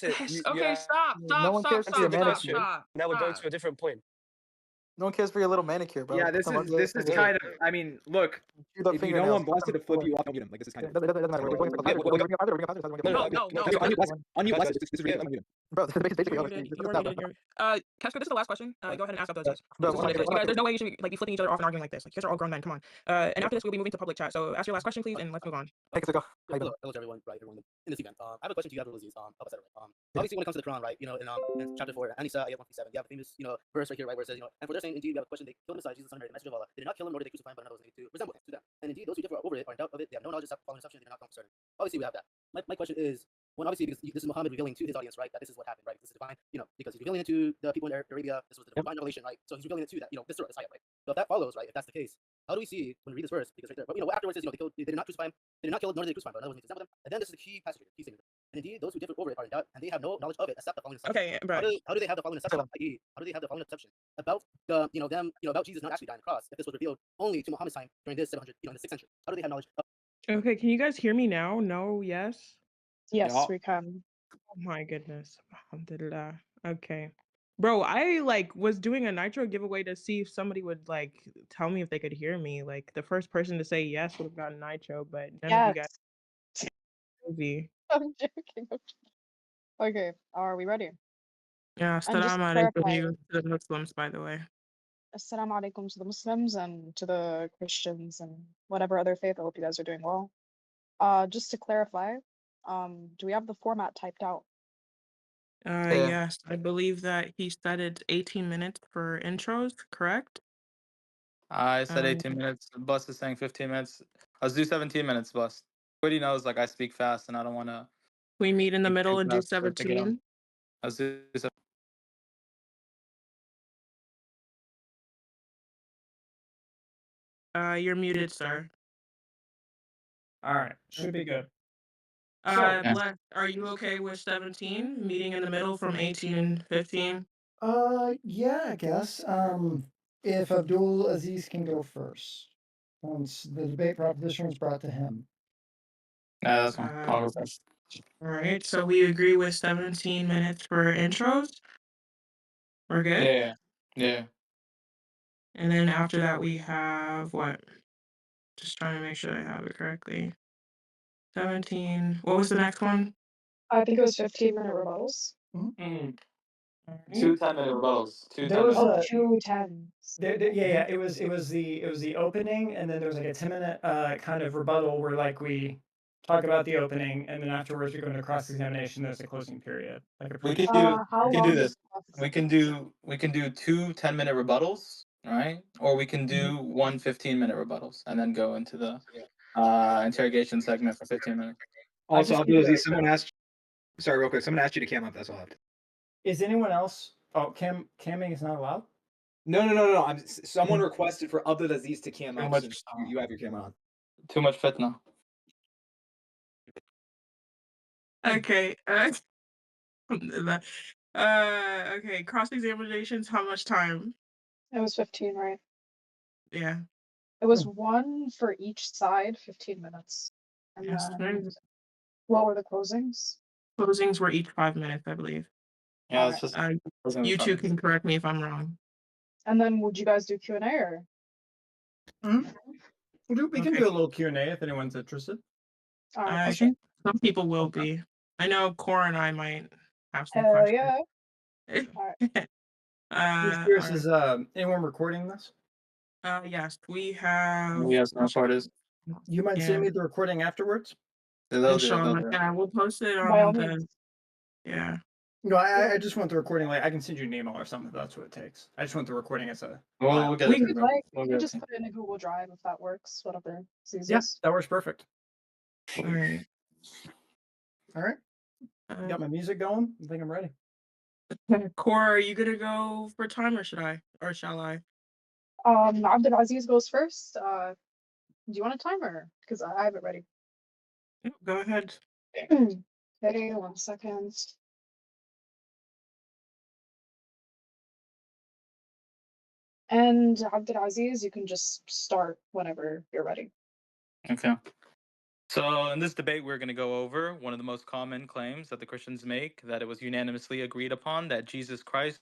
that's it. You Okay, have stop, No stop, one stop, cares for your stop, the stop, manicure. question, stop, now we're going stop. to a different point. No one cares for your little manicure, bro. Yeah, Put this some is rubber this in is there. kind of. I mean, look, Chew the if you don't fingernails. want Put Blessed some to flip you off, don't mute him. Like this is kind Yeah, of. doesn't matter. We're going for Yeah, positive. We're going for positive. We're going for positive. no, No, no, no, guys, no, guys, no. guys, Unmute guys, Blessed. guys. This is Yeah, ridiculous. Unmute him. Bro, this is You basically were all muted. this You were stuff. muted. Casper, this is the last question. Go ahead and ask out those Bro, This is one ridiculous. second. You guys, there's no way you should be flipping each other off and arguing like this. Like, you guys are all grown men. Come on. And after this, we'll be moving to public chat. So ask your last question, please, and let's move on. Hey, go. How you doing? Hello to everyone, right? Everyone in this event. I have a question to you, Abdulaziz. Papa said it right. Obviously, when it comes to the Quran, right? In chapter 4, Anisa, ayat 157, you have a famous, verse right here, right, where it says, and for their saying, indeed, we have a question. They killed the Messiah, Jesus, the Son of Mary, the messenger of Allah. They did not kill him, nor did they crucify him, but another was made to resemble him, to them. And indeed, those who differ over it are in doubt of it. They have no knowledge except following assumption. They do not come concerning. Obviously, we have that. My question is, when obviously because this is Muhammad revealing to his audience, right, that this is what happened, right? This is divine, because he's revealing it to the people in Arabia. This was the divine revelation, right? So he's revealing it to that, this surah, this ayat, right? So if that follows, right, if that's the case, how do we see when we read this verse? Because right there, but afterwards it says, they did not crucify him, they did not kill him, nor did they crucify him, but another was made to resemble them. And then this is the key passage, key statement. And indeed, those who differ over it are in doubt, and they have no knowledge of it except the following assumption. Okay, bro. How do they have the following assumption? I.e., how do they have the following assumption about the, them, about Jesus not actually dying on the cross if this was revealed only to Muhammad's time during this 700, in the 6th century? How do they have knowledge of? Okay, can you guys hear me now? No, yes? Yes, Yeah. we can. Oh my goodness. Alhamdulillah. Okay. Bro, I was doing a Nitro giveaway to see if somebody would tell me if they could hear me. Like the first person to say yes would have gotten Nitro, but none of you guys Yes. crazy. I'm joking. Okay, are we ready? Yeah, And just assalamu to alaikum clarify, to the Muslims, by the way. assalamu alaikum to the Muslims and to the Christians and whatever other faith. I hope you guys are doing well. Just to clarify, do we have the format typed out? Yeah. Yes, I believe that he said it's 18 minutes for intros, correct? I said 18 minutes. Bus is saying 15 minutes. Let's do 17 minutes, Bus. Everybody knows like I speak fast and I don't want to. We meet in the speak middle too and do fast for it to get 'em. 17. Let's do 17. You're muted, sir. All right, should be good. Bless, are you okay with 17? Meeting in the middle from 18, 15? Yeah, I guess. If Abdul Aziz can go first, once the debate proposition is brought to him. Yeah, that's fine. I'll go first. All right, so we agree with 17 minutes for intros. We're good? Yeah. Yeah. And then after that, we have what? Just trying to make sure I have it correctly. 17. What was the next one? I think it was 15-minute rebuttals. Mm. All right. 2 10-minute rebuttals. Two There was 10-minute. a- 2 10s. Yeah. It was the opening, and then there was like a 10-minute kind of rebuttal where like we talk about the opening, and then afterwards we go into cross-examination. There's a closing period. Like a We pre- can do How we can long do is this. the We can do 2 10-minute rebuttals, right? Or we can do 1 15-minute rebuttals and then go into the interrogation segment for 15 minutes. Also, just Abdulaziz, need to- someone asked. Sorry, real quick. Someone asked you to cam up. That's all. Is anyone else? Oh, camming is not allowed. No. Someone requested for Abdulaziz to cam Too up much- since you have your camera on. Too much fitna. Okay. Okay. Cross-examinations, how much time? It was 15, right? Yeah. It was one for each side, 15 minutes. And Yes, then what were the closings? Closings were each 5 minutes, I believe. Yeah, it's just You two can correct me if I'm wrong. And then would you guys do Q&A or? We can do a little Q&A if anyone's interested. I think some people will be. I know Cora and I might have some Hell questions. yeah. Just curious, is anyone recording this? Yes, we have. We have some recorders. You mind sending me the recording afterwards? Inshallah. Yeah, we'll post it By all on the. means. Yeah. No, I just want the recording. Like, I can send you an email or something if that's what it takes. I just want the recording as a. We'll get We it. could like We'll you get just it. put it in a Google Drive if that works. Whatever. It's Yeah, easiest. that works perfect. All right. All right. Got my music going. I think I'm ready. Cora, are you gonna go for time or should I? Or shall I? Abdulaziz goes first. Do you want a timer? Because I have it ready. Go ahead. Okay, 1 second. And Abdulaziz, you can just start whenever you're ready. Okay. So in this debate, we're going to go over one of the most common claims that the Christians make, that it was unanimously agreed upon that Jesus Christ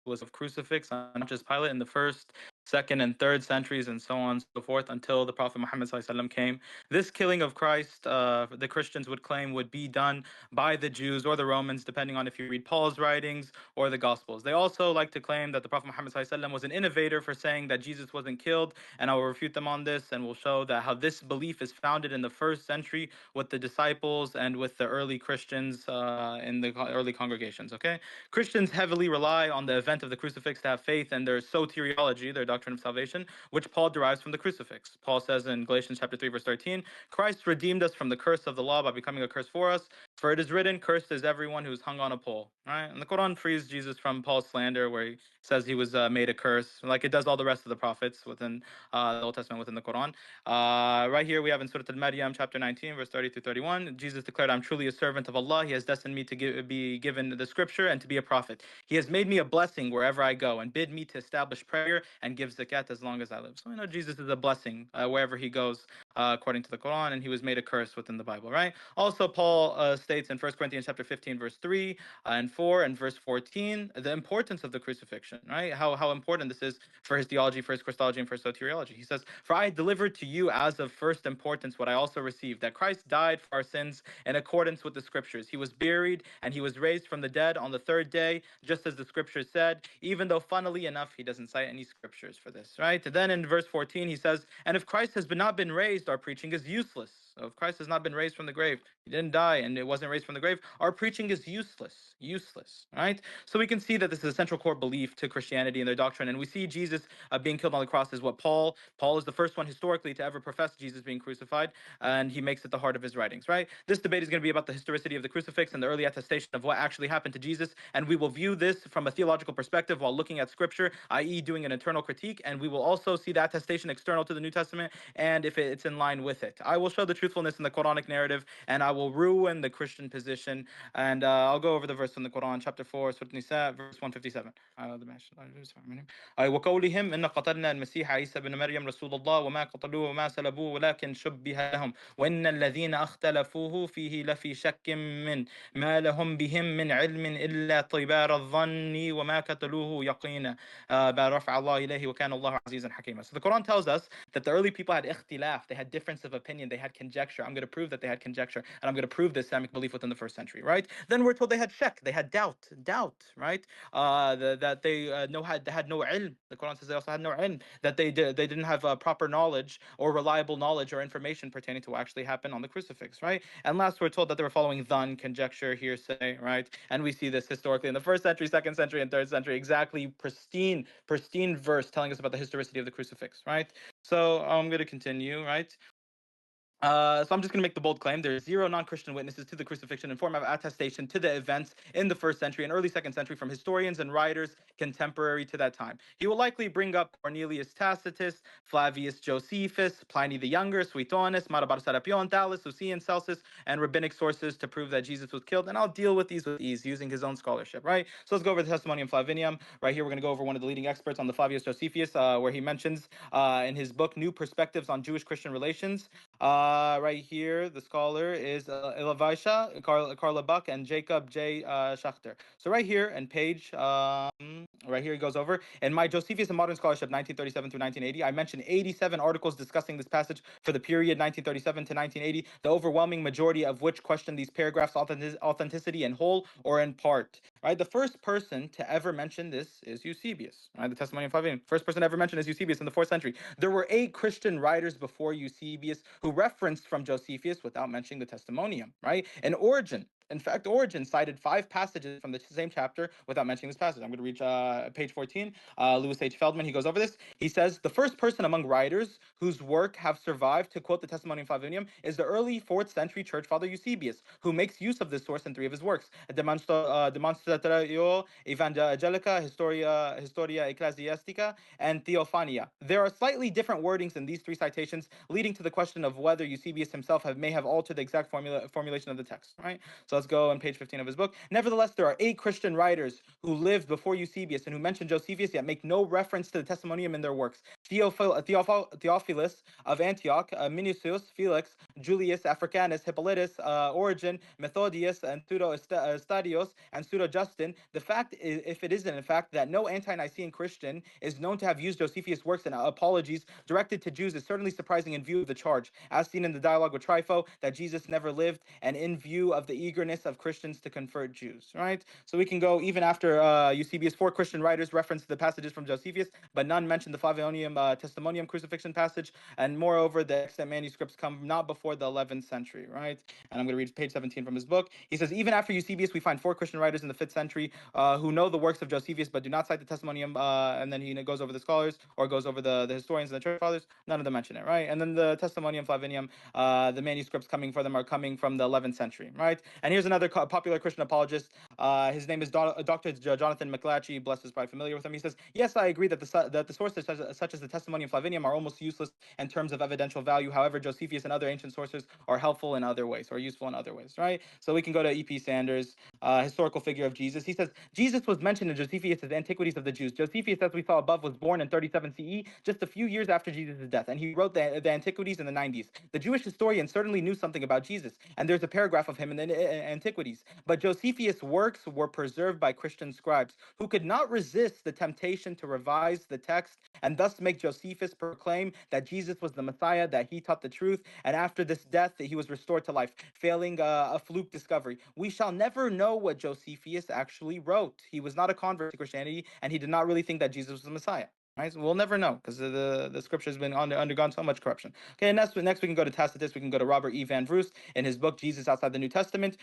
was of crucifix on Pontius Pilate in the first, second, and third centuries, and so on and so forth, until the Prophet Muhammad ﷺ came. This killing of Christ, the Christians would claim, would be done by the Jews or the Romans, depending on if you read Paul's writings or the Gospels. They also like to claim that the Prophet Muhammad ﷺ was an innovator for saying that Jesus wasn't killed, and I will refute them on this, and we'll show that how this belief is founded in the first century with the disciples and with the early Christians in the early congregations. Okay, Christians heavily rely on the event of the crucifix to have faith in their soteriology, their doctrine of salvation, which Paul derives from the crucifix. Paul says in Galatians chapter 3, verse 13, Christ redeemed us from the curse of the law by becoming a curse for us. For it is written, cursed is everyone who is hung on a pole. Right? And the Quran frees Jesus from Paul's slander, where he says he was made a curse, like it does all the rest of the prophets within the Old Testament, within the Quran. Right here we have in Surah Al-Maryam, chapter 19, verse 30 through 31, Jesus declared, I'm truly a servant of Allah. He has destined me to be given the scripture and to be a prophet. He has made me a blessing wherever I go and bid me to establish prayer and give zakat as long as I live. So I know Jesus is a blessing wherever he goes, according to the Quran, and he was made a curse within the Bible, right? Also, Paul states in 1 Corinthians chapter 15, verse 3 and 4 and verse 14, the importance of the crucifixion, right? How important this is for his theology, for his Christology, and for his soteriology. He says, for I delivered to you as of first importance what I also received, that Christ died for our sins in accordance with the scriptures. He was buried and he was raised from the dead on the third day, just as the scriptures said, even though funnily enough, he doesn't cite any scriptures for this, right? Then in verse 14, he says, and if Christ has not been raised, our preaching is useless. So if Christ has not been raised from the grave, he didn't die and it wasn't raised from the grave, our preaching is useless, right? So we can see that this is a central core belief to Christianity and their doctrine. And we see Jesus being killed on the cross is what Paul is the first one historically to ever profess Jesus being crucified, and he makes it the heart of his writings, right? This debate is going to be about the historicity of the crucifix and the early attestation of what actually happened to Jesus, and we will view this from a theological perspective while looking at scripture, i.e. doing an internal critique, and we will also see the attestation external to the New Testament and if it's in line with it. I will show the truthfulness in the Quranic narrative, and I will ruin the Christian position, and I'll go over the verse from the Quran, chapter 4, Surah Nisa, verse 157. وقولهم إن قتلنا المسيح عيسى بن مريم رسول الله وما قتلوه وما سلبوه ولكن شبه لهم وإن الذين اختلفوه فيه لفي شك من ما لهم بهم من علم إلا طبار الظن وما قتلوه يقينا برفع الله إليه وكان الله عزيزا حكيما. So the Quran tells us that the early people had ikhtilaf, they had difference of opinion, they had conjecture. I'm going to prove that they had conjecture, and I'm going to prove the Islamic belief within the first century, right? Then we're told they had shak, they had doubt, right? That they had no ilm. The Quran says they also had no ilm, that they didn't have proper knowledge or reliable knowledge or information pertaining to what actually happened on the crucifix, right? And last, we're told that they were following dhan, conjecture, hearsay, right? And we see this historically in the first century, second century, and third century, exactly pristine verse telling us about the historicity of the crucifix, right? So I'm going to continue, right? So I'm just going to make the bold claim. There are zero non-Christian witnesses to the crucifixion in form of attestation to the events in the first century and early second century from historians and writers contemporary to that time. He will likely bring up Cornelius Tacitus, Flavius Josephus, Pliny the Younger, Suetonius, Marabar Serapion, Thales, Lucian, Celsus, and rabbinic sources to prove that Jesus was killed. And I'll deal with these with ease using his own scholarship, right? So let's go over the Testimonium Flavinium. Right here, we're going to go over one of the leading experts on the Flavius Josephus, where he mentions in his book, New Perspectives on Jewish-Christian Relations, right here, the scholar is Ilavisha, Carla Buck, and Jacob J. Schachter. So right here, and page, right here, it goes over. In my Josephus and Modern Scholarship, 1937 through 1980, I mentioned 87 articles discussing this passage for the period 1937 to 1980, the overwhelming majority of which question these paragraphs' authenticity in whole or in part. Right, the first person to ever mention this is Eusebius. Right, the Testimony of Flavian. First person ever mentioned is Eusebius in the 4th century. There were 8 Christian writers before Eusebius who referenced from Josephus without mentioning the Testimonium. Right, and Origen. In fact, Origen cited 5 passages from the same chapter without mentioning this passage. I'm going to read page 14. Louis H. Feldman, he goes over this. He says, the first person among writers whose work have survived to quote the Testimonium Flavinium is the early 4th century church father Eusebius, who makes use of this source in 3 of his works, Demonstratio Evangelica, Historia Ecclesiastica, and Theophania. There are slightly different wordings in these 3 citations, leading to the question of whether Eusebius himself may have altered the exact formulation of the text. Right? So let's go on page 15 of his book. Nevertheless, there are 8 Christian writers who lived before Eusebius and who mention Josephus yet make no reference to the Testimonium in their works. Theophilus of Antioch, Minucius, Felix, Julius, Africanus, Hippolytus, Origen, Methodius, and Pseudo Stadios, and Pseudo Justin. The fact is, if it isn't in fact, that no anti-Nicene Christian is known to have used Josephus' works and apologies directed to Jews is certainly surprising in view of the charge, as seen in the dialogue with Trypho, that Jesus never lived, and in view of the eagerness of Christians to convert Jews, right? So we can go even after Eusebius. 4 Christian writers reference the passages from Josephus, but none mention the Flavianium Testimonium crucifixion passage, and moreover, the extant manuscripts come not before the 11th century, right? And I'm going to read page 17 from his book. He says, even after Eusebius, we find 4 Christian writers in the 5th century who know the works of Josephus, but do not cite the Testimonium, and then he goes over the scholars, or goes over the historians and the church fathers. None of them mention it, right? And then the Testimonium Flavinium, the manuscripts coming for them are coming from the 11th century, right? And here's another popular Christian apologist. His name is Dr. Jonathan McClatchy. Bless is probably familiar with him. He says, yes, I agree that the sources such as the Testimonium Flavinium are almost useless in terms of evidential value. However, Josephus and other ancient sources are helpful in other ways, or useful in other ways, right? So we can go to E.P. Sanders, historical figure of Jesus. He says, Jesus was mentioned in Josephus' Antiquities of the Jews. Josephus, as we saw above, was born in 37 CE, just a few years after Jesus' death, and he wrote the Antiquities in the 90s. The Jewish historian certainly knew something about Jesus, and there's a paragraph of him in the Antiquities. But Josephus' works were preserved by Christian scribes, who could not resist the temptation to revise the text, and thus make Josephus proclaim that Jesus was the Messiah, that he taught the truth, and after this death that he was restored to life, failing a fluke discovery. We shall never know what Josephus actually wrote. He was not a convert to Christianity, and he did not really think that Jesus was the Messiah. Right, so we'll never know, because the scripture has been undergone so much corruption. Okay, next we can go to Tacitus. We can go to Robert E. Van Vroos in his book Jesus Outside the New Testament.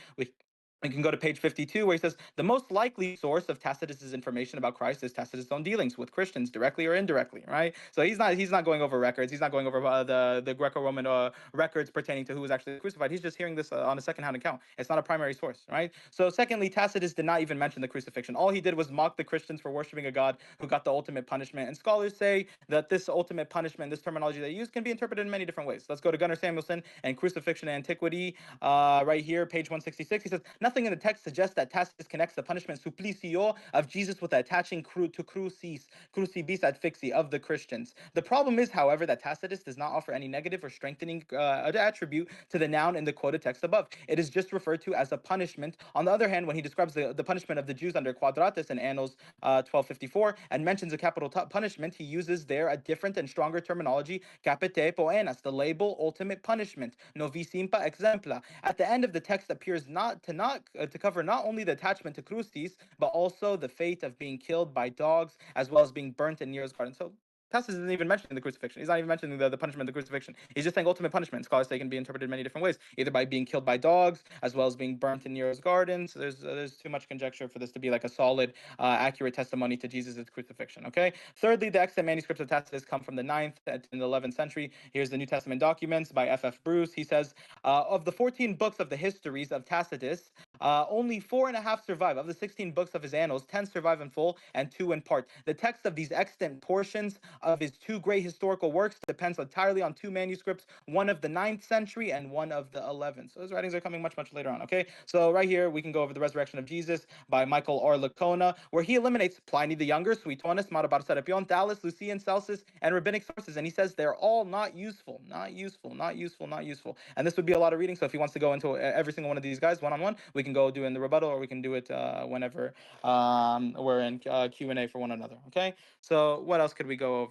We can go to page 52, where he says the most likely source of Tacitus's information about Christ is Tacitus' own dealings with Christians, directly or indirectly, right? So he's not going over records. He's not going over the Greco-Roman records pertaining to who was actually crucified. He's just hearing this on a second-hand account. It's not a primary source, right? So secondly, Tacitus did not even mention the crucifixion. All he did was mock the Christians for worshiping a God who got the ultimate punishment. And scholars say that this ultimate punishment, this terminology they use, can be interpreted in many different ways. Let's go to Gunnar Samuelson and Crucifixion and Antiquity, right here, page 166. He says, nothing in the text suggests that Tacitus connects the punishment supplicio of Jesus with the attaching to crucibis ad fixi of the Christians. The problem is, however, that Tacitus does not offer any negative or strengthening attribute to the noun in the quoted text above. It is just referred to as a punishment. On the other hand, when he describes the punishment of the Jews under Quadratus in Annals 1254 and mentions a capital punishment, he uses there a different and stronger terminology, capite poenas, the label ultimate punishment, novisimpa exempla. At the end of the text appears to cover not only the attachment to crucis, but also the fate of being killed by dogs, as well as being burnt in Nero's garden. So Tacitus isn't even mentioning the crucifixion. He's not even mentioning the punishment of the crucifixion. He's just saying ultimate punishment. Scholars say it can be interpreted in many different ways, either by being killed by dogs, as well as being burnt in Nero's garden. So there's too much conjecture for this to be like a solid, accurate testimony to Jesus' crucifixion. Okay. Thirdly, the extant manuscripts of Tacitus come from the 9th and the 11th century. Here's the New Testament documents by F.F. Bruce. He says, of the 14 books of the histories of Tacitus, only 4.5 survive. Of the 16 books of his annals, 10 survive in full and 2 in part. The text of these extant portions of his 2 great historical works depends entirely on 2 manuscripts, one of the 9th century and one of the 11th. So his writings are coming much, much later on, okay? So right here, we can go over the Resurrection of Jesus by Michael R. Lacona, where he eliminates Pliny the Younger, Suetonius, Marabar Serapion, Thales, Lucian, Celsus, and rabbinic sources, and he says they're all not useful. And this would be a lot of reading, so if he wants to go into every single one of these guys one-on-one, we can go do in the rebuttal, or we can do it whenever we're in Q&A for one another, okay? So what else could we go over?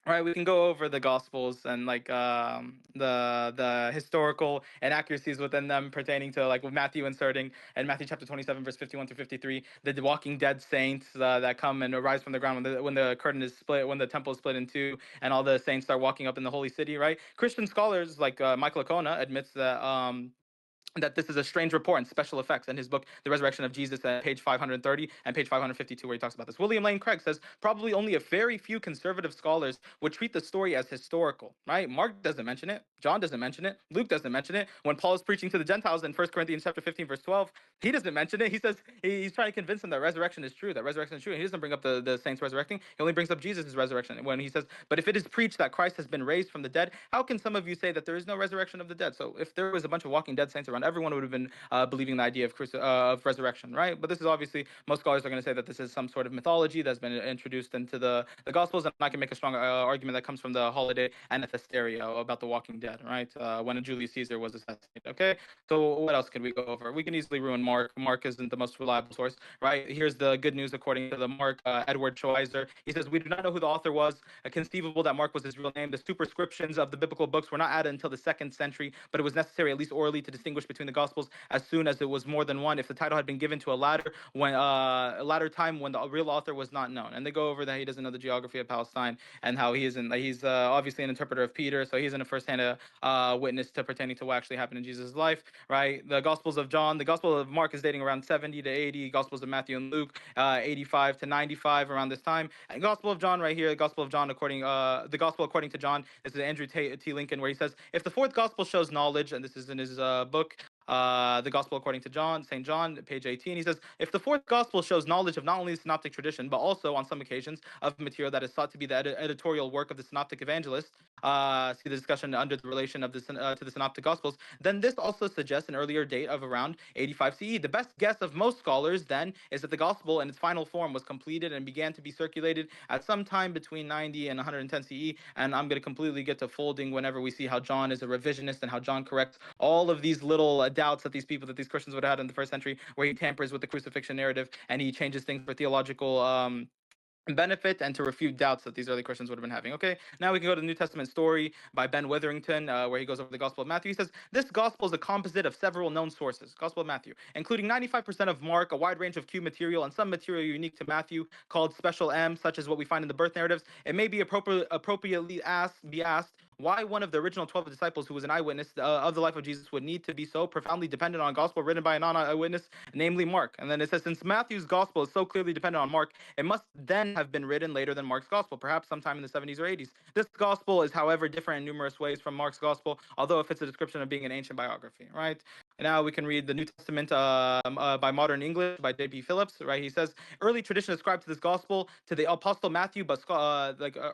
All right, we can go over the Gospels and like the historical inaccuracies within them pertaining to, like, with Matthew inserting in Matthew chapter 27 verse 51 through 53, the walking dead saints that come and arise from the ground when the curtain is split, when the temple is split in two, and all the saints start walking up in the holy city. Right? Christian scholars like Michael Lacona admits that this is a strange report and special effects in his book, The Resurrection of Jesus, at page 530 and page 552, where he talks about this. William Lane Craig says, probably only a very few conservative scholars would treat the story as historical, right? Mark doesn't mention it. John doesn't mention it. Luke doesn't mention it. When Paul is preaching to the Gentiles in 1 Corinthians chapter 15, verse 12, he doesn't mention it. He says he's trying to convince them that resurrection is true, And he doesn't bring up the saints resurrecting. He only brings up Jesus' resurrection when he says, but if it is preached that Christ has been raised from the dead, how can some of you say that there is no resurrection of the dead? So if there was a bunch of walking dead saints around around, everyone would have been believing the idea of resurrection, right? But this is obviously, most scholars are going to say that this is some sort of mythology that's been introduced into the Gospels, and I can make a strong argument that comes from the holiday Anathysteria about the Walking Dead, right? When Julius Caesar was assassinated. Okay, so what else could we go over? We can easily ruin Mark. Mark isn't the most reliable source, right? Here's the good news according to the Mark, Edward Schweizer. He says, we do not know who the author was. Conceivable that Mark was his real name. The superscriptions of the biblical books were not added until the 2nd century, but it was necessary, at least orally, to distinguish between the Gospels as soon as it was more than one. If the title had been given to a latter time when the real author was not known. And they go over that he doesn't know the geography of Palestine and how he's obviously an interpreter of Peter, so he's in a first-hand witness to pertaining to what actually happened in Jesus' life, right? The Gospels of John, the Gospel of Mark is dating around 70 to 80. Gospels of Matthew and Luke, 85 to 95, around this time. And Gospel of John right here, the Gospel of John the Gospel according to John. This is Andrew T. Lincoln, where he says, if the 4th Gospel shows knowledge, and this is in his book, the Gospel according to John, St. John, page 18, he says, if the 4th Gospel shows knowledge of not only the synoptic tradition, but also, on some occasions, of material that is thought to be the editorial work of the synoptic evangelist, see the discussion under the relation of to the synoptic Gospels, then this also suggests an earlier date of around 85 CE. The best guess of most scholars, then, is that the Gospel in its final form was completed and began to be circulated at some time between 90 and 110 CE, and I'm going to completely get to folding whenever we see how John is a revisionist and how John corrects all of these little doubts that these Christians would have had in the 1st century, where he tampers with the crucifixion narrative and he changes things for theological benefit and to refute doubts that these early Christians would have been having. Okay, now we can go to the New Testament story by Ben Witherington, where he goes over the Gospel of Matthew. He says, this Gospel is a composite of several known sources, Gospel of Matthew, including 95% of Mark, a wide range of Q material, and some material unique to Matthew called special M, such as what we find in the birth narratives. It may be appropriately asked why one of the original 12 disciples who was an eyewitness of the life of Jesus would need to be so profoundly dependent on a gospel written by a non-eyewitness, namely Mark. And then it says, since Matthew's gospel is so clearly dependent on Mark, it must then have been written later than Mark's gospel, perhaps sometime in the 70s or 80s. This gospel is, however, different in numerous ways from Mark's gospel, although it fits a description of being an ancient biography, right? And now we can read the New Testament by Modern English by J.B. Phillips, right? He says, early tradition ascribed to this gospel to the Apostle Matthew, but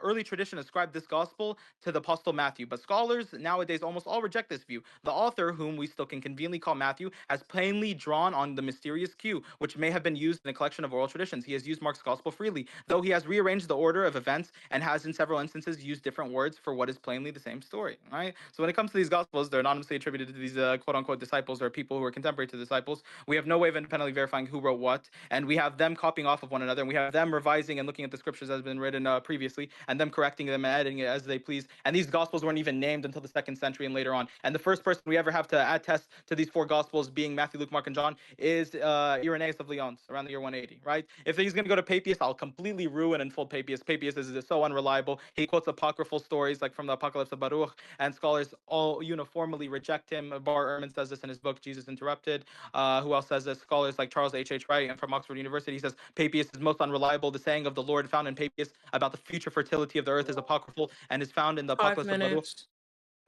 early tradition ascribed this gospel to the Apostle Matthew, but scholars nowadays almost all reject this view. The author, whom we still can conveniently call Matthew, has plainly drawn on the mysterious Q, which may have been used in a collection of oral traditions. He has used Mark's gospel freely, though he has rearranged the order of events and has in several instances used different words for what is plainly the same story, right? So when it comes to these gospels, they're anonymously attributed to these quote-unquote disciples or people who are contemporary to disciples. We have no way of independently verifying who wrote what, and we have them copying off of one another, and we have them revising and looking at the scriptures that has been written previously, and them correcting them and editing it as they please. And these gospels weren't even named until the 2nd century and later on. And the first person we ever have to attest to these 4 gospels being Matthew, Luke, Mark, and John is Irenaeus of Lyons around the year 180, right? If he's going to go to Papias, I'll completely ruin and fold Papias. Papias is so unreliable. He quotes apocryphal stories like from the Apocalypse of Baruch, and scholars all uniformly reject him. Bar Ehrman says this in his book, Jesus Interrupted. Who else says this? Scholars like Charles H. Wright and from Oxford University says Papias is most unreliable. The saying of the Lord found in Papias about the future fertility of the earth is apocryphal and is found in the 5 Apocalypse of Baruch. minutes.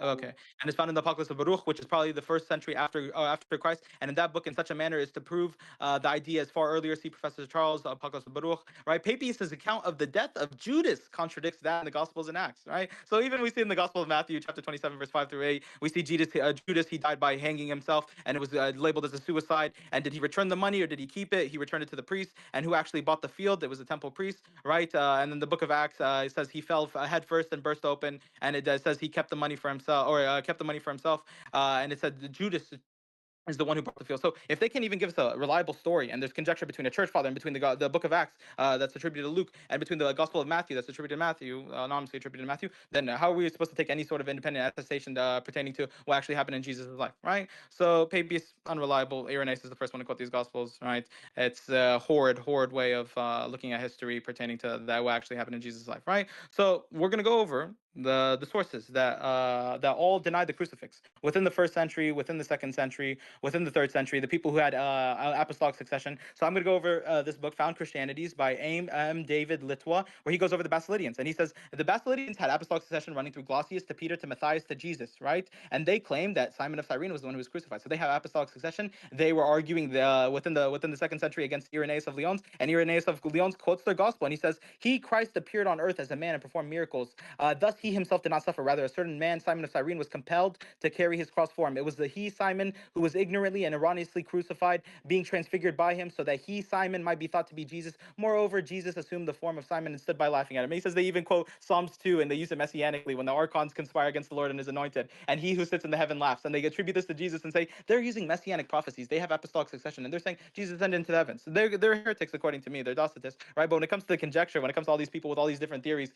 Okay, and it's found in the Apocalypse of Baruch, which is probably the 1st century after Christ. And in that book, in such a manner, is to prove the idea as far earlier. See Professor Charles, the Apocalypse of Baruch, right? Papias' account of the death of Judas contradicts that in the Gospels and Acts, right? So even we see in the Gospel of Matthew, chapter 27, verse 5 through 8, we see Judas, he died by hanging himself, and it was labeled as a suicide. And did he return the money or did he keep it? He returned it to the priest. And who actually bought the field? It was a temple priest, right? And then the book of Acts, it says he fell head first and burst open, and it says he kept the money for himself, or kept the money for himself, and it said Judas is the one who brought the field. So if they can even give us a reliable story, and there's conjecture between a church father and between the book of Acts that's attributed to Luke, and between the Gospel of Matthew that's attributed to Matthew, anonymously attributed to Matthew, then how are we supposed to take any sort of independent attestation pertaining to what actually happened in Jesus' life, right? So Papias, unreliable. Irenaeus is the first one to quote these Gospels, right? It's a horrid way of looking at history pertaining to that what actually happened in Jesus' life, right? So we're going to go over the sources that all denied the crucifix within the 1st century, within the 2nd century, within the 3rd century, the people who had apostolic succession. So I'm going to go over this book, Found Christianities, by M. David Litwa, where he goes over the Basilidians. And he says, the Basilidians had apostolic succession running through Glossius to Peter to Matthias to Jesus, right? And they claimed that Simon of Cyrene was the one who was crucified. So they have apostolic succession. They were arguing within the 2nd century against Irenaeus of Lyons. And Irenaeus of Lyons quotes their gospel. And he says, he, Christ, appeared on earth as a man and performed miracles. Thus he himself did not suffer. Rather, a certain man, Simon of Cyrene, was compelled to carry his cross for him. It was the he, Simon, who was ignorantly and erroneously crucified, being transfigured by him, so that he, Simon, might be thought to be Jesus. Moreover, Jesus assumed the form of Simon and stood by laughing at him. He says they even quote Psalms 2, and they use it messianically when the archons conspire against the Lord and his anointed, and he who sits in the heaven laughs. And they attribute this to Jesus and say they're using messianic prophecies. They have apostolic succession, and they're saying Jesus ascended into the heavens. So they're heretics according to me. They're Docetists, right? But when it comes to the conjecture, when it comes to all these people with all these different theories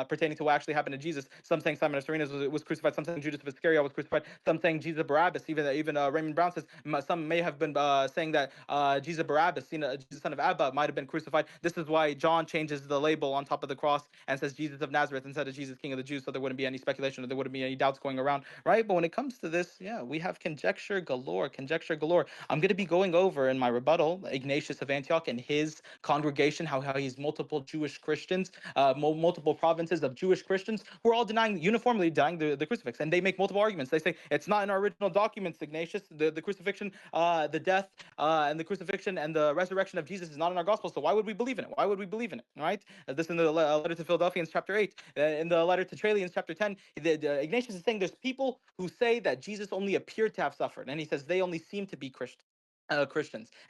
pertaining to what actually happened to Jesus, some saying Simon of Cyrene was crucified, some saying Judas of Iscariot was crucified, some saying Jesus Barabbas. Even Raymond Brown says some may have been saying that Jesus Barabbas, Jesus son of Abba, might have been crucified. This is why John changes the label on top of the cross and says Jesus of Nazareth instead of Jesus King of the Jews, so there wouldn't be any speculation or there wouldn't be any doubts going around, right? But when it comes to this, yeah, we have conjecture galore, conjecture galore. I'm going to be going over in my rebuttal Ignatius of Antioch and his congregation, how he's multiple Jewish Christians, multiple provinces of Jewish Christians who are all uniformly denying the crucifix. And they make multiple arguments. They say it's not in our original documents, Ignatius. The crucifixion, the death, and the crucifixion and the resurrection of Jesus is not in our gospel. So why would we believe in it? Why would we believe in it? All right. This in the letter to Philadelphians, chapter 8. In the letter to Trallians, chapter 10, Ignatius is saying there's people who say that Jesus only appeared to have suffered. And he says they only seem to be Christians. And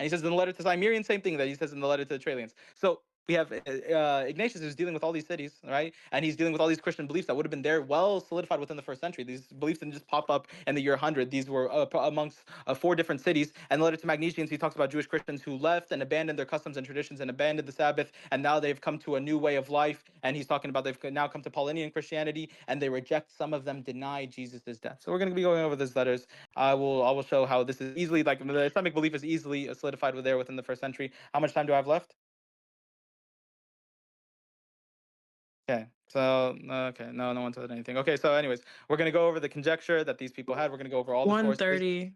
he says in the letter to Cimmerian, same thing that he says in the letter to the Trallians. So we have Ignatius who's dealing with all these cities, right? And he's dealing with all these Christian beliefs that would have been there well solidified within the first century. These beliefs didn't just pop up in the year 100. These were amongst 4 different cities. And the letter to Magnesians, he talks about Jewish Christians who left and abandoned their customs and traditions and abandoned the Sabbath. And now they've come to a new way of life. And he's talking about they've now come to Paulinian Christianity, and they reject, some of them deny Jesus' death. So we're going to be going over these letters. I will show how this is easily, like the Islamic belief is easily solidified there within the first century. How much time do I have left? Okay, so okay, no one said anything. Okay, so anyways, we're gonna go over the conjecture that these people had. We're gonna go over all the sources. 1:30.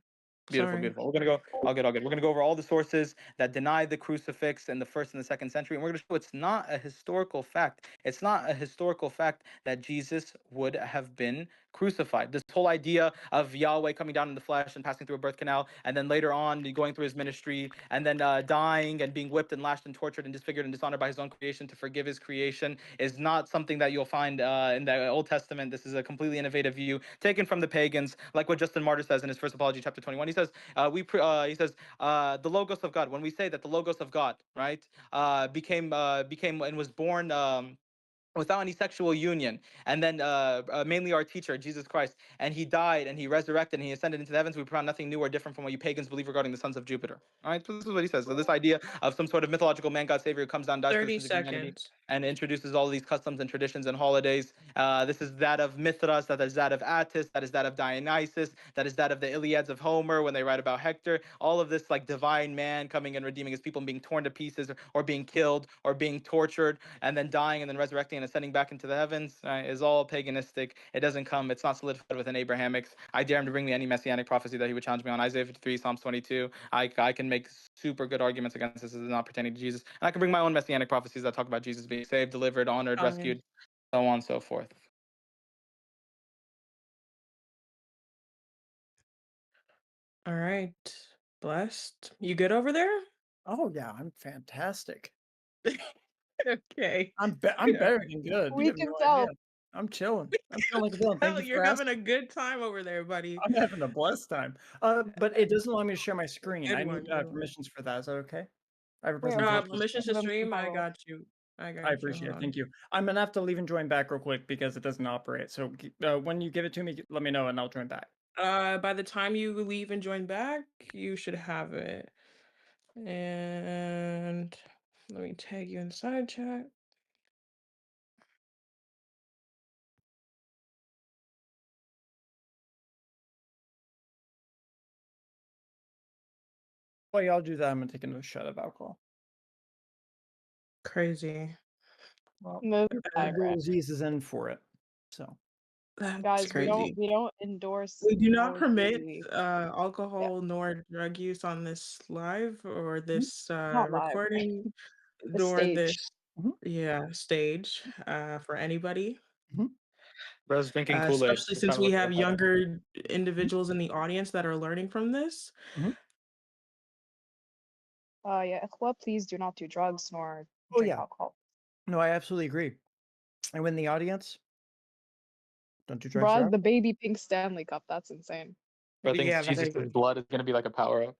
Beautiful, Sorry. beautiful. We're gonna go. All good, all good. We're gonna go over all the sources that deny the crucifix in the first and the second century, and we're gonna show it's not a historical fact. It's not a historical fact that Jesus would have been crucified. This whole idea of Yahweh coming down in the flesh and passing through a birth canal, and then later on going through his ministry, and then dying and being whipped and lashed and tortured and disfigured and dishonored by his own creation to forgive his creation, is not something that you'll find in the Old Testament. This is a completely innovative view taken from the pagans, like what Justin Martyr says in his First Apology, chapter 21. He says, he says, the Logos of God. When we say that the Logos of God, right, became and was born. Without any sexual union, and then mainly our teacher Jesus Christ, and he died and he resurrected and he ascended into the heavens. We found nothing new or different from what you pagans believe regarding the sons of Jupiter. All right, so this is what he says. So this idea of some sort of mythological man god savior who comes down, dies for the 30 sins of humanity, seconds. and introduces all these customs and traditions and holidays. This is that of Mithras, that is that of Attis, that is that of Dionysus, that is that of the Iliads of Homer when they write about Hector. All of this like divine man coming and redeeming his people and being torn to pieces, or being killed or being tortured and then dying and then resurrecting and ascending back into the heavens, is all paganistic. It doesn't come. It's not solidified within Abrahamics. I dare him to bring me any messianic prophecy that he would challenge me on. Isaiah 53, Psalms 22. I can make super good arguments against this as not pertaining to Jesus. And I can bring my own messianic prophecies that talk about Jesus being saved, delivered, honored, rescued, so on and so forth. All right. Blessed. You good over there? Oh yeah, I'm fantastic. Okay. I'm Yeah. better than good. We You have can no tell. idea. I'm chilling. I'm chilling like a villain. Thank Hell, you you're for having asking. a good time over there, buddy. I'm having a blessed time. But it doesn't allow me to share my screen. Good I one, need good one. permissions for that. Is that okay? I have a Where? presentation. Permissions to Give him some stream. I power. got you. I I got you. appreciate Hold it. on. Thank you. I'm gonna have to leave and join back real quick because it doesn't operate. So when you give it to me, let me know and I'll join back. By the time you leave and join back, you should have it. And let me tag you in side chat. While y'all do that, I'm gonna take another shot of alcohol. Crazy. Well, No Abdul diagram. Aziz is in for it. So That's Guys, crazy. we don't endorse We do not nor do permit we alcohol nor drug use on this live or this not live. recording The nor stage. this stage for anybody. Bro's drinking Kool-Aid. Especially since we have younger individuals in the audience that are learning from this. Yeah, Ikhwa, please do not do drugs nor Oh drink yeah. alcohol. No, I absolutely agree. And when the audience, Don't do drugs, Bro, Rob? the baby pink Stanley Cup. That's insane. Bro thinks Yeah, that Jesus' is. blood is gonna be like a power up.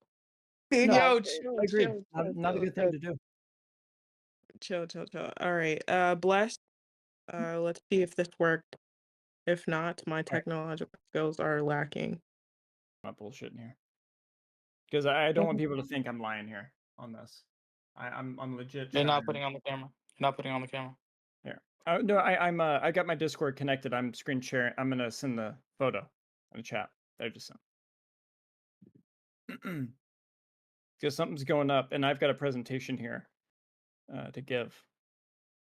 No, Yeah, Yo, I chill, agree. chill, Not, chill, not a chill, good thing chill, to do. chill. All right. Bless. Let's see if this worked. If not, my technological skills are lacking. I'm not bullshitting here. Because I don't want people to think I'm lying here on this. I'm legit. You're not trying. putting on the camera. You're not putting on the camera. Here. No, I got my Discord connected. I'm screen sharing. I'm gonna send the photo in the chat that I just sent. Because something's going up, and I've got a presentation here to give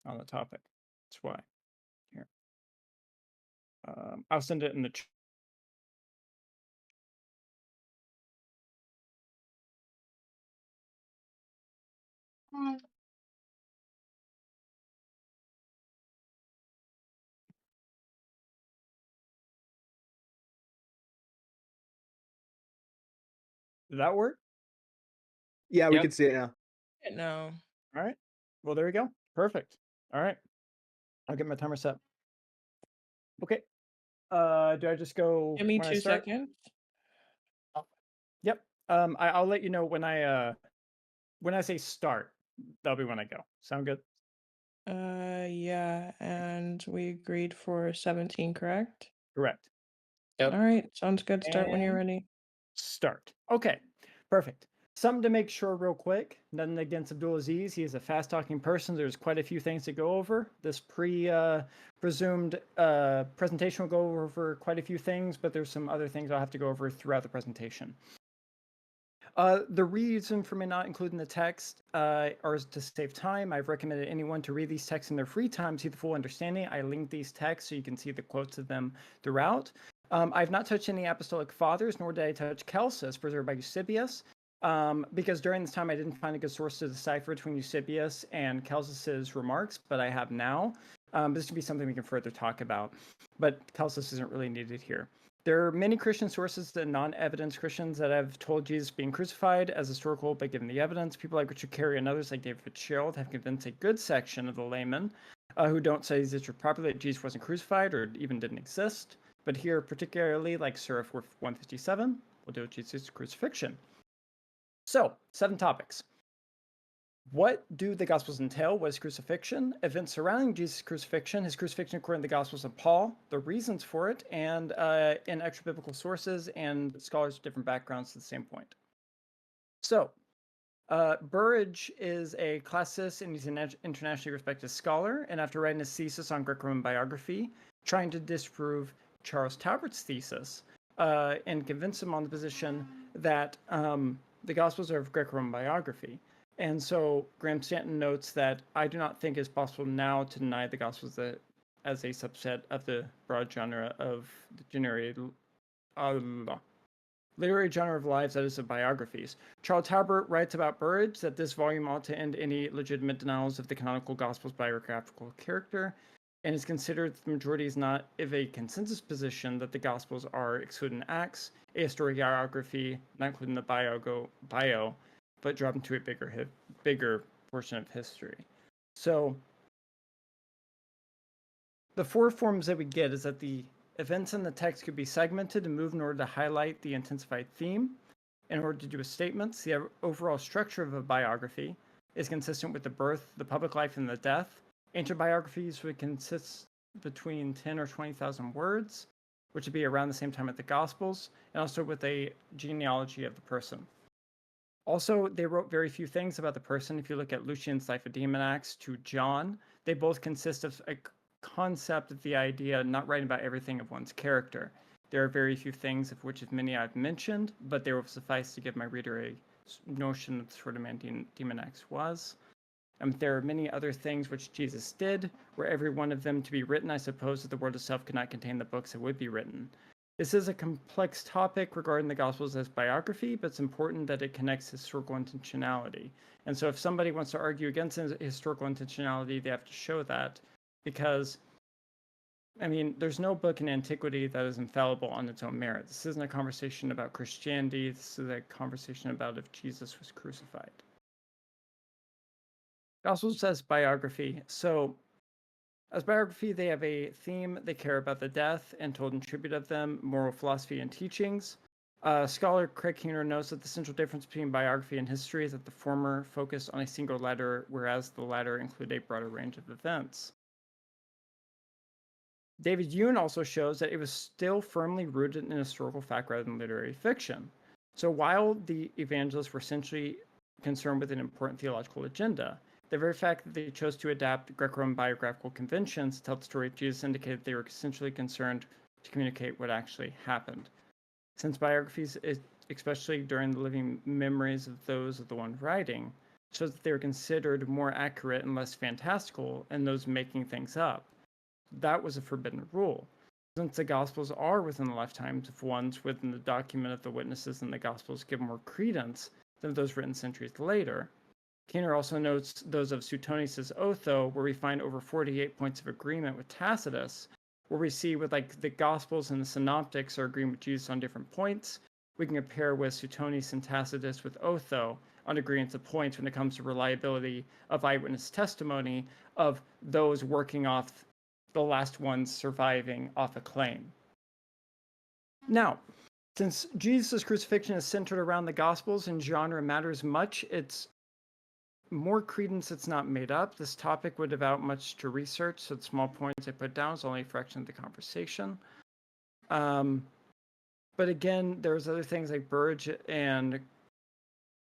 on the topic. That's why. Here. I'll send it in the chat. Did that work? Yeah, we Yep. can see it now. No. All right. Well, there we go. Perfect. All right. I'll get my timer set. Okay. Do I just go Give me when I 2 start? seconds. Yep. I'll let you know when I say start. That'll be when I go. Sound good? Yeah, and we agreed for 17, correct? Correct. Yep. All right, sounds good. Start when you're And ready. start. Okay. Perfect. Something to make sure real quick. Nothing against Abdulaziz. He is a fast-talking person. There's quite a few things to go over. This presumed presentation will go over quite a few things, but there's some other things I'll have to go over throughout the presentation. The reason for me not including the text are to save time. I've recommended anyone to read these texts in their free time, see the full understanding. I linked these texts so you can see the quotes of them throughout. I've not touched any apostolic fathers, nor did I touch Celsus, preserved by Eusebius, because during this time I didn't find a good source to decipher between Eusebius and Celsus's remarks, but I have now. This could be something we can further talk about, but Celsus isn't really needed here. There are many Christian sources and non-evidence Christians that have told Jesus being crucified as historical, but given the evidence, people like Richard Carey and others like David Fitzgerald have convinced a good section of the laymen who don't say this properly that Jesus wasn't crucified or even didn't exist. But here, particularly like Surah 157, we'll deal with Jesus' crucifixion. So, 7 topics. What do the Gospels entail? What is crucifixion? Events surrounding Jesus' crucifixion, his crucifixion according to the Gospels of Paul, the reasons for it, and in extra biblical sources and scholars of different backgrounds to the same point. So, Burridge is a classicist and he's an internationally respected scholar, and after writing his thesis on Greco-Roman biography, trying to disprove Charles Talbert's thesis and convince him on the position that the Gospels are of Greco-Roman biography. And so Graham Stanton notes that I do not think it's possible now to deny the Gospels as a subset of the broad genre of the literary genre of lives, that is, of biographies. Charles Talbert writes about Burridge that this volume ought to end any legitimate denials of the canonical Gospel's biographical character, and is considered the majority is not of a consensus position that the Gospels are excluding Acts, a historiography, not including the bio, but drop into a bigger portion of history. So the 4 forms that we get is that the events in the text could be segmented and moved in order to highlight the intensified theme. In order to do with statements, the overall structure of a biography is consistent with the birth, the public life, and the death. Ancient biographies would consist between 10 or 20,000 words, which would be around the same time as the Gospels, and also with a genealogy of the person. Also, they wrote very few things about the person. If you look at Lucian's Life of Demonax to John, they both consist of a concept of the idea not writing about everything of one's character. There are very few things, of which many I've mentioned, but they will suffice to give my reader a notion of the sort of man Demonax was. There are many other things which Jesus did, were every one of them to be written, I suppose that the world itself could not contain the books that would be written. This is a complex topic regarding the Gospels as biography, but it's important that it connects historical intentionality. And so if somebody wants to argue against historical intentionality, they have to show that, because, I mean, there's no book in antiquity that is infallible on its own merit. This isn't a conversation about Christianity. This is a conversation about if Jesus was crucified. Gospel says biography. So As biography, they have a theme. They care about the death and told in tribute of them, moral philosophy and teachings. Scholar Craig Keener notes that the central difference between biography and history is that the former focused on a single letter, whereas the latter include a broader range of events. David Yoon also shows that it was still firmly rooted in historical fact rather than literary fiction. So while the evangelists were essentially concerned with an important theological agenda, the very fact that they chose to adapt Greco-Roman biographical conventions to tell the story of Jesus indicated they were essentially concerned to communicate what actually happened. Since biographies, especially during the living memories of those of the one writing, shows that they were considered more accurate and less fantastical than those making things up. That was a forbidden rule. Since the Gospels are within the lifetimes of ones within the document of the witnesses in the Gospels give more credence than those written centuries later. Keener also notes those of Suetonius' Otho, where we find over 48 points of agreement with Tacitus, where we see with like the Gospels and the Synoptics are agreeing with Jesus on different points. We can compare with Suetonius and Tacitus with Otho on agreements of points when it comes to reliability of eyewitness testimony of those working off the last ones surviving off a claim. Now, since Jesus' crucifixion is centered around the Gospels and genre matters much, it's more credence it's not made up. This topic would devote much to research, so the small points I put down is only a fraction of the conversation. But again, there's other things like Burge and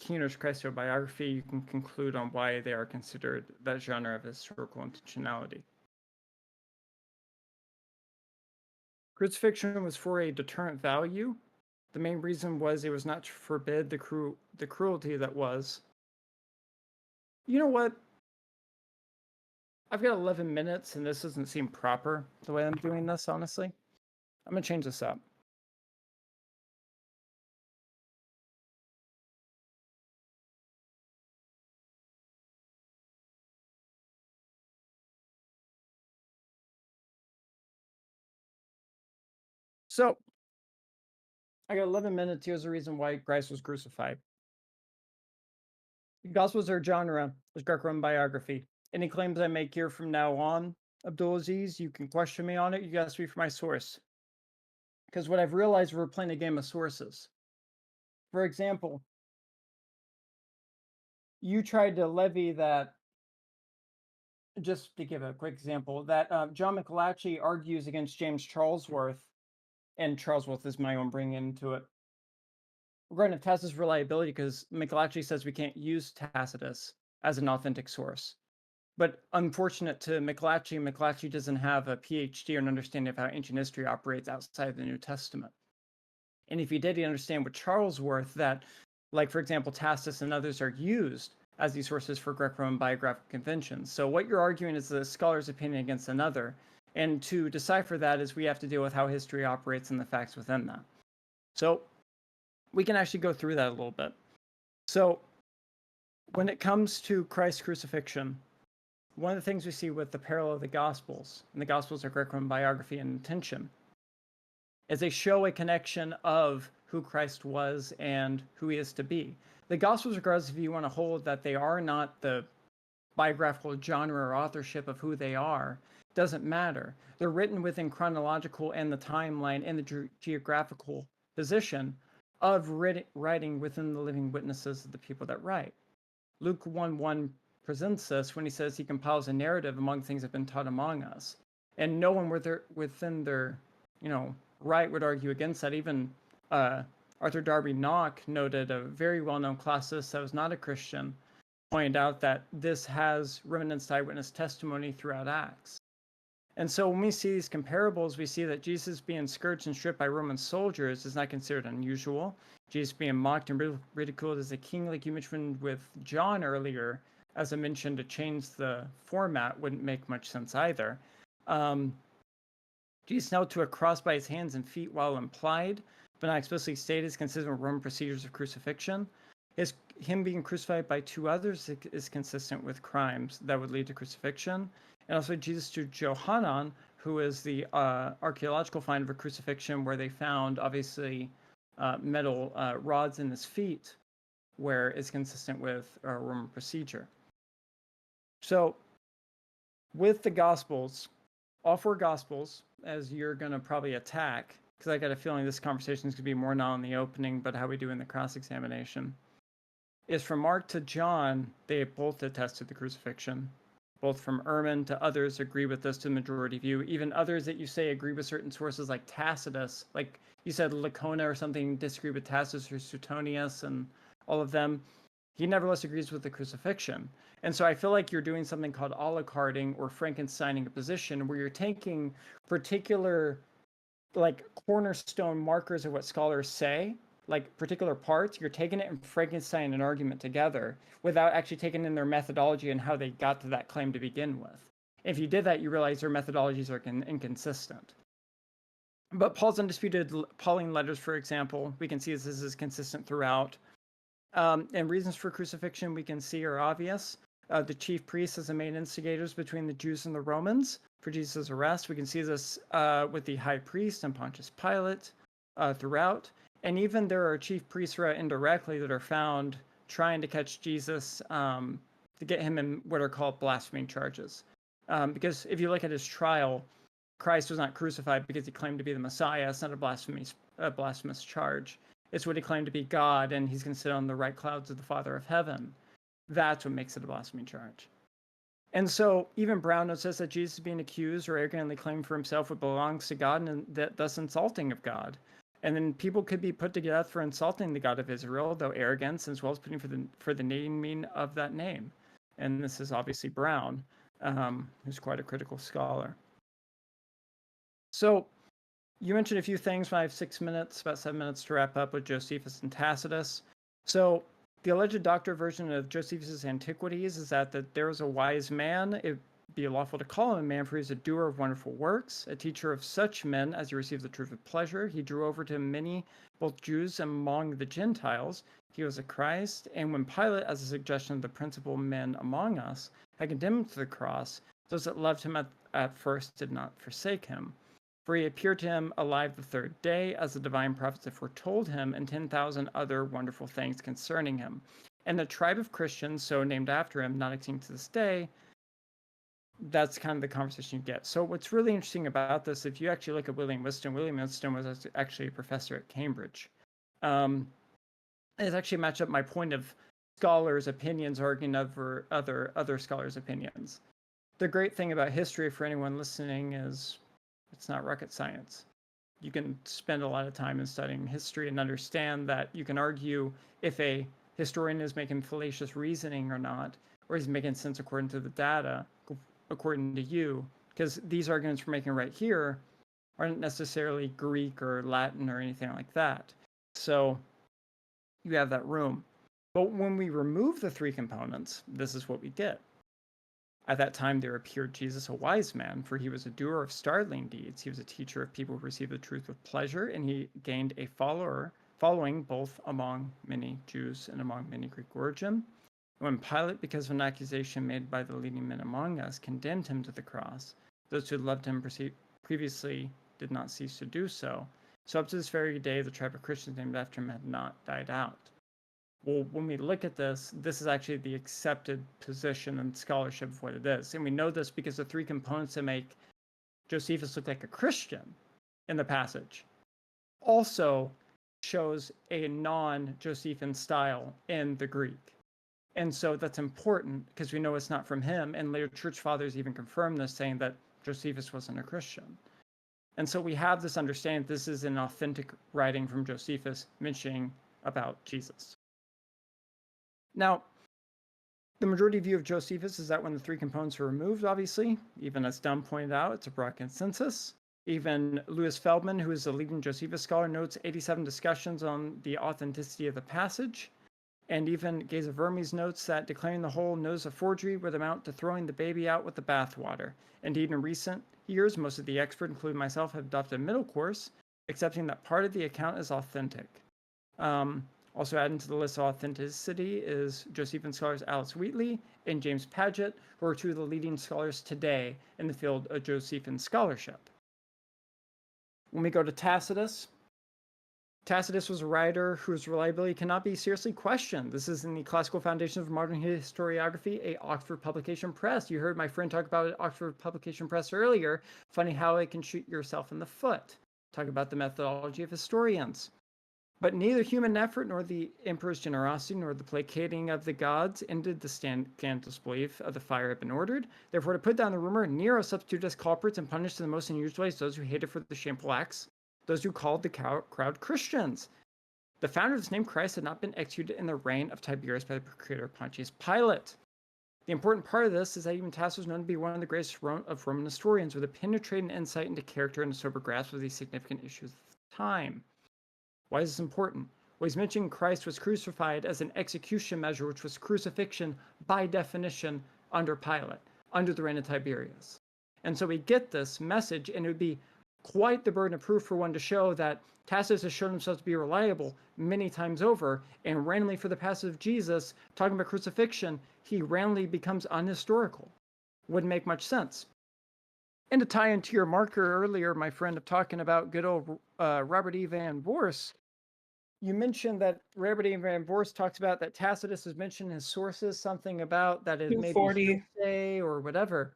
Keener's Christobiography. You can conclude on why they are considered that genre of historical intentionality. Crucifixion was for a deterrent value. The main reason was it was not to forbid the cruelty that was. You know what? I've got 11 minutes and this doesn't seem proper the way I'm doing this, honestly. I'm going to change this up. So, I got 11 minutes. Here's the reason why Christ was crucified. Gospels are genre, is Greco-Roman biography. Any claims I make here from now on, Abdulaziz, you can question me on it. You can ask me for my source. Because what I've realized, we're playing a game of sources. For example, you tried to levy that, just to give a quick example, that John McAlatchy argues against James Charlesworth, and Charlesworth is my own bringing into it, regarding Tacitus' reliability, because McAlatchy says we can't use Tacitus as an authentic source. But unfortunate to McAlatchy, McAlatchy doesn't have a PhD or an understanding of how ancient history operates outside of the New Testament. And if he did, he'd understand with Charlesworth that, like, for example, Tacitus and others are used as these sources for Greco-Roman biographical conventions. So what you're arguing is the scholar's opinion against another. And to decipher that is we have to deal with how history operates and the facts within that. So we can actually go through that a little bit. So when it comes to Christ's crucifixion, one of the things we see with the parallel of the Gospels, and the Gospels are Greco-Roman biography and intention, is they show a connection of who Christ was and who he is to be. The Gospels, regardless if you want to hold that they are not the biographical genre or authorship of who they are, doesn't matter. They're written within chronological and the timeline and the geographical position of writing within the living witnesses of the people that write. Luke 1:1 presents this when he says he compiles a narrative among things that have been taught among us. And no one within their, right would argue against that. Even Arthur Darby Knock noted, a very well-known classicist that was not a Christian, pointed out that this has remnants to eyewitness testimony throughout Acts. And so when we see these comparables, we see that Jesus being scourged and stripped by Roman soldiers is not considered unusual. Jesus being mocked and ridiculed as a king, like you mentioned with John earlier, as I mentioned, to change the format wouldn't make much sense either. Jesus nailed to a cross by his hands and feet, while implied, but not explicitly stated, is consistent with Roman procedures of crucifixion. Him being crucified by two others is consistent with crimes that would lead to crucifixion. And also Jesus to Johanan, who is the archaeological find of a crucifixion where they found, obviously, metal rods in his feet, where it's consistent with Roman procedure. So with the Gospels, all four Gospels, as you're going to probably attack, because I got a feeling this conversation is going to be more not in the opening, but how we do in the cross-examination, is from Mark to John, they both attested the crucifixion. Both from Ehrman to others agree with this to the majority view. Even others that you say agree with certain sources like Tacitus, like you said Lacona or something, disagree with Tacitus or Suetonius and all of them. He nevertheless agrees with the crucifixion. And so I feel like you're doing something called a la carding or Frankensteining a position where you're taking particular like cornerstone markers of what scholars say, like particular parts, you're taking it and Frankenstein an argument together without actually taking in their methodology and how they got to that claim to begin with. If you did that, you realize their methodologies are inconsistent. But Paul's undisputed Pauline letters, for example, we can see this is consistent throughout. And reasons for crucifixion we can see are obvious. The chief priests as the main instigators between the Jews and the Romans for Jesus' arrest. We can see this with the high priest and Pontius Pilate throughout. And even there are chief priests indirectly that are found trying to catch Jesus to get him in what are called blasphemy charges. Because if you look at his trial, Christ was not crucified because he claimed to be the Messiah. It's not a blasphemous charge. It's what he claimed to be God, and he's going to sit on the right clouds of the Father of Heaven. That's what makes it a blasphemy charge. And so even Brown notes that Jesus being accused or arrogantly claiming for himself what belongs to God and that thus insulting of God. And then people could be put to death for insulting the God of Israel, though arrogance, as well as putting for the naming of that name. And this is obviously Brown, who's quite a critical scholar. So you mentioned a few things when I have 6 minutes, about 7 minutes to wrap up with Josephus and Tacitus. So the alleged doctor version of Josephus' Antiquities is that there was a wise man. It'd be lawful to call him a man, for he is a doer of wonderful works, a teacher of such men as he received the truth with pleasure. He drew over to many, both Jews and among the Gentiles. He was a Christ. And when Pilate, as a suggestion of the principal men among us, had condemned him to the cross, those that loved him at first did not forsake him. For he appeared to him alive the third day, as the divine prophets had foretold him, and 10,000 other wonderful things concerning him. And the tribe of Christians, so named after him, not extinct to this day, that's kind of the conversation you get. So what's really interesting about this, if you actually look at William Whiston was actually a professor at Cambridge. It's actually matched up my point of scholars' opinions arguing over other scholars' opinions. The great thing about history for anyone listening is it's not rocket science. You can spend a lot of time in studying history and understand that you can argue if a historian is making fallacious reasoning or not, or he's making sense according to the data, according to you, because these arguments we're making right here aren't necessarily Greek or Latin or anything like that. So you have that room. But when we remove the three components, this is what we get. At that time there appeared Jesus a wise man, for he was a doer of startling deeds. He was a teacher of people who received the truth with pleasure, and he gained a following both among many Jews and among many Greek origin. When Pilate, because of an accusation made by the leading men among us, condemned him to the cross, those who loved him previously did not cease to do so. So up to this very day, the tribe of Christians named after him had not died out. Well, when we look at this, this is actually the accepted position and scholarship of what it is. And we know this because the three components that make Josephus look like a Christian in the passage also shows a non-Josephan style in the Greek. And so that's important because we know it's not from him. And later church fathers even confirm this, saying that Josephus wasn't a Christian. And so we have this understanding this is an authentic writing from Josephus mentioning about Jesus. Now, the majority view of Josephus is that when the three components are removed, obviously, even as Dunn pointed out, it's a broad consensus. Even Louis Feldman, who is a leading Josephus scholar, notes 87 discussions on the authenticity of the passage. And even Geza Vermes notes that declaring the whole knows a forgery would amount to throwing the baby out with the bathwater. Indeed, in recent years, most of the experts, including myself, have adopted a middle course, accepting that part of the account is authentic. Also adding to the list of authenticity is Josephine scholars Alice Wheatley and James Paget, who are two of the leading scholars today in the field of Josephine scholarship. When we go to Tacitus, Tacitus was a writer whose reliability cannot be seriously questioned. This is in the Classical Foundations of Modern Historiography, a Oxford publication press. You heard my friend talk about Oxford publication press earlier. Funny how it can shoot yourself in the foot. Talk about the methodology of historians. But neither human effort nor the emperor's generosity nor the placating of the gods ended the scandalous belief of the fire had been ordered. Therefore, to put down the rumor, Nero substituted as culprits and punished in the most unusual ways those who hated for the shameful acts, those who called the crowd Christians. The founder of this name, Christ, had not been executed in the reign of Tiberius by the procurator Pontius Pilate. The important part of this is that even Tacitus was known to be one of the greatest of Roman historians with a penetrating insight into character and a sober grasp of these significant issues of the time. Why is this important? Well, he's mentioning Christ was crucified as an execution measure, which was crucifixion by definition under Pilate, under the reign of Tiberius. And so we get this message, and it would be quite the burden of proof for one to show that Tacitus has shown himself to be reliable many times over, and randomly for the passage of Jesus, talking about crucifixion, he randomly becomes unhistorical. Wouldn't make much sense. And to tie into your marker earlier, my friend, of talking about good old Robert E. Van Voorst, you mentioned that Robert E. Van Voorst talks about that Tacitus has mentioned in his sources something about that is maybe 240. hearsay or whatever.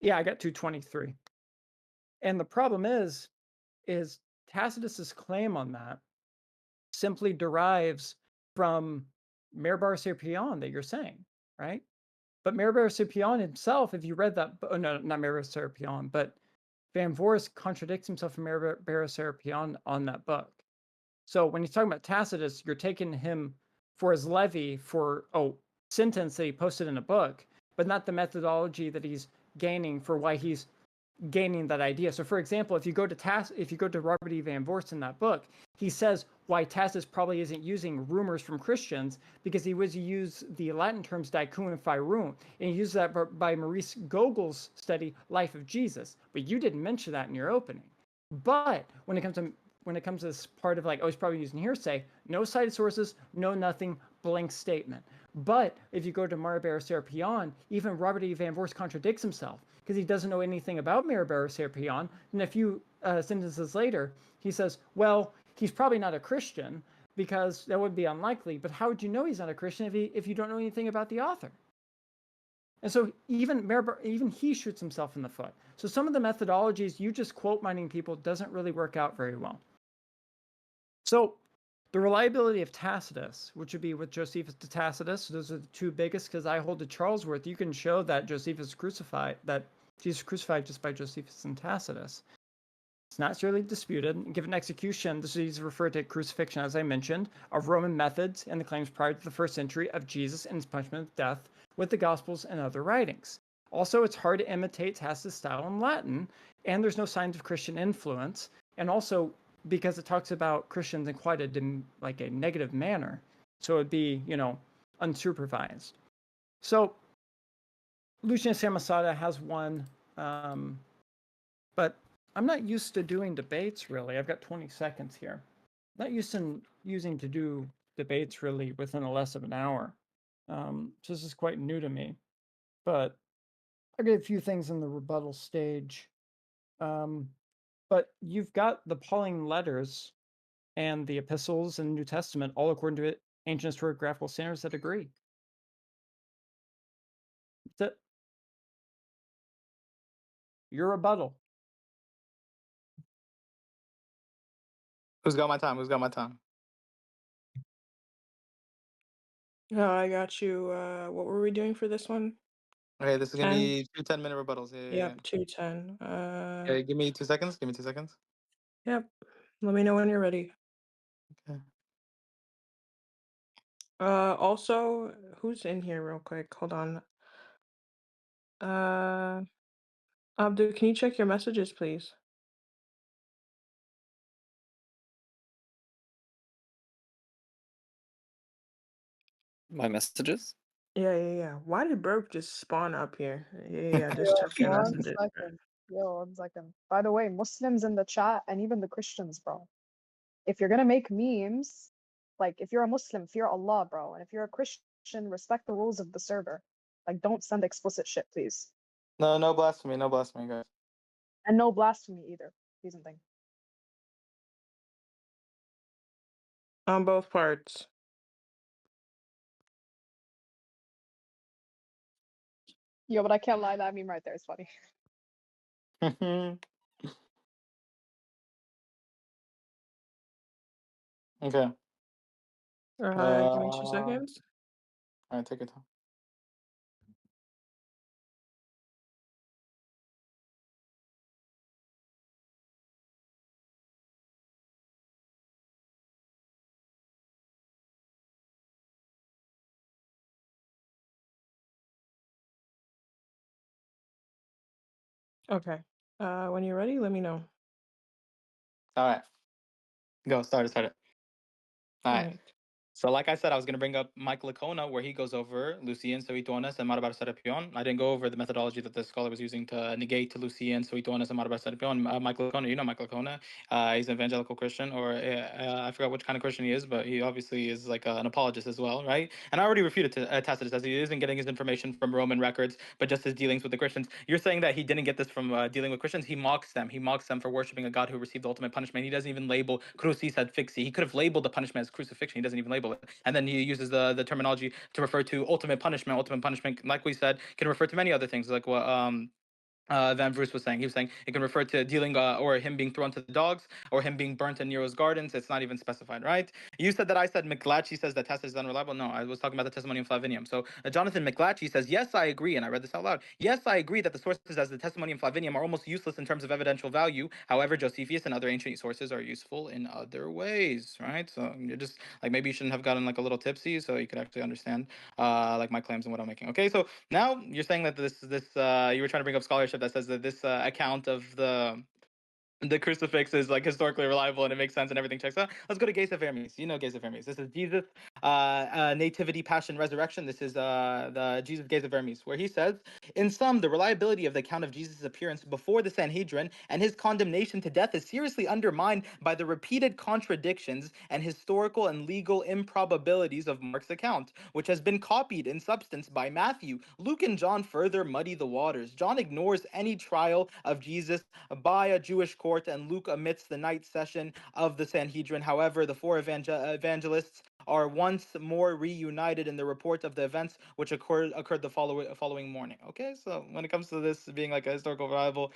Yeah, I got 223. And the problem is Tacitus's claim on that simply derives from Mayor Bar-Scipion that you're saying, right? But Mayor Bar-Scipion himself, if you read that, oh no, not Mayor Bar-Scipion, but Van Voorst contradicts himself from Mayor Bar-Scipion on that book. So when he's talking about Tacitus, you're taking him for his levy for sentence that he posted in a book, but not the methodology that he's gaining for why he's gaining that idea. So for example, if you go to Robert E. Van Voorst in that book, he says why Tacitus probably isn't using rumors from Christians because he was use the Latin terms dicun and firum, and he used that by Maurice Gogel's study Life of Jesus. But you didn't mention that in your opening. But when it comes to this part of he's probably using hearsay, no cited sources, no nothing, blank statement. But if you go to Mayor Bar-Scipion, even Robert E. Van Voorst contradicts himself because he doesn't know anything about Mayor Bar-Scipion. And a few sentences later, he says, well, he's probably not a Christian because that would be unlikely. But how would you know he's not a Christian if you don't know anything about the author? And so even he shoots himself in the foot. So some of the methodologies, you just quote mining people, doesn't really work out very well. So the reliability of Tacitus, which would be with Josephus to Tacitus, those are the two biggest, because I hold to Charlesworth. You can show that Josephus crucified, that Jesus crucified just by Josephus and Tacitus. It's not seriously disputed. Given execution, this is referred to crucifixion, as I mentioned, of Roman methods and the claims prior to the 1st century of Jesus and his punishment of death with the Gospels and other writings. Also, it's hard to imitate Tacitus' style in Latin, and there's no signs of Christian influence. And also, because it talks about Christians in quite a negative manner, so it'd be unsupervised. So Lucian Samosata has one, but I'm not used to doing debates really. I've got 20 seconds here. Not used to do debates really within less of an hour. So this is quite new to me, but I get a few things in the rebuttal stage. But you've got the Pauline letters and the epistles in the New Testament, all according to ancient historiographical standards that agree. That's it. Your rebuttal. Who's got my time? Who's got my time? I got you. What were we doing for this one? Okay, this is gonna 10? be 2 10-minute rebuttals. Yeah. Yep, 210. Okay, give me 2 seconds. Give me 2 seconds. Yep. Let me know when you're ready. Okay. Also, who's in here real quick? Hold on. Abdu, can you check your messages, please? My messages? Yeah. Why did Burp just spawn up here? Yeah, just check your One messages. second. Yo, 1 second. By the way, Muslims in the chat and even the Christians, bro. If you're gonna make memes, if you're a Muslim, fear Allah, bro. And if you're a Christian, respect the rules of the server. Don't send explicit shit, please. No blasphemy, guys. And no blasphemy either. Please and thank you. On both parts. Yo, but I can't lie, that meme right there is funny. Okay. Give me 2 All seconds. right, take your time. Okay. When you're ready, let me know. All right, go. Start it. All All right. right. So, like I said, I was going to bring up Mike Lacona, where he goes over Lucian, Suitones, and Marabar Serapion. I didn't go over the methodology that the scholar was using to negate Lucian, Suitones, and Marabar Serapion. Mike Lacona, you know Mike Lacona. He's an evangelical Christian, or I forgot which kind of Christian he is, but he obviously is like an apologist as well, right? And I already refuted to Tacitus as he isn't getting his information from Roman records, but just his dealings with the Christians. You're saying that he didn't get this from dealing with Christians. He mocks them. He mocks them for worshiping a God who received the ultimate punishment. He doesn't even label crucis ad fixi. He could have labeled the punishment as crucifixion. He doesn't even label it. And then he uses the terminology to refer to ultimate punishment. Ultimate punishment, like we said, can refer to many other things, like what Van Bruce was saying. He was saying it can refer to dealing or him being thrown to the dogs or him being burnt in Nero's gardens. It's not even specified, right? You said that I said McGlatchy says that Tacitus is unreliable. No, I was talking about the testimony of Flavinium. So Jonathan McGlatchy says, yes, I agree. And I read this out loud. Yes, I agree that the sources as the testimony of Flavinium are almost useless in terms of evidential value. However, Josephus and other ancient sources are useful in other ways, right? So you're just like, maybe you shouldn't have gotten like a little tipsy so you could actually understand like my claims and what I'm making. Okay, so now you're saying that this you were trying to bring up scholarship that says that this account of the crucifix is like historically reliable and it makes sense and everything checks out. Let's go to Gaze of Hermes. You know Gaze of Hermes. This is Jesus, nativity, passion, resurrection. This is the Jesus Gaze of Hermes, where he says, in sum, the reliability of the account of Jesus' appearance before the Sanhedrin and his condemnation to death is seriously undermined by the repeated contradictions and historical and legal improbabilities of Mark's account, which has been copied in substance by Matthew. Luke and John further muddy the waters. John ignores any trial of Jesus by a Jewish court, and Luke omits the night session of the Sanhedrin. However, the four evangelists are once more reunited in the report of the events which occurred the following morning. Okay, so when it comes to this being like a historical rival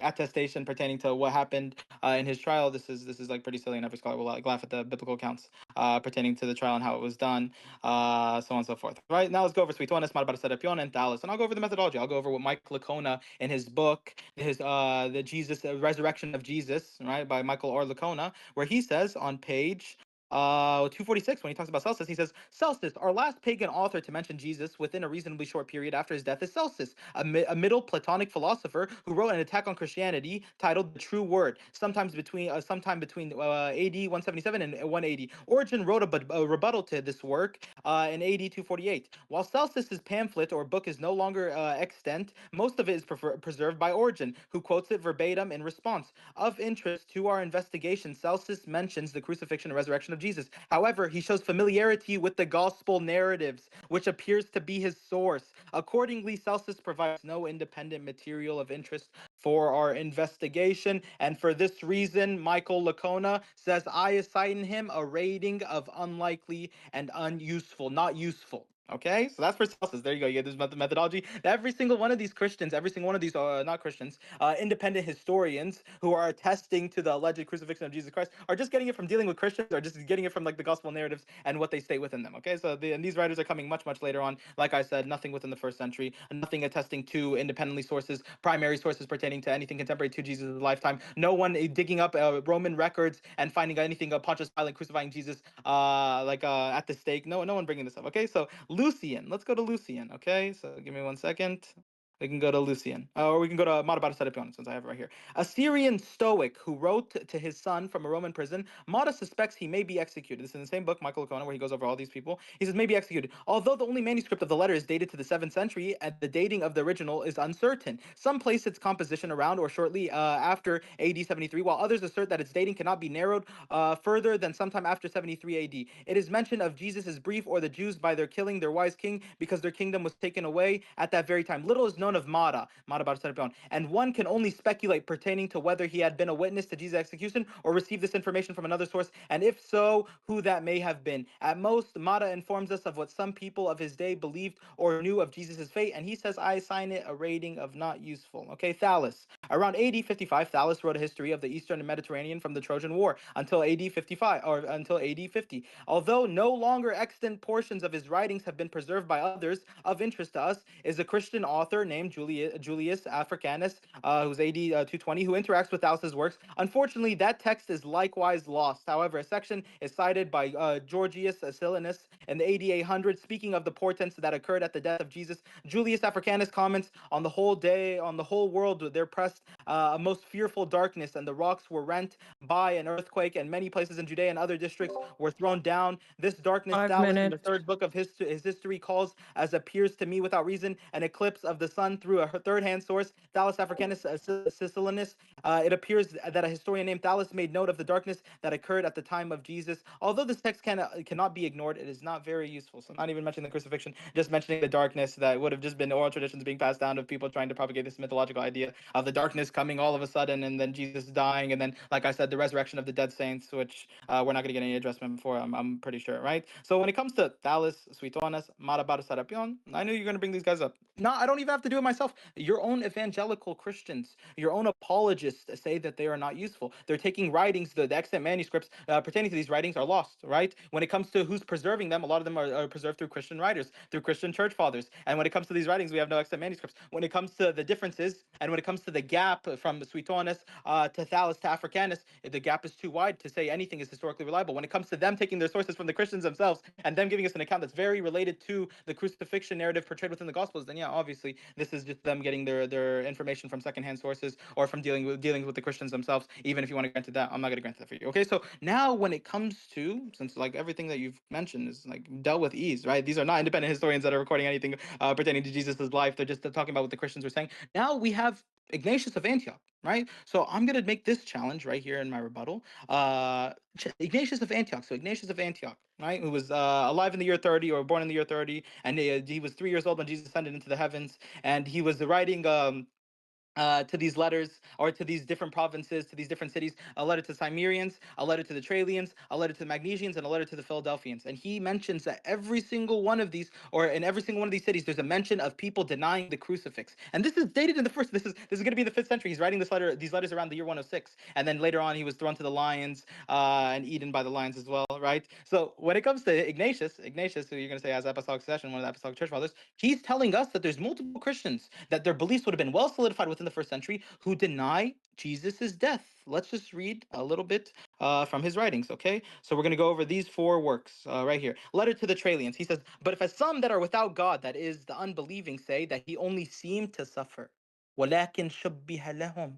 attestation pertaining to what happened in his trial, this is like pretty silly, and every scholar will like laugh at the biblical accounts pertaining to the trial and how it was done, so on and so forth. Right, now let's go over Suitones, Marabar Serapion, and Thales, and I'll go over the methodology. I'll go over what Mike Lacona in his book, the Jesus Resurrection of Jesus, right, by Michael R. Lacona, where he says on page 246, when he talks about Celsus, he says, Celsus, our last pagan author to mention Jesus within a reasonably short period after his death, is Celsus, a middle Platonic philosopher who wrote an attack on Christianity titled The True Word, sometime between AD 177 and 180. Origen wrote a rebuttal to this work in AD 248. While Celsus's pamphlet or book is no longer extant, most of it is preserved by Origen, who quotes it verbatim in response. Of interest to our investigation, Celsus mentions the crucifixion and resurrection of Jesus. However, he shows familiarity with the gospel narratives, which appears to be his source. Accordingly, Celsus provides no independent material of interest for our investigation, and for this reason, Michael Lacona says I assign him a rating of unlikely and unuseful, not useful. Okay, so that's for Celsus. There you go. You get this methodology. Every single one of these Christians, every single one of these not Christians, independent historians who are attesting to the alleged crucifixion of Jesus Christ are just getting it from dealing with Christians, or just getting it from like the gospel narratives and what they state within them. Okay, so and these writers are coming much later on. Like I said, nothing within the first century, nothing attesting to independently sources, primary sources pertaining to anything contemporary to Jesus' lifetime. No one digging up Roman records and finding anything of Pontius Pilate crucifying Jesus at the stake. No one bringing this up. Okay, so Lucian. Let's go to Lucian. Okay, so give me 1 second. We can go to Lucian, or we can go to Marabar Serapion, since I have it right here. A Syrian Stoic who wrote to his son from a Roman prison, Mata suspects he may be executed. This is in the same book, Michael Lacona, where he goes over all these people. He says, may be executed. Although the only manuscript of the letter is dated to the 7th century, and the dating of the original is uncertain. Some place its composition around or shortly after AD 73, while others assert that its dating cannot be narrowed further than sometime after 73 AD. It is mention of Jesus' brief or the Jews by their killing their wise king because their kingdom was taken away at that very time. Little is known known of Mara bar Serapion, and one can only speculate pertaining to whether he had been a witness to Jesus' execution or received this information from another source, and if so, who that may have been. At most, Mara informs us of what some people of his day believed or knew of Jesus' fate, and he says, I assign it a rating of not useful. Okay, Thales. Around AD 55, Thales wrote a history of the Eastern Mediterranean from the Trojan War until AD 55, or until AD 50. Although no longer extant portions of his writings have been preserved by others, of interest to us is a Christian author named Julius Africanus, who's AD 220, who interacts with Thales' works. Unfortunately, that text is likewise lost. However, a section is cited by Georgius Silanus in the AD 800, speaking of the portents that occurred at the death of Jesus. Julius Africanus comments on the whole world there pressed a most fearful darkness, and the rocks were rent by an earthquake, and many places in Judea and other districts were thrown down. This darkness, 5 Thales, in the minutes. third book of his history, calls, as appears to me without reason, an eclipse of the sun through a third-hand source, Thales Africanus Silanus. It appears that a historian named Thales made note of the darkness that occurred at the time of Jesus. Although this text cannot be ignored, it is not very useful. So not even mentioning the crucifixion, just mentioning the darkness that would have just been oral traditions being passed down of people trying to propagate this mythological idea of the darkness coming all of a sudden, and then Jesus dying, and then, like I said, the resurrection of the dead saints, which we're not going to get any adjustment for, I'm pretty sure, right? So when it comes to Thales, Suitones, Marabar Serapion, I knew you're going to bring these guys up. No, I don't even have to do it myself. Your own evangelical Christians, your own apologists say that they are not useful. They're taking writings, the extant manuscripts pertaining to these writings are lost, right? When it comes to who's preserving them, a lot of them are preserved through Christian writers, through Christian church fathers. And when it comes to these writings, we have no extant manuscripts. When it comes to the differences, and when it comes to the gap from Suitones to Thales to Africanus, the gap is too wide to say anything is historically reliable. When it comes to them taking their sources from the Christians themselves and them giving us an account that's very related to the crucifixion narrative portrayed within the Gospels, then yeah, obviously this is just them getting their information from secondhand sources or from dealing with the Christians themselves. Even if you want to grant it that, I'm not going to grant that for you. Okay, so now when it comes to, since like everything that you've mentioned is like dealt with ease, right? These are not independent historians that are recording anything pertaining to Jesus' life. They're just talking about what the Christians were saying. Now we have Ignatius of Antioch, right? So I'm going to make this challenge right here in my rebuttal. Ignatius of Antioch. So Ignatius of Antioch, right, who was alive in the year 30 or born in the year 30, and he was 3 years old when Jesus ascended into the heavens, and he was writing to these letters, or to these different provinces, to these different cities, a letter to Cimmerians, a letter to the Trallians, a letter to the Magnesians, and a letter to the Philadelphians. And he mentions that every single one of these, or in every single one of these cities, there's a mention of people denying the crucifix. And this is dated in the first. This is going to be the 5th century. He's writing these letters around the year 106, and then later on he was thrown to the lions and eaten by the lions as well, right? So when it comes to Ignatius, who you're going to say has apostolic succession, one of the apostolic church fathers, he's telling us that there's multiple Christians that their beliefs would have been well solidified within the 1st century who deny Jesus' death. Let's just read a little bit from his writings, okay? So we're going to go over these 4 works right here. Letter to the Trallians. He says, but if as some that are without God, that is, the unbelieving, say that he only seemed to suffer, وَلَكِنْ شُبِّهَ لَهُمْ.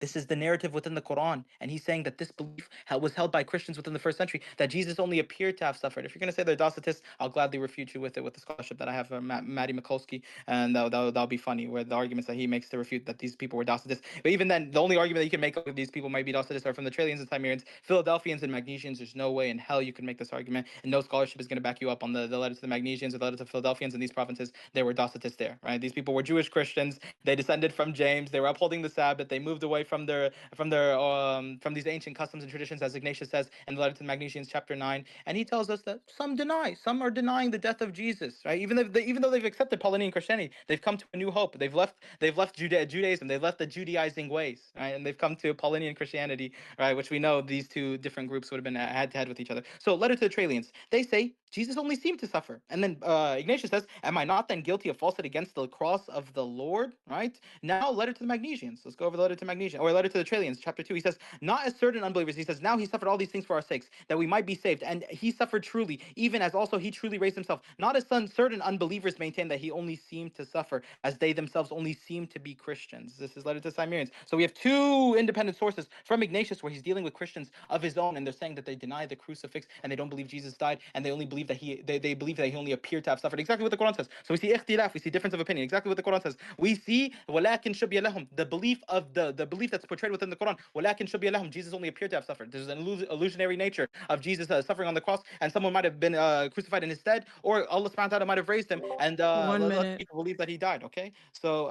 This is the narrative within the Quran, and he's saying that this belief was held by Christians within the 1st century, that Jesus only appeared to have suffered. If you're going to say they're Docetists, I'll gladly refute you with it, with the scholarship that I have from Matty Mikulski, and that'll be funny, where the arguments that he makes to refute that these people were Docetists. But even then, the only argument that you can make of these people might be Docetists are from the Trallians and Cimmerians, Philadelphians and Magnesians. There's no way in hell you can make this argument, and no scholarship is going to back you up on the letter to the Magnesians or the letter to the Philadelphians in these provinces. They were Docetists there, right? These people were Jewish Christians. They descended from James. They were upholding the Sabbath. They moved away from from these ancient customs and traditions, as Ignatius says in the letter to the Magnesians, chapter 9. And he tells us that some are denying the death of Jesus, right? Even though they've accepted Pauline Christianity, they've come to a new hope. They've left Judaism. They've left the Judaizing ways, right? And they've come to Pauline Christianity, right? Which we know these two different groups would have been head to head with each other. So letter to the Trallians, they say Jesus only seemed to suffer. And then Ignatius says, am I not then guilty of falsehood against the cross of the Lord, right? Now letter to the Magnesians. Let's go over the letter to Magnesians, or letter to the Trallians, chapter 2. He says, not as certain unbelievers. He says, now he suffered all these things for our sakes, that we might be saved. And he suffered truly, even as also he truly raised himself. Not as some certain unbelievers maintain that he only seemed to suffer, as they themselves only seemed to be Christians. This is letter to Cimmerians. So we have 2 independent sources from Ignatius where he's dealing with Christians of his own, and they're saying that they deny the crucifix and they don't believe Jesus died, and they only believe believe that they believe that he only appeared to have suffered. Exactly what the Quran says. So we see ikhtilaf, we see difference of opinion. Exactly what the Quran says. We see walakin shubya lahum, the belief of the belief that's portrayed within the Quran. Walakin shubya lahum, Jesus only appeared to have suffered. There's an illusionary nature of Jesus suffering on the cross, and someone might have been crucified in his stead, or Allah subhanahu wa ta'ala might have raised him, and One let minute. people believe that he died. Okay, so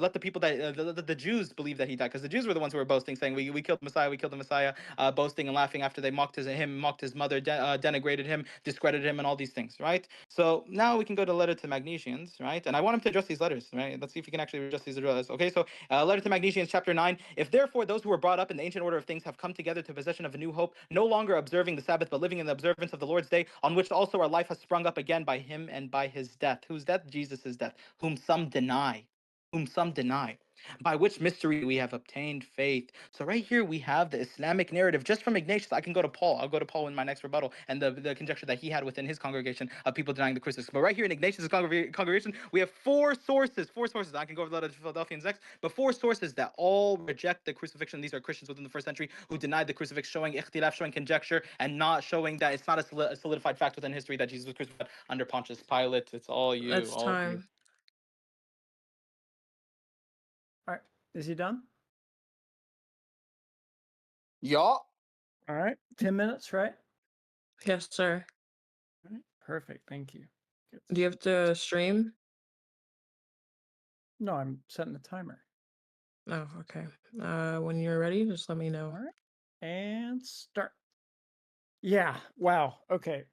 let the people that the Jews believe that he died, because the Jews were the ones who were boasting, saying we killed the Messiah, we killed the Messiah, boasting and laughing after they mocked his mother, denigrated him, discredited him, and all these things, right? So now we can go to letter to Magnesians, right? And I want him to address these letters, right? Let's see if he can actually address these letters. Okay, so letter to Magnesians, chapter 9. If therefore those who were brought up in the ancient order of things have come together to possession of a new hope, no longer observing the Sabbath, but living in the observance of the Lord's day, on which also our life has sprung up again by him and by his death. Whose death? Jesus' death, whom some deny. Whom some deny. By which mystery we have obtained faith. So right here we have the Islamic narrative just from Ignatius. I can go to Paul. I'll go to Paul in my next rebuttal, and the conjecture that he had within his congregation of people denying the crucifix. But right here in Ignatius' congregation, we have four sources. I can go over the letter to Philadelphians next, but four sources that all reject the crucifixion. These are Christians within the first century who denied the crucifix, showing ikhtilaf, showing conjecture, and not showing that it's not a solidified fact within history that Jesus was crucified under Pontius Pilate. It's all you. That's All of you. time. All right. Is he done? Yeah. All right. 10 minutes, right? Yes, sir. All right. Perfect. Thank you. Good. Do you have to stream? No, I'm setting the timer. Oh, okay. When you're ready, just let me know. All right. And start. Yeah. Wow. Okay.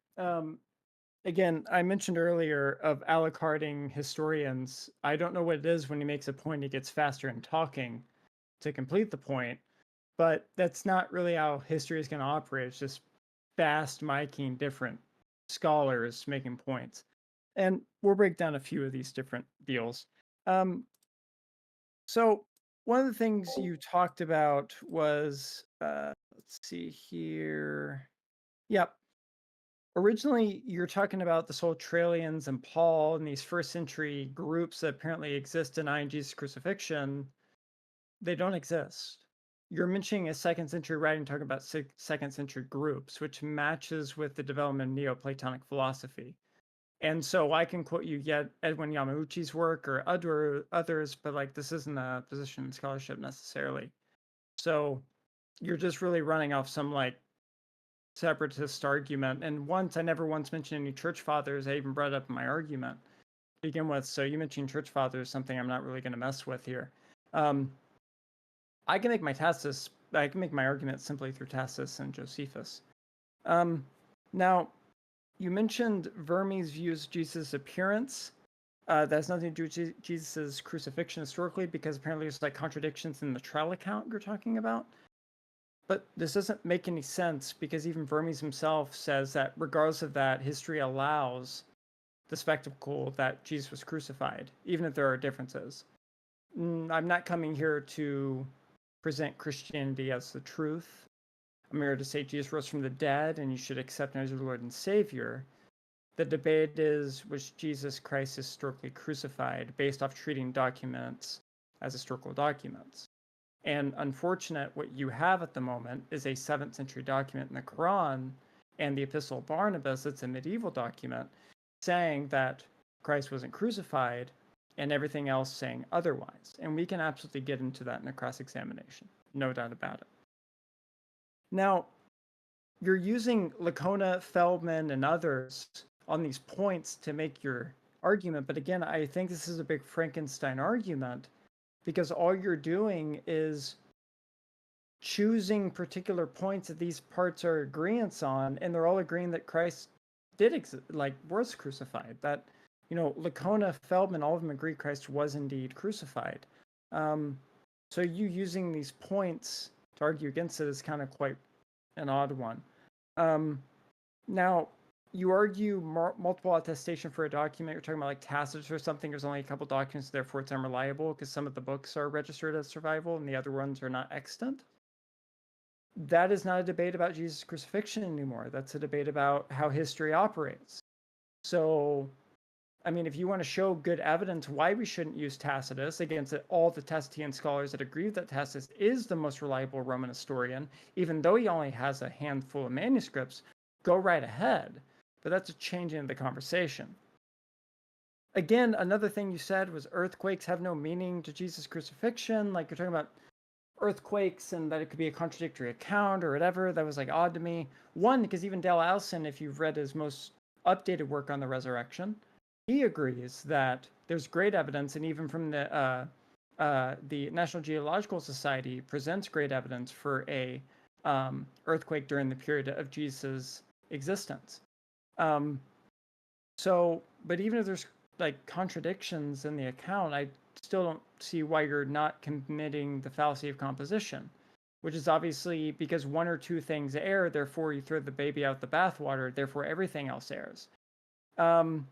Again, I mentioned earlier of a la carting historians. I don't know what it is when he makes a point, he gets faster in talking to complete the point, but that's not really how history is going to operate. It's just fast miking different scholars making points. And we'll break down a few of these different deals. So one of the things you talked about was, let's see here. Yep. Originally, you're talking about the whole Trallians and Paul and these first century groups that apparently exist denying Jesus' crucifixion. They don't exist. You're mentioning a second century writing talking about second century groups, which matches with the development of Neoplatonic philosophy. And so I can quote you yet Edwin Yamauchi's work or others, but like this isn't a position in scholarship necessarily. So you're just really running off some like separatist argument. And I never once mentioned any church fathers. I even brought up in my argument to begin with. So you mentioned church fathers, something I'm not really going to mess with here. I can make my argument simply through Tacitus and Josephus. Now, you mentioned Vermes views Jesus' appearance. That has nothing to do with Jesus' crucifixion historically, because apparently there's like contradictions in the trial account you're talking about. But this doesn't make any sense, because even Vermes himself says that regardless of that, history allows the spectacle that Jesus was crucified, even if there are differences. I'm not coming here to present Christianity as the truth. I'm here to say Jesus rose from the dead and you should accept him as your Lord and Savior. The debate is, was Jesus Christ historically crucified based off treating documents as historical documents? And unfortunate, what you have at the moment is a 7th century document in the Quran and the Epistle of Barnabas, that's a medieval document, saying that Christ wasn't crucified, and everything else saying otherwise. And we can absolutely get into that in a cross-examination, no doubt about it. Now, you're using Lacona, Feldman, and others on these points to make your argument, but again, I think this is a big Frankenstein argument, because all you're doing is choosing particular points that these parts are agreeance on, and they're all agreeing that Christ was crucified. That, Lacona, Feldman, all of them agree Christ was indeed crucified. So you using these points to argue against it is kind of quite an odd one. Now, you argue multiple attestation for a document. You're talking about like Tacitus or something. There's only a couple documents, therefore it's unreliable because some of the books are registered as survival and the other ones are not extant. That is not a debate about Jesus' crucifixion anymore. That's a debate about how history operates. So, I mean, if you want to show good evidence why we shouldn't use Tacitus against all the Tacitian scholars that agree that Tacitus is the most reliable Roman historian, even though he only has a handful of manuscripts, go right ahead. but that's a change in the conversation. Again, another thing you said was earthquakes have no meaning to Jesus' crucifixion. Like, you're talking about earthquakes and that it could be a contradictory account or whatever. That was like odd to me. One, because even Dale Allison, if you've read his most updated work on the resurrection, he agrees that there's great evidence, and even from the National Geological Society presents great evidence for a earthquake during the period of Jesus' existence. But even if there's like contradictions in the account, I still don't see why you're not committing the fallacy of composition, which is obviously because one or two things err, therefore you throw the baby out the bathwater, therefore everything else errs. And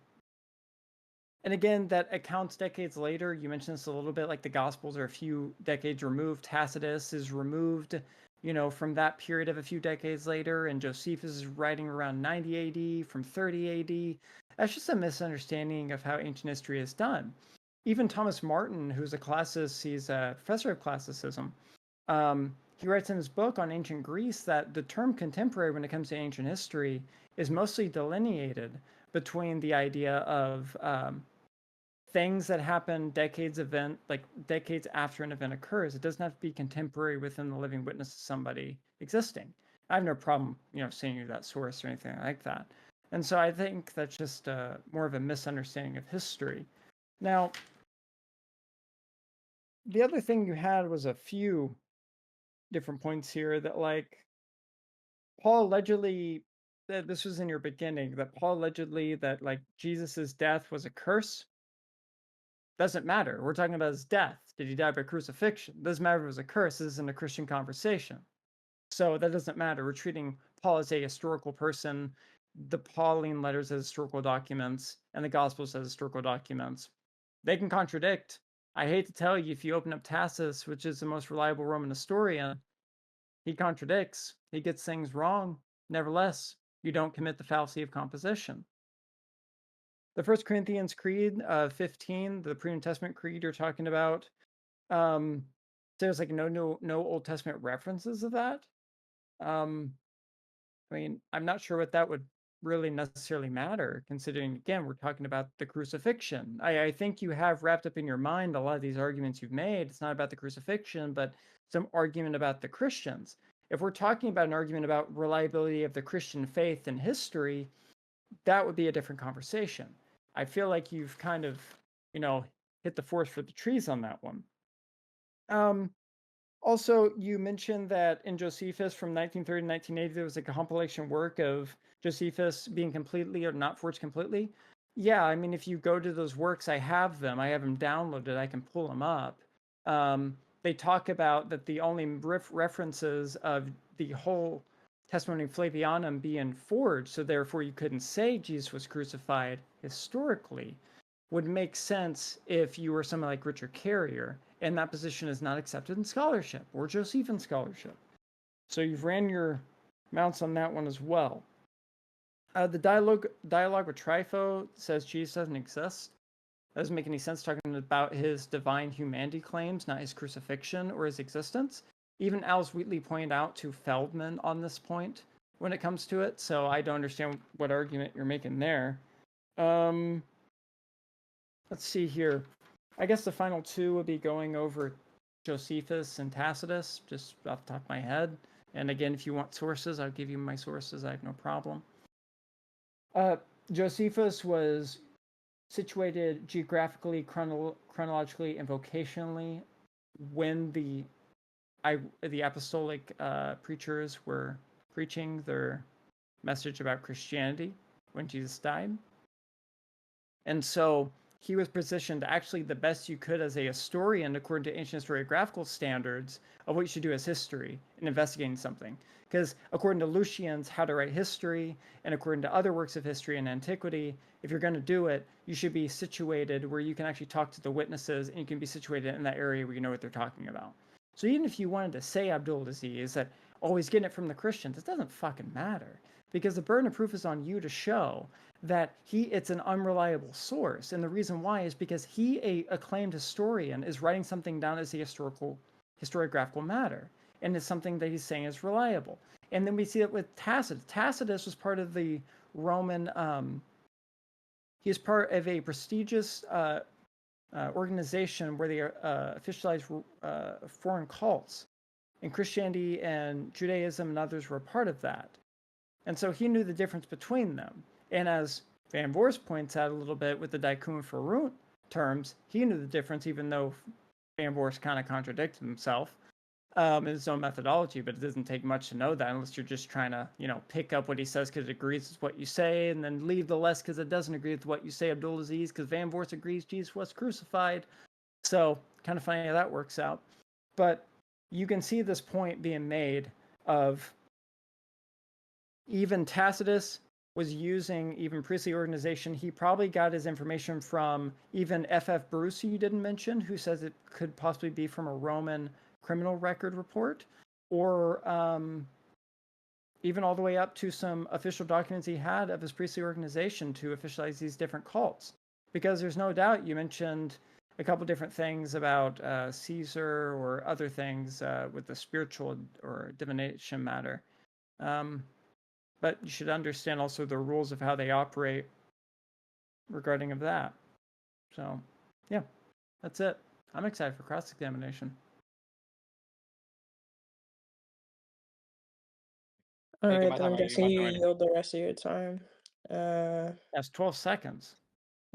again, that accounts decades later. You mentioned this a little bit, like the Gospels are a few decades removed. Tacitus is removed, from that period of a few decades later, and Josephus is writing around 90 AD from 30 AD. That's just a misunderstanding of how ancient history is done. Even Thomas Martin, who's a classicist, he's a professor of classicism, he writes in his book on ancient Greece that the term contemporary when it comes to ancient history is mostly delineated between the idea of things that happen decades after an event occurs. It doesn't have to be contemporary within the living witness of somebody existing. I have no problem, saying you that source or anything like that. And so I think that's just more of a misunderstanding of history. Now, the other thing you had was a few different points here that, like, Paul allegedly, this was in your beginning, that Paul allegedly that, like, Jesus's death was a curse. Doesn't matter. We're talking about his death. Did he die by crucifixion? Doesn't matter if it was a curse. This isn't a Christian conversation. So that doesn't matter. We're treating Paul as a historical person, the Pauline letters as historical documents, and the Gospels as historical documents. They can contradict. I hate to tell you, if you open up Tacitus, which is the most reliable Roman historian, he contradicts. He gets things wrong. Nevertheless, you don't commit the fallacy of composition. The 1 Corinthians Creed 15, the Pre-New Testament Creed you're talking about, there's like no Old Testament references of that. I mean, I'm not sure what that would really necessarily matter, considering, again, we're talking about the crucifixion. I think you have wrapped up in your mind a lot of these arguments you've made. It's not about the crucifixion, but some argument about the Christians. If we're talking about an argument about reliability of the Christian faith and history, that would be a different conversation. I feel like you've kind of, hit the forest for the trees on that one. Also, you mentioned that in Josephus from 1930 to 1980, there was a compilation work of Josephus being completely or not forged completely. Yeah, I mean, if you go to those works, I have them downloaded, I can pull them up. They talk about that the only references of the whole Testimony Flavianum being forged, so therefore you couldn't say Jesus was crucified historically, would make sense if you were someone like Richard Carrier, and that position is not accepted in scholarship or Josephine scholarship. So you've ran your mounts on that one as well. The dialogue with Trypho says Jesus doesn't exist. That doesn't make any sense, talking about his divine humanity claims, not his crucifixion or his existence. Even Alice Wheatley pointed out to Feldman on this point when it comes to it, so I don't understand what argument you're making there. Let's see here. I guess the final two would be going over Josephus and Tacitus, just off the top of my head. And again, if you want sources, I'll give you my sources. I have no problem. Josephus was situated geographically, chronologically, and vocationally when the apostolic preachers were preaching their message about Christianity when Jesus died. And so he was positioned actually the best you could as a historian according to ancient historiographical standards of what you should do as history in investigating something. Because according to Lucian's How to Write History, and according to other works of history in antiquity, if you're going to do it, you should be situated where you can actually talk to the witnesses, and you can be situated in that area where you know what they're talking about. So even if you wanted to say Abdulaziz that, oh, he's getting it from the Christians, it doesn't fucking matter. Because the burden of proof is on you to show that it's an unreliable source. And the reason why is because he, a acclaimed historian, is writing something down as a historiographical matter. And it's something that he's saying is reliable. And then we see it with Tacitus. Tacitus was part of the Roman. He is part of a prestigious organization where they officialize foreign cults, and Christianity and Judaism and others were a part of that. And so he knew the difference between them. And as Van Voorst points out a little bit with the Daikun Farut terms, he knew the difference, even though Van Voorst kind of contradicted himself in his own methodology. But it doesn't take much to know that unless you're just trying to, pick up what he says because it agrees with what you say, and then leave the less because it doesn't agree with what you say, Abdulaziz, because Van Voorst agrees Jesus was crucified. So kind of funny how that works out. But you can see this point being made of even Tacitus was using even priestly organization. He probably got his information from even F.F. Bruce, who you didn't mention, who says it could possibly be from a Roman criminal record report, or even all the way up to some official documents he had of his priestly organization to officialize these different cults. Because there's no doubt you mentioned a couple different things about Caesar or other things with the spiritual or divination matter. But you should understand also the rules of how they operate regarding of that. So, yeah, that's it. I'm excited for cross-examination. All Taking right, my then time I'm already. guessing My you turn already. yield the rest of your time. That's 12 seconds.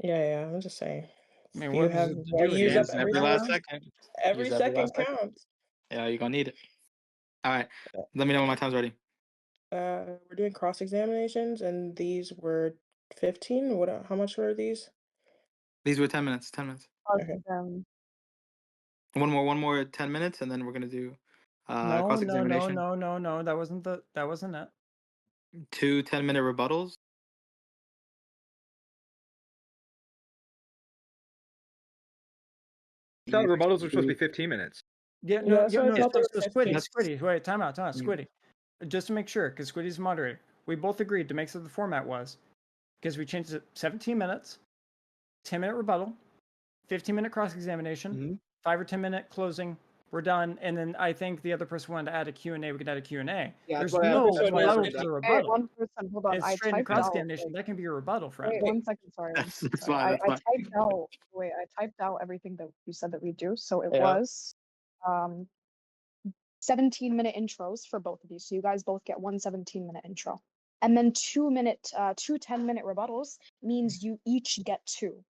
Yeah, I'm just saying. I mean, You what have does it do? use up Use every last everything. second. Every Use every second last second. counts. Yeah, you're gonna need it. All right. Let me know when my time's ready. We're doing cross examinations, and these were 15. How much were these? These were 10 minutes. 10 minutes. Okay. One more 10 minutes, and then we're gonna do No, cross-examination. no. That wasn't it. 2 10-minute rebuttals. I thought rebuttals were supposed to be 15 minutes. Yeah, Yeah, no, that's what I thought they were so 15. Squiddy, wait, time out, Mm. Squiddy. Just to make sure, because Squiddy's the moderator, we both agreed to make sure the format was, because we changed it 17 minutes, 10-minute rebuttal, 15-minute cross-examination, 5 or 10-minute closing, we're done, and then I think the other person wanted to add a Q&A, we could add a Q&A. Yeah, There's that's why I- no that's why I rebuttal said to that. the Wait, rebuttal. one person, hold on. It's I straight into typed out. cross-examination, that can be a rebuttal, friend. Wait, 1 second, sorry. That's Sorry. fine. That's I fine. typed out. Wait, I typed out everything that you said that we do. So it Yeah. was 17-minute intros for both of you. So you guys both get one 17-minute intro. And then 2 10-minute rebuttals means you each get 2.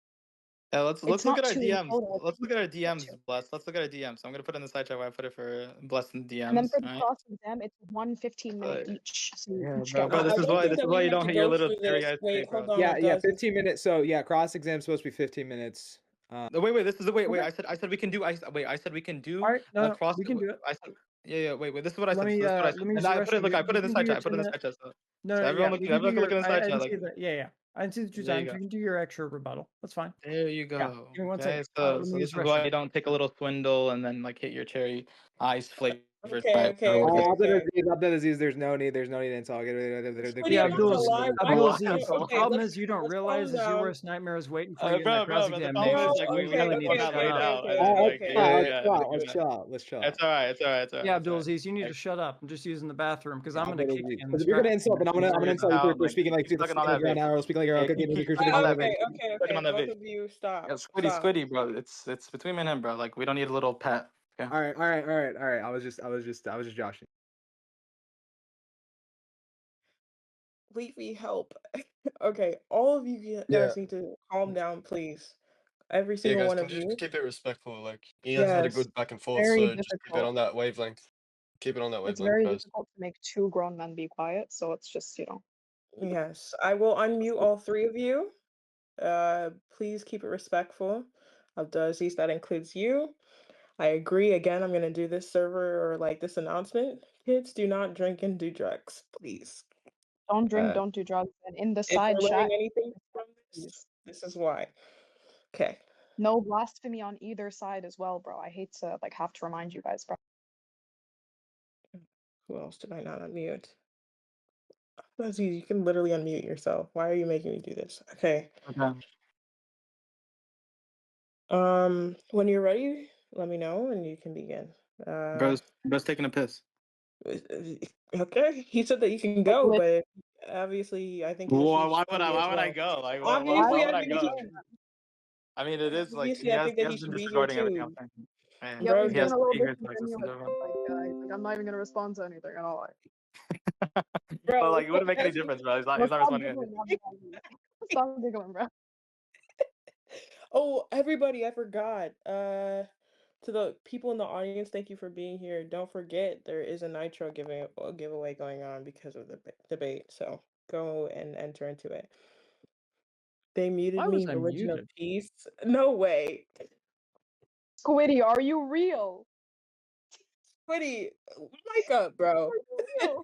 Yeah, let's It's look at not our 2 in DMs. total. Let's look at our You get DMs, 2. Bless. Let's look at our DMs. So I'm gonna put in the side chat where I put it for Bless in the And then DMs. for the All right. cross exam, it's 1 15-minute each. So you Yeah, each bro, get bro. one. This I is don't why think that we you have don't to hear your go little through theory this. guys Wait, today, bro. hold on. Yeah, Abdulaziz. 15 minutes. So yeah, cross exam's supposed to be 15 minutes. No, wait. This is wait. Okay. I said we can do. I said we can do All right, no, cross. we can do it. I said yeah. Wait. This is what I Let said. me, This is what I let said. me use And the I put it. restroom. Look, I put it in the You can side do chat. your I put it in the 10-minute. side chat. So No, everyone yeah, look. we can do Everyone look in the your. side I chat. didn't see Like that. Yeah. I didn't see the two there you times. go. You can do your extra rebuttal. That's fine. There you Yeah. go. Give me 1 Okay. second. So Let me this use is the why restroom. you don't take a little swindle and then like hit your cherry ice flavor. Okay. Abdulaziz, there's no need to insult. Squiddy, Yeah, I'm not gonna lie. Why Abdulaziz. can't? The Okay, problem is you don't let's realize calm is your down. worst nightmare is waiting for you in that Bro. The problem cross-examination. is like Bro, we You have really the need to format shut laid up. out, okay, and then like okay. Let's chill. It's all right. Yeah, Abdulaziz, you need to shut up. I'm just using the bathroom because I'm gonna kick you in the If you're gonna insult, then I'm gonna insult you for Like, speaking like keep sucking on that vape. now, speaking like you're okay, Keep crucifixion. sucking on that Okay, vape. okay. Sucking on that Both vape. of you, stop. Yeah, Stop. Squiddy, bro. It's between me and him, bro. Like we don't need a little pet. Okay. All right. I was just joshing. Leafy, help. Okay, all of you guys need to calm down, please. Every Yeah, single guys, one can of we just you. keep it respectful? Like, you guys had a Yes. good back and forth, Very so just keep it difficult. on that wavelength. Keep it on that It's wavelength, very guys. difficult to make 2 grown men be quiet. So it's just, Yes. I will unmute all 3 of you. Please keep it respectful. Abdulaziz, that includes you. I agree. Again, I'm gonna do this server or like this announcement. Kids, do not drink and do drugs, please. don't drink, Uh, don't do drugs. And in the If side we're chat, learning anything from this, please. this is why. Okay. No blasphemy on either side as well, bro. I hate to have to remind you guys, bro. Who else did I not unmute? That's easy. You can literally unmute yourself. Why are you making me do this? Okay. Okay. When you're ready, let me know and you can begin. Bro's taking a piss. Okay. He said that you can go, Lit- but Obviously, I think he should Why would be I? as Why would I well. go? Like, Obviously, why Why would would I I you think go? he join should. them? I mean, it is like Obviously, I think he that he has been should be here disregarding everything I'm too. saying. Yo, Bro, he's He being has a to little be here to like listen disingenuous. to everyone. He's like, I'm not even gonna respond to anything. I don't like. But bro, like, it wouldn't make any every difference, bro. He's Well, not stop responding to anything. giggling, stop giggling, bro. oh, everybody, I forgot. To the people in the audience, thank you for being here. Don't forget there is a Nitro giveaway going on because of the debate. So go and enter into it. They muted Why was me. I Religion of muted? Peace. No way. Squiddy, are you real? Squiddy, wake up, bro. Are you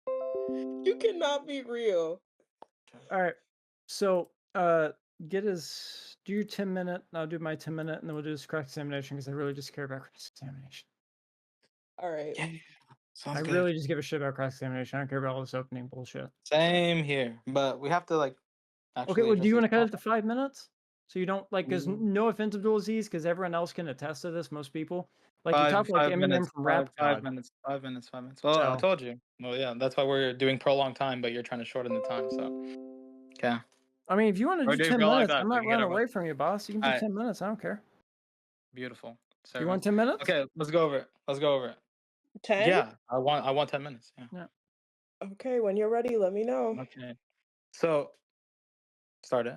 real? You cannot be real. All right. So, get his do your 10-minute. I'll do my 10-minute, and then we'll do this cross examination because I really just care about cross examination. All right. Yeah, sounds I good. really just give a shit about cross examination. I don't care about all this opening bullshit. Same here, but we have to like actually. Okay, well, do address you want these to cut it to points. 5 minutes? So you don't like, because Mm. no offense, Abdul Aziz, because everyone else can attest to this. Most people, like you talk like 5 Eminem minutes. from Rap Five God. minutes. 5 minutes. 5 minutes. Well, I So told you. Well, yeah, that's why we're doing prolonged time, but you're trying to shorten the time. So, okay. I mean, if you want to We're do doing 10 prolonged minutes, time. I'm So we not can get running over. away from you, boss. You can do All right. 10 minutes. I don't care. Beautiful. You Servant. want 10 minutes? Okay, let's go over it. Let's go over it. 10? Yeah, I want 10 minutes. Yeah. Yeah. Okay, when you're ready, let me know. Okay. So, start it.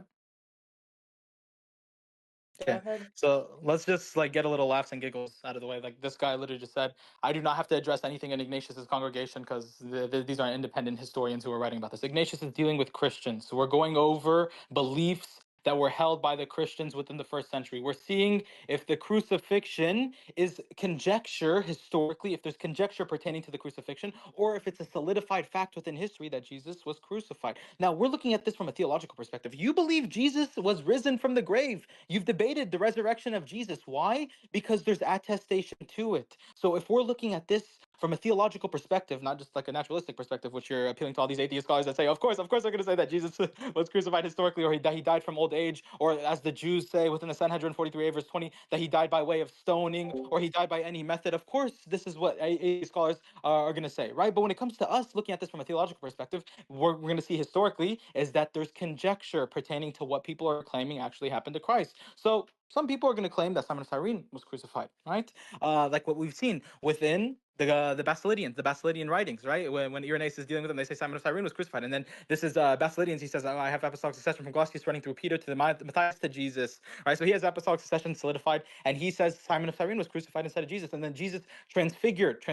Go Okay, ahead. so let's just like get a little laughs and giggles out of the way. Like this guy literally just said, I do not have to address anything in Ignatius's congregation because these are independent historians who are writing about this. Ignatius is dealing with Christians. So we're going over beliefs that were held by the Christians within the first century. We're seeing if the crucifixion is conjecture historically, if there's conjecture pertaining to the crucifixion, or if it's a solidified fact within history that Jesus was crucified. Now, we're looking at this from a theological perspective. You believe Jesus was risen from the grave. You've debated the resurrection of Jesus. Why? Because there's attestation to it. So if we're looking at this from a theological perspective, not just like a naturalistic perspective, which you're appealing to all these atheist scholars that say, of course, they're going to say that Jesus was crucified historically, or he died from old age, or as the Jews say within the Sanhedrin 43a verse 20, that he died by way of stoning, or he died by any method. Of course, this is what atheist scholars are going to say, right? But when it comes to us looking at this from a theological perspective, we're going to see historically is that there's conjecture pertaining to what people are claiming actually happened to Christ. So some people are going to claim that Simon of Cyrene was crucified, right? Like what we've seen within the Basilidian writings, right? When Irenaeus is dealing with them, they say Simon of Cyrene was crucified, and then this is Basilidians. He says, I have apostolic succession from Glaucius running through Peter to the Matthias to Jesus, right? So he has apostolic succession solidified, and he says Simon of Cyrene was crucified instead of Jesus, and then Jesus transfigured,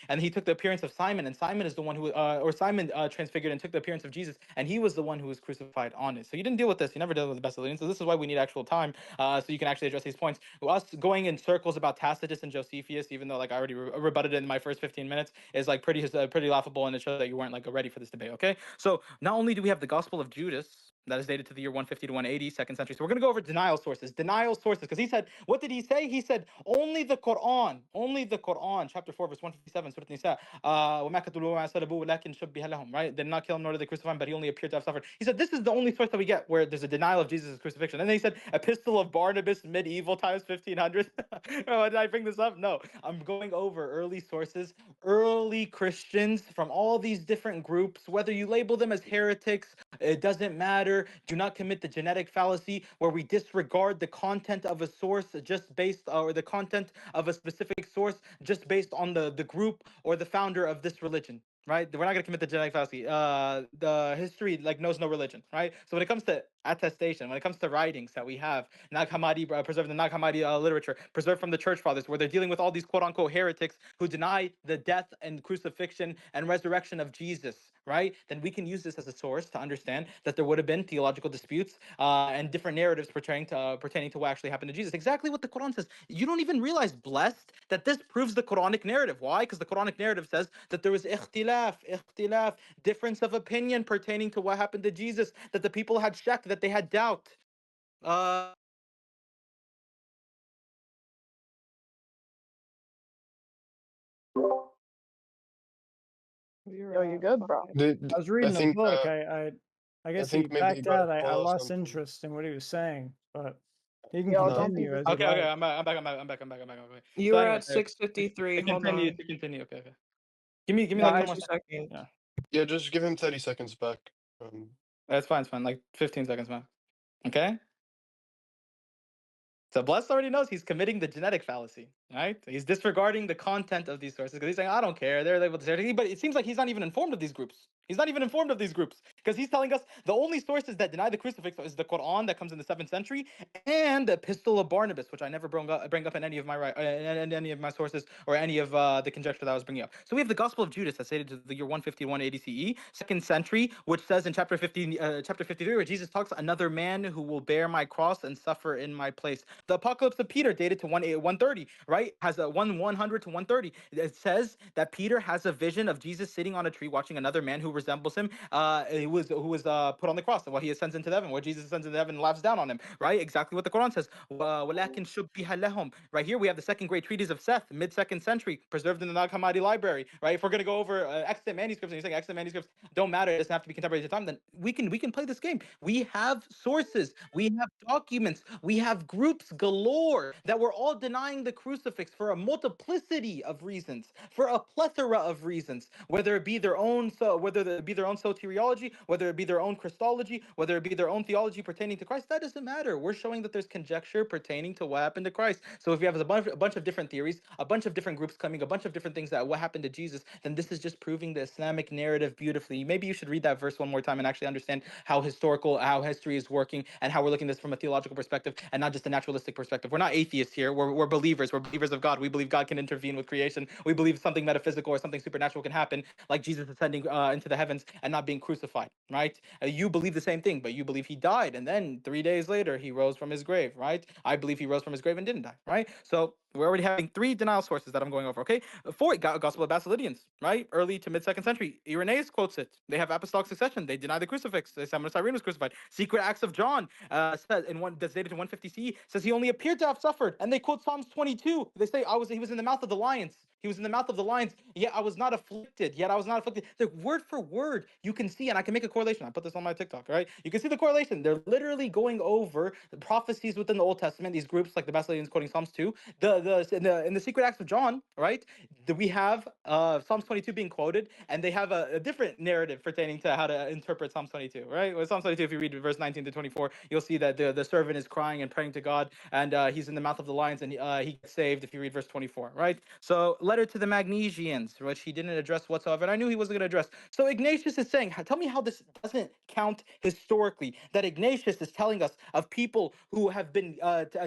and he took the appearance of Simon, and Simon is the one who, Simon transfigured and took the appearance of Jesus, and he was the one who was crucified on it. So you didn't deal with this. You never dealt with the Basilidians. So this is why we need actual time, so you can actually address these points. Us going in circles about Tacitus and Josephus, even though like I already rebutted it in my first 15 minutes, is like pretty laughable, and it shows that you weren't like ready for this debate. Okay, so not only do we have the Gospel of Judas that is dated to the year 150 to 180, second century. So we're going to go over denial sources, because he said, what did he say? He said, only the Quran, chapter 4, verse 157, Surah Nisa, right? Did not kill him, nor did they crucify him, but he only appeared to have suffered. He said, this is the only source that we get where there's a denial of Jesus' crucifixion. And then he said, Epistle of Barnabas, medieval times 1500. Oh, did I bring this up? No, I'm going over early sources, early Christians from all these different groups, whether you label them as heretics, it doesn't matter. Do not commit the genetic fallacy where we disregard the content of a source just based, or the content of a specific source just based on the group or the founder of this religion. Right, we're not going to commit the genetic fallacy. The history like knows no religion, right? So when it comes to attestation, when it comes to writings that we have, Nag Hammadi preserved, the Nag Hammadi literature preserved from the church fathers, where they're dealing with all these quote unquote heretics who deny the death and crucifixion and resurrection of Jesus, right? Then we can use this as a source to understand that there would have been theological disputes and different narratives pertaining to what actually happened to Jesus. Exactly what the Quran says. You don't even realize, blessed, that this proves the Quranic narrative. Why? Because the Quranic narrative says that there was ikhtilaf, difference of opinion pertaining to what happened to Jesus, that the people had shak, that they had doubt. Yo, you good, bro? I was reading I the think book. I guess he think maybe he backed got a out. I call or lost something. interest in what he was saying, but he can Yo, No. don't be continue as he Okay, likes. I'm back. Okay. You So were anyway, at 6:53. Hold on. to continue. Okay. Give me No, like I 10 more Two seconds. seconds. Yeah. Yeah, just give him 30 seconds back. That's fine. It's fine. Like 15 seconds, man. Okay. So Bless already knows he's committing the genetic fallacy, right? He's disregarding the content of these sources because he's saying, I don't care. They're able to say anything. But it seems like he's not even informed of these groups. He's not even informed of these groups because he's telling us the only sources that deny the crucifix is the Quran that comes in the 7th century and the Epistle of Barnabas, which I never bring up in any of my in any of my sources or any of the conjecture that I was bringing up. So we have the Gospel of Judas that's dated to the year 151 AD CE, 2nd century, which says in chapter 53, where Jesus talks, another man who will bear my cross and suffer in my place. The Apocalypse of Peter, dated to 130, right, has a 100 to 130. It says that Peter has a vision of Jesus sitting on a tree, watching another man who resembles him, who was put on the cross, and while he ascends into heaven, where Jesus ascends into heaven and laughs down on him, right? Exactly what the Quran says. وَلَكِنْ شُبِّهَ لَهُمْ. Right here, we have the second great treatise of Seth, mid-2nd century, preserved in the Nag Hammadi library, right? If we're going to go over extant manuscripts, and you're saying extant manuscripts don't matter, it doesn't have to be contemporary at the time, then we can play this game. We have sources, we have documents, we have groups galore that were all denying the crucifix for a multiplicity of reasons, for a plethora of reasons, whether it be their own soteriology, whether it be their own Christology, whether it be their own theology pertaining to Christ. That doesn't matter. We're showing that there's conjecture pertaining to what happened to Christ. So if you have a bunch of different theories, a bunch of different groups coming, a bunch of different things that what happened to Jesus, then this is just proving the Islamic narrative beautifully. Maybe you should read that verse one more time and actually understand how history is working and how we're looking at this from a theological perspective and not just a naturalistic perspective. We're not atheists here. We're believers. We're believers of God. We believe God can intervene with creation. We believe something metaphysical or something supernatural can happen, like Jesus ascending into the heavens and not being crucified, right? You believe the same thing, but you believe he died and then 3 days later he rose from his grave, right? I believe he rose from his grave and didn't die, right? So we're already having 3 denial sources that I'm going over, okay? 4, Gospel of Basilidians, right? Early to mid-2nd century. Irenaeus quotes it. They have apostolic succession. They deny the crucifix. They say Cyrene was crucified. Secret Acts of John says in one that's dated to 150 CE says he only appeared to have suffered, and they quote Psalms 22. They say he was in the mouth of the lions. He was in the mouth of the lions, yet I was not afflicted. Yet I was not afflicted. The word for word, you can see, and I can make a correlation. I put this on my TikTok, right? You can see the correlation. They're literally going over the prophecies within the Old Testament. These groups, like the Basilians quoting Psalms 2, in the Secret Acts of John, right? We have Psalms 22 being quoted, and they have a different narrative pertaining to how to interpret Psalms 22, right? With Psalms 22, if you read verse 19 to 24, you'll see that the servant is crying and praying to God, and he's in the mouth of the lions, and he gets saved if you read verse 24, right? So letter to the Magnesians, which he didn't address whatsoever, and I knew he wasn't going to address. So Ignatius is saying, tell me how this doesn't count historically, that Ignatius is telling us of people who have been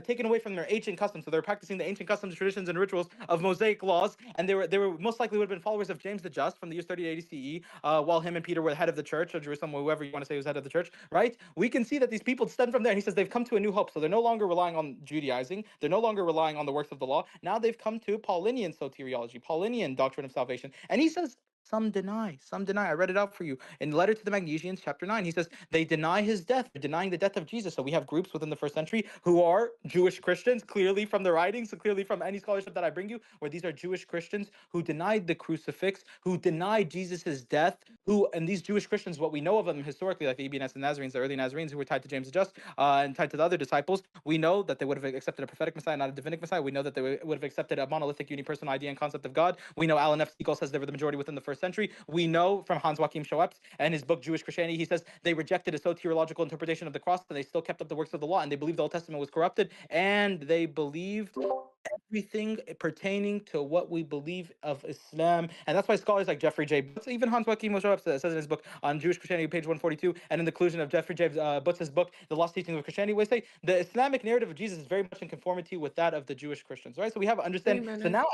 taken away from their ancient customs, so they're practicing the ancient customs, traditions, and rituals of Mosaic laws, and they were most likely would have been followers of James the Just from the years 30 to 80 CE, while him and Peter were the head of the church, or Jerusalem, or whoever you want to say was head of the church, right? We can see that these people stem from there, and he says they've come to a new hope, so they're no longer relying on Judaizing, they're no longer relying on the works of the law, now they've come to Paulinian soteriology, Paulinian doctrine of salvation, and he says some deny. Some deny. I read it out for you. In Letter to the Magnesians, chapter 9, he says they deny his death. They're denying the death of Jesus. So we have groups within the 1st century who are Jewish Christians, clearly from the writings, so clearly from any scholarship that I bring you, where these are Jewish Christians who denied the crucifix, who denied Jesus's death, and these Jewish Christians, what we know of them historically, like the Ebionites and Nazarenes, the early Nazarenes who were tied to James the Just and tied to the other disciples, we know that they would have accepted a prophetic Messiah, not a divinic Messiah. We know that they would have accepted a monolithic unipersonal idea and concept of God. We know Alan F. Siegel says they were the majority within the 1st century. We know from Hans Joachim Schoeps and his book Jewish Christianity, he says they rejected a soteriological interpretation of the cross, and they still kept up the works of the law, and they believed the Old Testament was corrupted, and they believed everything pertaining to what we believe of Islam. And that's why scholars like Jeffrey J. Butz, even Hans Joachim Schoeps says in his book on Jewish Christianity, page 142, and in the conclusion of Jeffrey J. Butz's book, The Lost Teachings of Christianity, we say the Islamic narrative of Jesus is very much in conformity with that of the Jewish Christians, right? So we have to understand. So now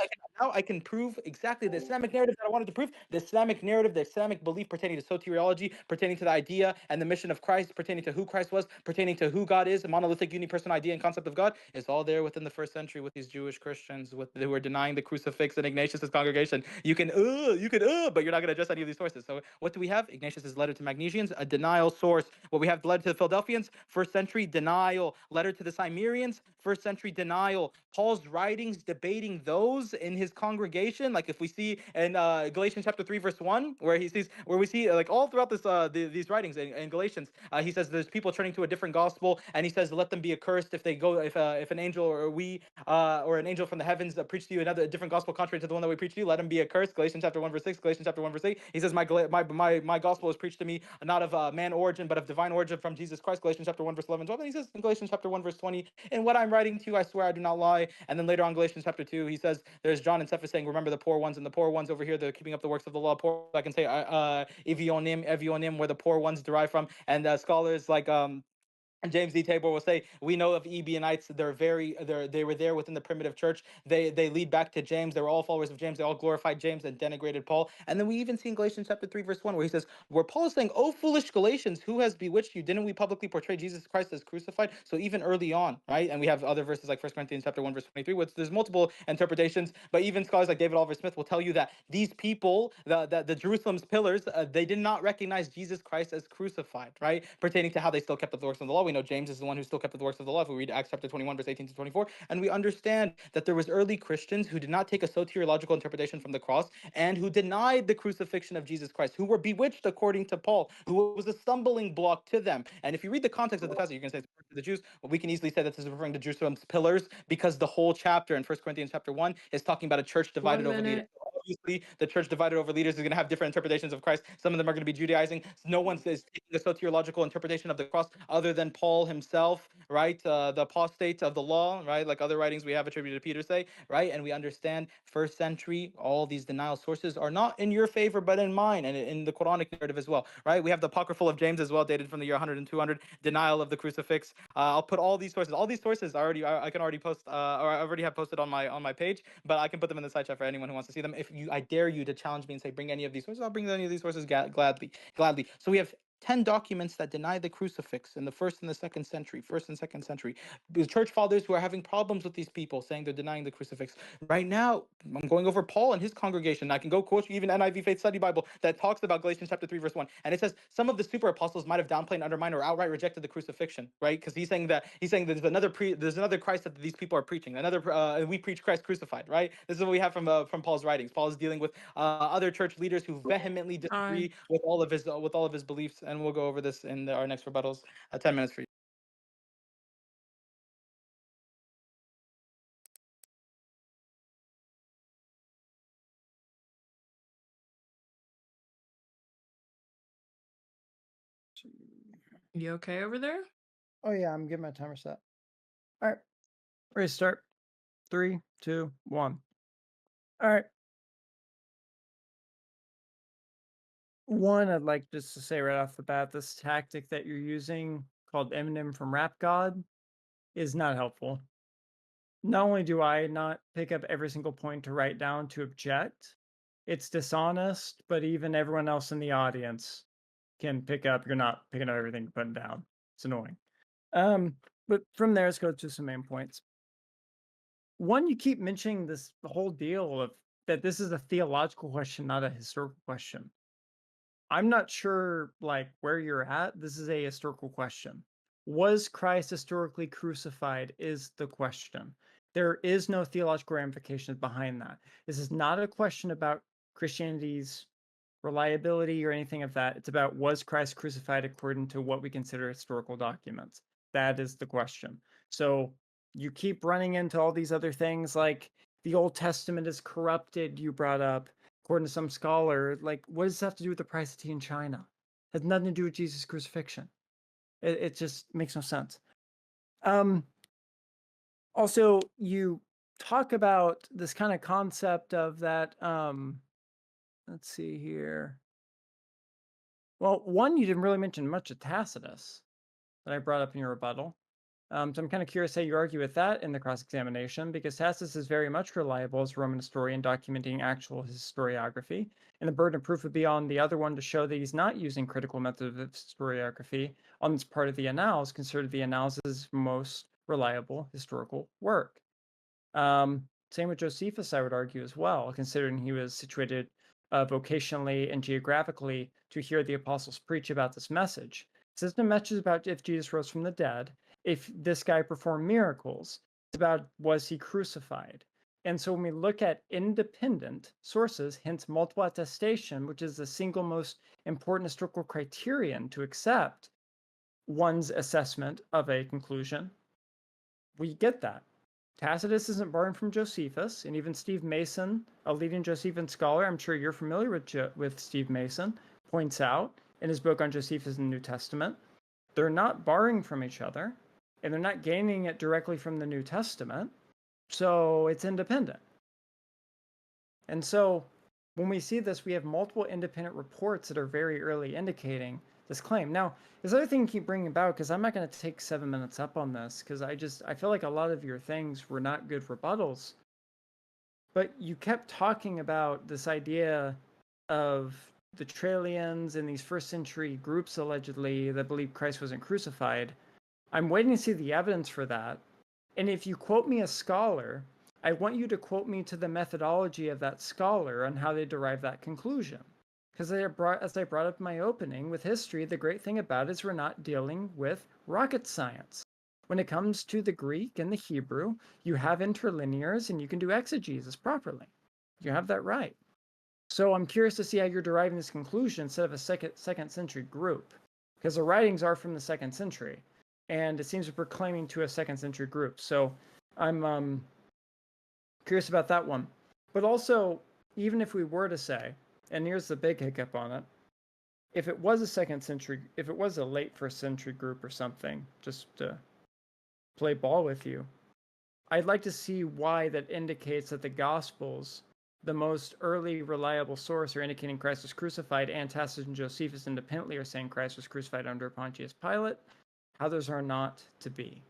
I can prove exactly the Islamic narrative that I wanted to prove, the Islamic narrative, the Islamic belief pertaining to soteriology, pertaining to the idea and the mission of Christ, pertaining to who Christ was, pertaining to who God is, a monolithic unipersonal idea and concept of God, is all there within the 1st century with these Jewish Christians who are denying the crucifix in Ignatius's congregation. You can, but you're not going to address any of these sources. So what do we have? Ignatius's letter to Magnesians, a denial source. What we have, the letter to the Philadelphians, 1st century denial. Letter to the Cimmerians, 1st century denial. Paul's writings debating those in his congregation, like if we see in Galatians chapter 3 verse 1, where we see like all throughout this these writings in Galatians, he says there's people turning to a different gospel, and he says let them be accursed if they go if an angel or an angel angel from the heavens that preached to you a different gospel contrary to the one that we preached to you, let him be accursed. Galatians chapter 1 verse 6, Galatians chapter 1 verse 8. He says, my gospel was preached to me not of man origin, but of divine origin from Jesus Christ. Galatians chapter 1 verse 11, 12. And he says in Galatians chapter 1 verse 20, in what I'm writing to you, I swear I do not lie. And then later on, Galatians chapter 2, he says, there's John and Cephas saying, remember the poor ones, and the poor ones over here, they're keeping up the works of the law. Poor, I can say, evionim, where the poor ones derive from. And scholars like and James D. Tabor will say, we know of Ebionites, they were there within the primitive church. They lead back to James. They were all followers of James. They all glorified James and denigrated Paul. And then we even see in Galatians chapter 3, verse 1, where he says, where Paul is saying, oh, foolish Galatians, who has bewitched you? Didn't we publicly portray Jesus Christ as crucified? So even early on, right? And we have other verses like 1 Corinthians chapter 1, verse 23, which there's multiple interpretations, but even scholars like David Oliver Smith will tell you that these people, the Jerusalem's pillars, they did not recognize Jesus Christ as crucified, right? Pertaining to how they still kept up the works of the law. We know James is the one who still kept the works of the law. If we read Acts chapter 21, verse 18 to 24, and we understand that there was early Christians who did not take a soteriological interpretation from the cross and who denied the crucifixion of Jesus Christ, who were bewitched according to Paul, who was a stumbling block to them. And if you read the context of the passage, you're going to say it's referring to the Jews. Well, we can easily say that this is referring to Jerusalem's pillars because the whole chapter in 1 Corinthians chapter 1 is talking about a church divided over leaders. Obviously, the church divided over leaders is going to have different interpretations of Christ. Some of them are going to be Judaizing. No one is taking a soteriological interpretation of the cross other than Paul himself, right? The apostate of the law, right? Like other writings we have attributed to Peter say, right? And we understand first century, all these denial sources are not in your favor, but in mine and in the Quranic narrative as well, right? We have the Apocryphal of James as well, dated from the year 100 and 200, denial of the crucifix. I'll put all these sources. All these sources I can already post, or I already have posted on my page, but I can put them in the side chat for anyone who wants to see them. If I dare you to challenge me and say bring any of these sources, I'll bring any of these sources gladly. So we have 10 documents that deny the crucifix in the first and the second century, The church fathers who are having problems with these people saying they're denying the crucifix. Right now, I'm going over Paul and his congregation. I can go quote you even NIV Faith Study Bible that talks about Galatians chapter 3, verse 1. And it says some of the super apostles might have downplayed, undermined, or outright rejected the crucifixion, right? Because he's saying there's another Christ that these people are preaching. We preach Christ crucified, right? This is what we have from Paul's writings. Paul is dealing with other church leaders who vehemently disagree with all of his beliefs, and we'll go over this in our next rebuttals. 10 minutes for you. You okay over there? Oh yeah, I'm getting my timer set. All right, ready to start. 3, 2, 1. All right. One, I'd like just to say right off the bat, this tactic that you're using called Eminem from Rap God is not helpful. Not only do I not pick up every single point to write down to object, it's dishonest, but even everyone else in the audience can pick up. You're not picking up everything you're putting down. It's annoying. But from there, let's go to some main points. One, you keep mentioning this whole deal of that this is a theological question, not a historical question. I'm not sure like where you're at. This is a historical question. Was Christ historically crucified is the question. There is no theological ramifications behind that. This is not a question about Christianity's reliability or anything of that. It's about was Christ crucified according to what we consider historical documents. That is the question. So you keep running into all these other things like the Old Testament is corrupted, you brought up. According to some scholar, like, what does this have to do with the price of tea in China? It has nothing to do with Jesus' crucifixion. It just makes no sense. Also, you talk about this kind of concept of that, let's see here. Well, one, you didn't really mention much of Tacitus that I brought up in your rebuttal. So I'm kind of curious how you argue with that in the cross-examination, because Tacitus is very much reliable as a Roman historian documenting actual historiography, and the burden of proof would be on the other one to show that he's not using critical methods of historiography on this part of the Annals, considered the Annals as most reliable historical work. Same with Josephus, I would argue as well, considering he was situated vocationally and geographically to hear the apostles preach about this message. This isn't a message about if Jesus rose from the dead, if this guy performed miracles. It's about was he crucified. And so when we look at independent sources, hence multiple attestation, which is the single most important historical criterion to accept one's assessment of a conclusion, we get that. Tacitus isn't borrowing from Josephus, and even Steve Mason, a leading Josephus scholar, I'm sure you're familiar with Steve Mason, points out in his book on Josephus in the New Testament, they're not borrowing from each other, and they're not gaining it directly from the New Testament, so it's independent. And so when we see this, we have multiple independent reports that are very early indicating this claim. Now, this other thing you keep bringing about, because I'm not going to take 7 minutes up on this, because I feel like a lot of your things were not good rebuttals. But you kept talking about this idea of the Trallians and these first century groups allegedly that believe Christ wasn't crucified. I'm waiting to see the evidence for that. And if you quote me a scholar, I want you to quote me to the methodology of that scholar on how they derive that conclusion. Because as I brought up in my opening, with history, the great thing about it is we're not dealing with rocket science. When it comes to the Greek and the Hebrew, you have interlinears and you can do exegesis properly. You have that right. So I'm curious to see how you're deriving this conclusion instead of a second century group. Because the writings are from the 2nd century. And it seems to be proclaiming to a 2nd century group. So I'm curious about that one. But also, even if we were to say, and here's the big hiccup on it, if it was a 2nd century, if it was a late 1st century group or something, just to play ball with you, I'd like to see why that indicates that the Gospels, the most early reliable source, are indicating Christ was crucified, and Tacitus and Josephus independently are saying Christ was crucified under Pontius Pilate. Others are not to be.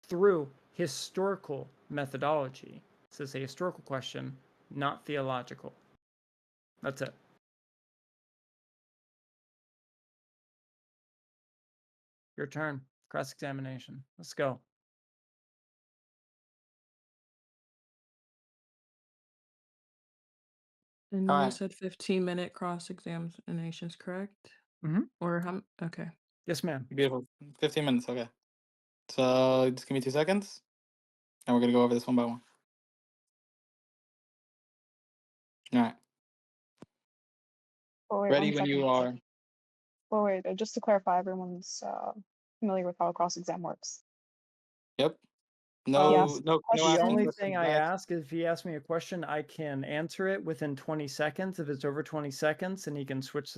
Through historical methodology. This is a historical question, not theological. That's it. Your turn. Cross-examination. Let's go. And you Alright. said 15-minute cross-examinations, correct? Mhm. Or how? Okay. Yes, ma'am. Beautiful. 15 minutes, okay. So just give me 2 seconds, and we're gonna go over this one by one. Alright. Oh, wait, Ready one when you second. are. Oh, wait, just to clarify, everyone's familiar with how a cross exam works. Yep. He No, asked no, no The asking only questions. thing questions I back. ask is if he asks me a question, I can answer it within 20 seconds. If it's over 20 seconds, and he can switch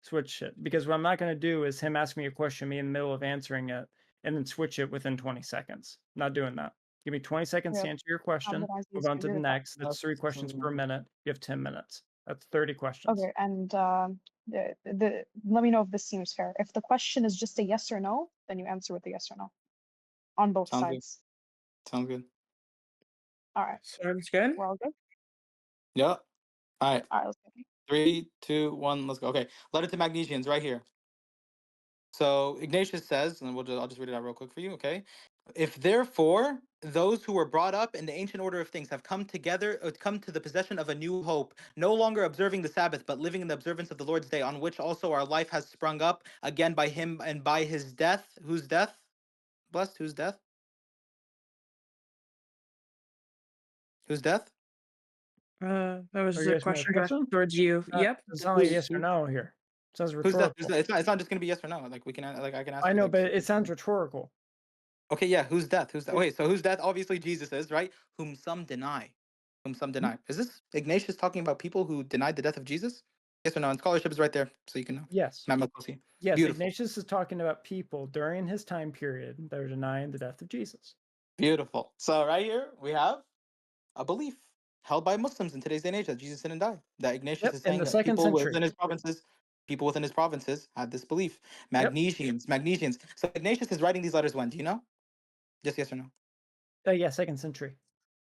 switch it. Because what I'm not going to do is him ask me a question, me in the middle of answering it, and then switch it within 20 seconds. Not doing that. Give me 20 seconds to Yeah, answer your question. otherwise Move he's on to agree the with that. next. That's 3 questions per minute. You have 10 minutes. That's 30 questions. Okay, and let me know if this seems fair. If the question is just a yes or no, then you answer with a yes or no on both Sounds good. sides. Sounds good. All right, Sounds good. we're all good. Yeah. All right. All right, let's go. 3, 2, 1. Let's go. Okay. Letter to Magnesians, right here. So Ignatius says, and I'll just read it out real quick for you. Okay. If therefore those who were brought up in the ancient order of things have come together, come to the possession of a new hope, no longer observing the Sabbath, but living in the observance of the Lord's day, on which also our life has sprung up, again by him and by his death. Whose death? Blessed. Whose death? Whose death? That was Are the you asking me a question back question? towards you. Yep. It sounds like Who's yes or no here. It sounds who's death? rhetorical. It's not just gonna be yes or no. Like we can like I can ask I you know, like. but it sounds rhetorical. Okay, yeah. Whose death? Who's that? Wait. So whose death? Obviously Jesus is right. Whom some deny. Whom some deny. Is this Ignatius talking about people who denied the death of Jesus? Yes or no? And scholarship is right there, so you can know. Yes. Matt McCluskey. Yes, Beautiful. Ignatius is talking about people during his time period that are denying the death of Jesus. Beautiful. So right here we have a belief held by Muslims in today's day and age that Jesus didn't die. That Ignatius Yep, is in saying the that 2nd century. people within his provinces had this belief. Yep. Magnesians. So Ignatius is writing these letters when? Do you know? Just yes or no? Yeah, 2nd century.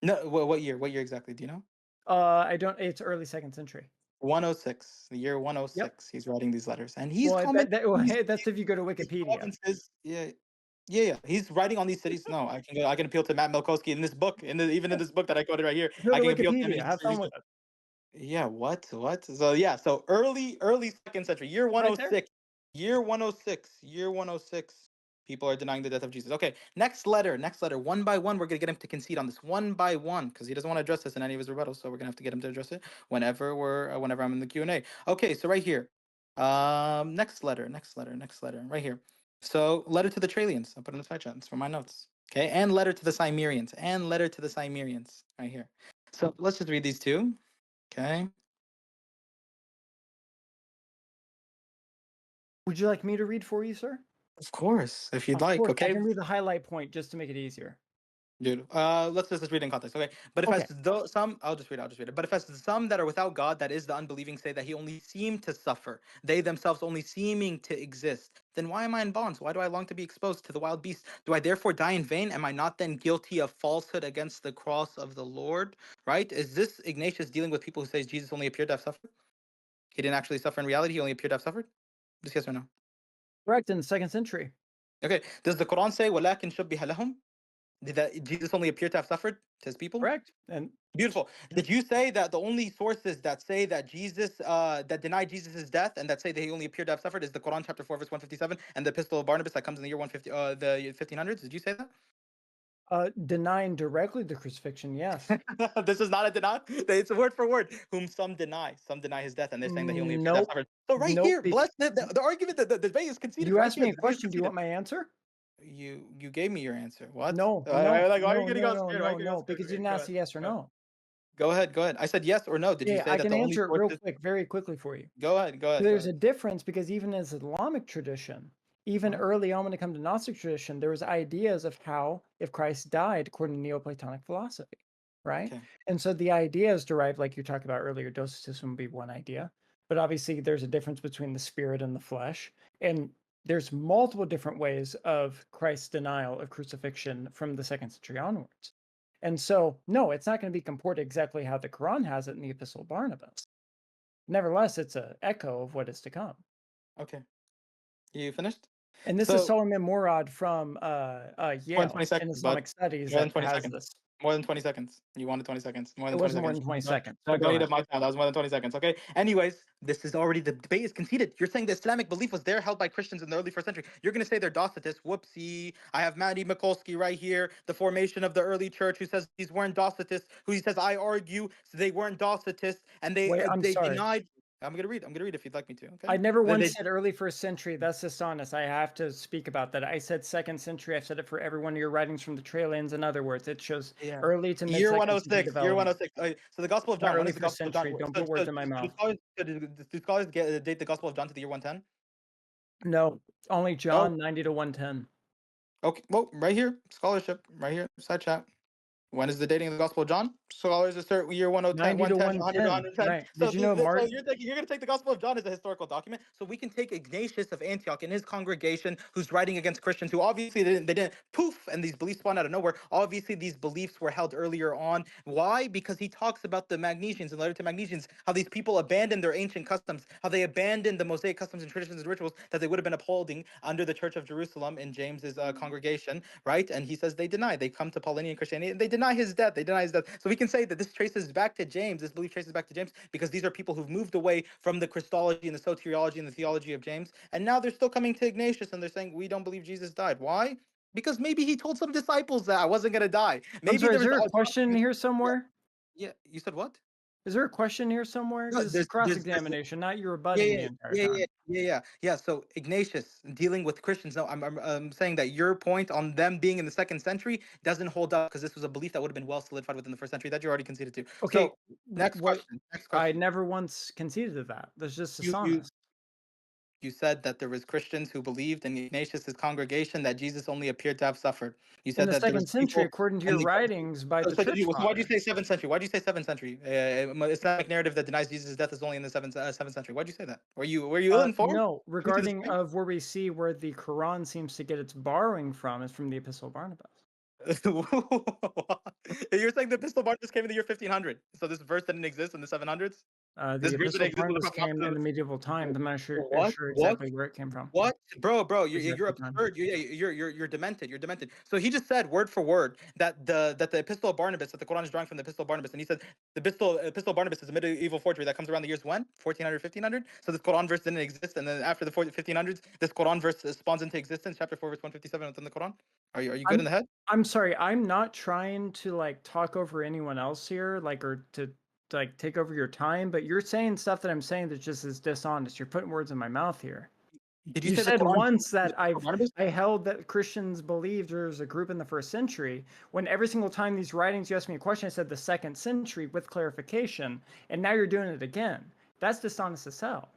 No. What year? What year exactly? Do you know? I don't. It's early 2nd century. 106. The year 106. Yep. He's writing these letters, and he's Well, commenting. that's if you go to These Wikipedia. provinces. Yeah. He's writing on these cities. No, I can appeal to Matt Milkowski in this book, even in this book that I quoted right here. Go I to can appeal to him. Wikipedia. Have fun with it. Yeah, what? So yeah, so early 2nd century, year Right there. 106. Year 106. Year 106. People are denying the death of Jesus. Okay, next letter. One by one, we're gonna get him to concede on this one by one because he doesn't want to address this in any of his rebuttals. So we're gonna have to get him to address it whenever I'm in the Q&A. Okay, so right here. Next letter. Right here. So letter to the Trallians. I'll put in the side chat. It's from my notes. Okay, and letter to the Cimmerians, right here. So let's just read these two. Okay. Would you like me to read for you, sir? Of course, if you'd Of like. course, I Okay. can read the highlight point just to make it easier. Dude, let's just read in context. Okay, but if Okay. as though some, I'll just read it. But if as some that are without God, that is the unbelieving, say that he only seemed to suffer, they themselves only seeming to exist, then why am I in bonds? Why do I long to be exposed to the wild beasts? Do I therefore die in vain? Am I not then guilty of falsehood against the cross of the Lord? Right? Is this Ignatius dealing with people who say Jesus only appeared to have suffered? He didn't actually suffer in reality. He only appeared to have suffered. Just yes or no? Correct, in the 2nd century. Okay. Does the Quran say وَلَكِنْ شُبِّهَ لَهُمْ? Did that Jesus only appear to have suffered to his people? Correct. And Beautiful. Did you say that the only sources that say that Jesus, that deny Jesus' death and that say that he only appeared to have suffered is the Quran chapter 4 verse 157 and the Epistle of Barnabas that comes in the year 150, the 1500s? Did you say that? denying directly the crucifixion, yes. This is not a deny. It's word for word. Whom some deny his death, and they're saying that he only appeared to have Nope. suffered. So right Nope. here, bless the argument. The debate is conceded. You Right asked here, me a the debate is question. Do you want conceded. my answer? You gave me your answer. What? No, Like, why are you no, getting no, all no, scared? Why are no, you getting all no, scared? because you Okay, didn't go ask ahead. a yes or no. Go ahead. Go ahead. I said yes or no. Did you Yeah, say I that can the only answer it real sources? quick, very quickly for you. Go ahead. Go ahead. Go There's a ahead. difference because even as Islamic tradition, even Uh-huh. early on when it comes to Gnostic tradition, there was ideas of how if Christ died according to Neoplatonic philosophy, right? Okay. And so the ideas derived, like you talked about earlier, docetism would be one idea, but obviously there's a difference between the spirit and the flesh, and there's multiple different ways of Christ's denial of crucifixion from the 2nd century onwards. And so, no, it's not going to be comported exactly how the Quran has it in the Epistle of Barnabas. Nevertheless, it's an echo of what is to come. Okay. You finished? And this is So Solomon Morad from more than Yale 20 in seconds, bud. Islamic Studies More than that 20 has seconds. this. More than 20 seconds. You wanted 20 seconds. More It than 20 wasn't more seconds. than 20 Don't, seconds, don't, but don't go eat ahead. up my time. That was more than 20 seconds. Okay. Anyways, this is already the debate is conceded. You're saying the Islamic belief was there held by Christians in the early 1st century. You're going to say they're Docetists. Whoopsie. I have Matty Mikulski right here. The formation of the early church who says these weren't Docetists. Who he says, I argue so they weren't Docetists. And Wait, I'm they sorry. denied. I'm gonna read. I'm gonna read if you'd like me to. Okay. I never Then once they said early 1st century. That's dishonest. I have to speak about that. I said 2nd century. I've said it for every one of your writings from the trail ends. In other words, it shows Yeah. early to mid Year 2nd century 106. Year development. 106. So the Gospel of Not John. When early is the 1st Gospel of John? century. Don't put words in my mouth. Do scholars date the Gospel of John to the year 110? No, only Oh, John 90 to 110. okay. Well, right here, scholarship, right here, side chat. When is the dating of the Gospel of John? Scholars assert year 110, 90 to 100, 110. 110. Right. So, Did you know so Mark? you're going to take the Gospel of John as a historical document. So we can take Ignatius of Antioch and his congregation, who's writing against Christians, who obviously they didn't poof, and these beliefs spawned out of nowhere. Obviously, these beliefs were held earlier on. Why? Because he talks about the Magnesians, in letter to Magnesians, how these people abandoned their ancient customs, how they abandoned the Mosaic customs and traditions and rituals that they would have been upholding under the Church of Jerusalem in James's congregation, right? And he says they deny. They come to Paulinian Christianity and they deny his death. They deny his death. So we can say that this traces back to James. This belief traces back to James because these are people who've moved away from the Christology and the soteriology and the theology of James, and now they're still coming to Ignatius and they're saying we don't believe Jesus died. Why? Because maybe he told some disciples that I wasn't gonna die. I'm Maybe sorry, there is was. there a question here Yeah, somewhere? yeah. You said what? Is there a question here somewhere? No, Because this is there's cross-examination, not you yeah, rebutting the entire time. yeah. So Ignatius dealing with Christians. No, I'm saying that your point on them being in the 2nd century doesn't hold up because this was a belief that would have been well solidified within the 1st century that you already conceded to. Okay, So next what question. Next I question. never once conceded to that. That's just You dishonest. you said that there was Christians who believed in Ignatius's congregation that Jesus only appeared to have suffered. You In said the that there 2nd was century, people according to in your the writings by the so, church so why'd you fathers. say 7th century? Why'd you say 7th century? Islamic narrative that denies Jesus' death is only in the 7th century. Why'd you say that? Were you ill informed? No, Due to the regarding spring? of where we see where the Quran seems to get its borrowing from is from the Epistle of Barnabas. You're saying the Epistle of Barnabas came in the year 1500. So this verse didn't exist in the 700s. The This verse Epistle didn't of exist with the Barnabas Prophet came in the Muhammad. medieval times. I'm not sure What? exactly where it came from. What, bro? You're Exactly time. absurd. You're demented. You're demented. So he just said word for word that the Epistle of Barnabas, that the Quran is drawing from the Epistle of Barnabas, and he said the Epistle of Barnabas is a medieval forgery that comes around the years when 1400, 1500. So this Quran verse didn't exist, and then after the 1500s, this Quran verse spawns into existence. Chapter 4, verse 157 within the Quran. Are you good in the head? I'm sorry. I'm not trying to like talk over anyone else here, like or to like take over your time. But you're saying stuff that I'm saying that just is dishonest. You're putting words in my mouth here. Did You say the said Quran once that for Barnabas? I held that Christians believed there was a group in the first century, when every single time these writings you asked me a question, I said the second century with clarification, and now you're doing it again. That's dishonest as hell.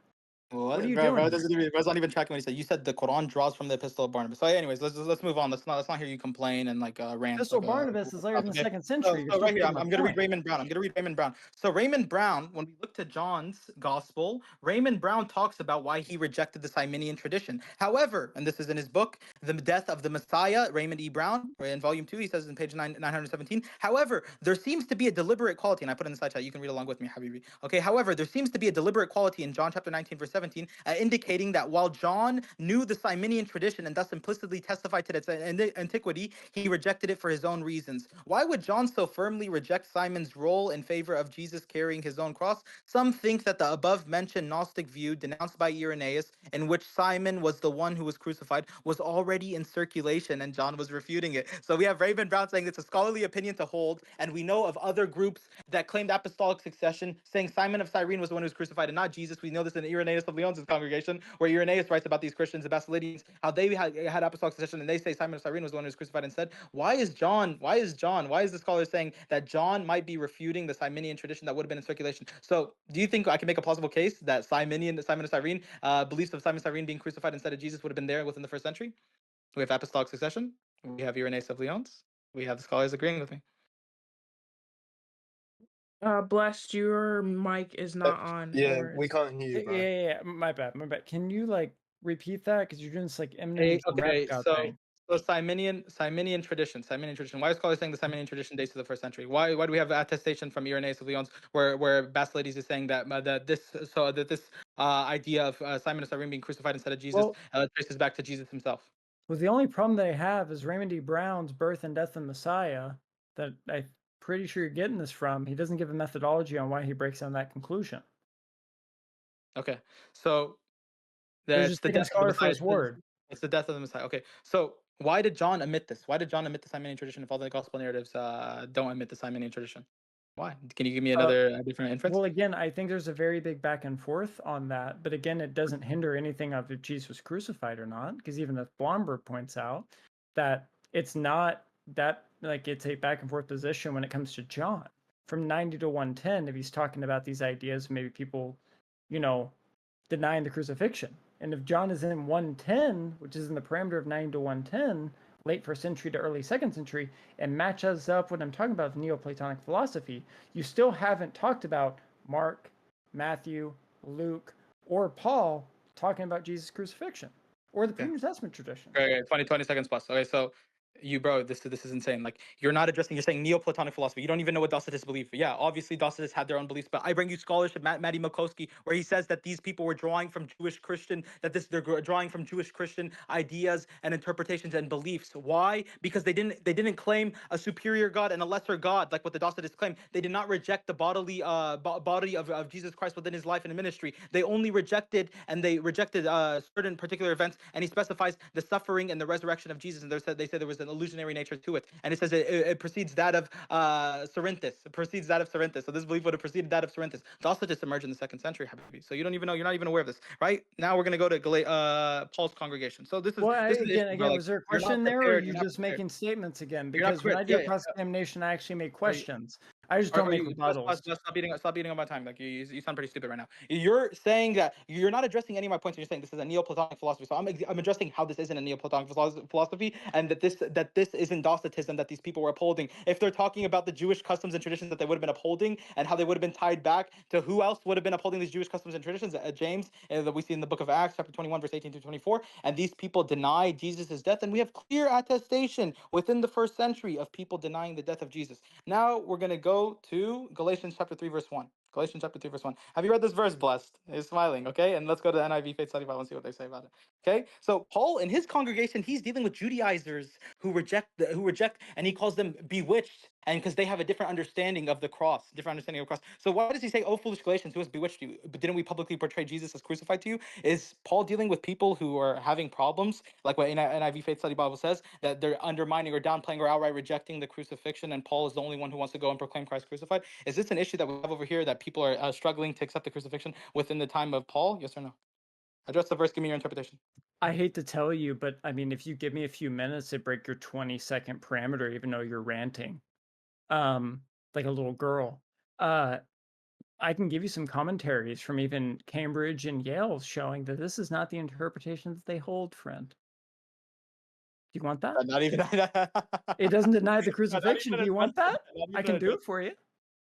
What are you bro? doing Doesn't here? even, bro's not even tracking what he said. You said the Quran draws from the Epistle of Barnabas. So, anyways, let's move on. Let's not hear you complain and like rant Epistle like of a. Barnabas is later in the Okay. second So, century. You're so still right here, proving I'm, my I'm gonna read point. Raymond Brown. I'm gonna read Raymond Brown. So Raymond Brown, when we look to John's Gospel, Raymond Brown talks about why he rejected the Simonian tradition. However, and this is in his book, The Death of the Messiah, Raymond E. Brown, in volume 2, he says in page 917. However, there seems to be a deliberate quality, and I put in the side chat, you can read along with me, Habibi. Okay, however, there seems to be a deliberate quality in John chapter 19, verse 17, indicating that while John knew the Simonian tradition and thus implicitly testified to its antiquity, he rejected it for his own reasons. Why would John so firmly reject Simon's role in favor of Jesus carrying his own cross? Some think that the above mentioned Gnostic view, denounced by Irenaeus, in which Simon was the one who was crucified, was already in circulation and John was refuting it. So we have Raven Brown saying it's a scholarly opinion to hold, and we know of other groups that claimed apostolic succession, saying Simon of Cyrene was the one who was crucified and not Jesus. We know this in Irenaeus of Lyons' congregation, where Irenaeus writes about these Christians, the Basilidians, how they had apostolic succession, and they say Simon of Cyrene was the one who was crucified instead. Why is the scholar saying that John might be refuting the Simonian tradition that would have been in circulation? So do you think I can make a plausible case that Simon of Cyrene, beliefs of Simon of Cyrene being crucified instead of Jesus would have been there within the first century? We have apostolic succession. We have Irenaeus of Lyons. We have the scholars agreeing with me. Blessed, your mic is not on. Yeah, Or we can't hear you, bro. Yeah. My bad. Can you like repeat that? Because you're doing this like Eminem rap Okay, god so thing. Simonian tradition. Why is scholars saying the Simonian tradition dates to the first century? Why do we have attestation from Irenaeus of Lyons where Basilides is saying that this idea of Simon of Cyrene being crucified instead of Jesus Well, traces back to Jesus himself? Well, the only problem they have is Raymond D. Brown's Birth and Death of the Messiah, that I'm pretty sure you're getting this from. He doesn't give a methodology on why he breaks down that conclusion. Okay, so They're that's just the taking a death of the scholar for Messiah. his word. It's the death of the Messiah. Okay, so why did John omit this? Why did John omit the Simonian tradition if all the gospel narratives don't omit the Simonian tradition? Why? Can you give me another different inference? Well, again, I think there's a very big back and forth on that, but again, it doesn't hinder anything of if Jesus was crucified or not, because even if Blomberg points out that it's not that like it's a back and forth position when it comes to John from 90 to 110. If he's talking about these ideas, maybe people, denying the crucifixion, and if John is in 110, which is in the parameter of 90 to 110, late first century to early second century, and matches up what I'm talking about with Neoplatonic philosophy, you still haven't talked about Mark, Matthew, Luke, or Paul talking about Jesus' crucifixion or the pre-New Testament tradition. Okay, 20 seconds plus. Okay, so bro, this is insane. Like you're not addressing. You're saying Neoplatonic philosophy. You don't even know what Docetists believe. Yeah, obviously Docetists had their own beliefs, but I bring you scholarship, Matty Makowski, where he says that these people were drawing from Jewish Christian, they're drawing from Jewish Christian ideas and interpretations and beliefs. Why? Because they didn't claim a superior God and a lesser God like what the Docetists claim. They did not reject the bodily body of Jesus Christ within his life and ministry. They only rejected certain particular events, and he specifies the suffering and the resurrection of Jesus. And they said there was an illusionary nature to it, and it says it precedes that of Cerinthus. It precedes that of Cerinthus. So this belief would have preceded that of Cerinthus. Docetists emerged in the second century, Habibi. So you don't even know. You're not even aware of this, right? Now we're gonna go to Paul's congregation. So this is Well, this is the issue, bro. was there a You're not question there, or are prepared. you You're not just prepared. making statements again? You're not Because when prepared. I do Yeah. cross-examination, I actually make Are you, questions. I just don't are make you rebuttals. stop beating on my time? Like you sound pretty stupid right now. You're saying that you're not addressing any of my points. You're saying this is a Neoplatonic philosophy. So I'm addressing how this isn't a Neoplatonic philosophy, and that this isn't Docetism that these people were upholding. If they're talking about the Jewish customs and traditions that they would have been upholding, and how they would have been tied back to who else would have been upholding these Jewish customs and traditions, James, that we see in the book of Acts, chapter 21, verse 18 to 24. And these people deny Jesus' death, and we have clear attestation within the first century of people denying the death of Jesus. Now we're going to go to Galatians chapter 3, verse 1. Galatians chapter 3, verse 1. Have you read this verse, Blessed? He's smiling, okay? And let's go to the NIV Faith Study Bible and see what they say about it. Okay? So Paul in his congregation, he's dealing with Judaizers who reject, and he calls them bewitched, and because they have a different understanding of the cross, So why does he say, "Oh, foolish Galatians, who has bewitched you? But didn't we publicly portray Jesus as crucified to you?" Is Paul dealing with people who are having problems, like what NIV Faith Study Bible says, that they're undermining or downplaying or outright rejecting the crucifixion, and Paul is the only one who wants to go and proclaim Christ crucified? Is this an issue that we have over here, that people are struggling to accept the crucifixion within the time of Paul? Yes or no? Address the verse. Give me your interpretation. I hate to tell you, but I mean, if you give me a few minutes, it break your 20-second parameter, even though you're ranting, like a little girl. I can give you some commentaries from even Cambridge and Yale showing that this is not the interpretation that they hold, friend. Do you want that? Not even. It doesn't deny the Not crucifixion. even Do you want address that? Not I even can do address it for you.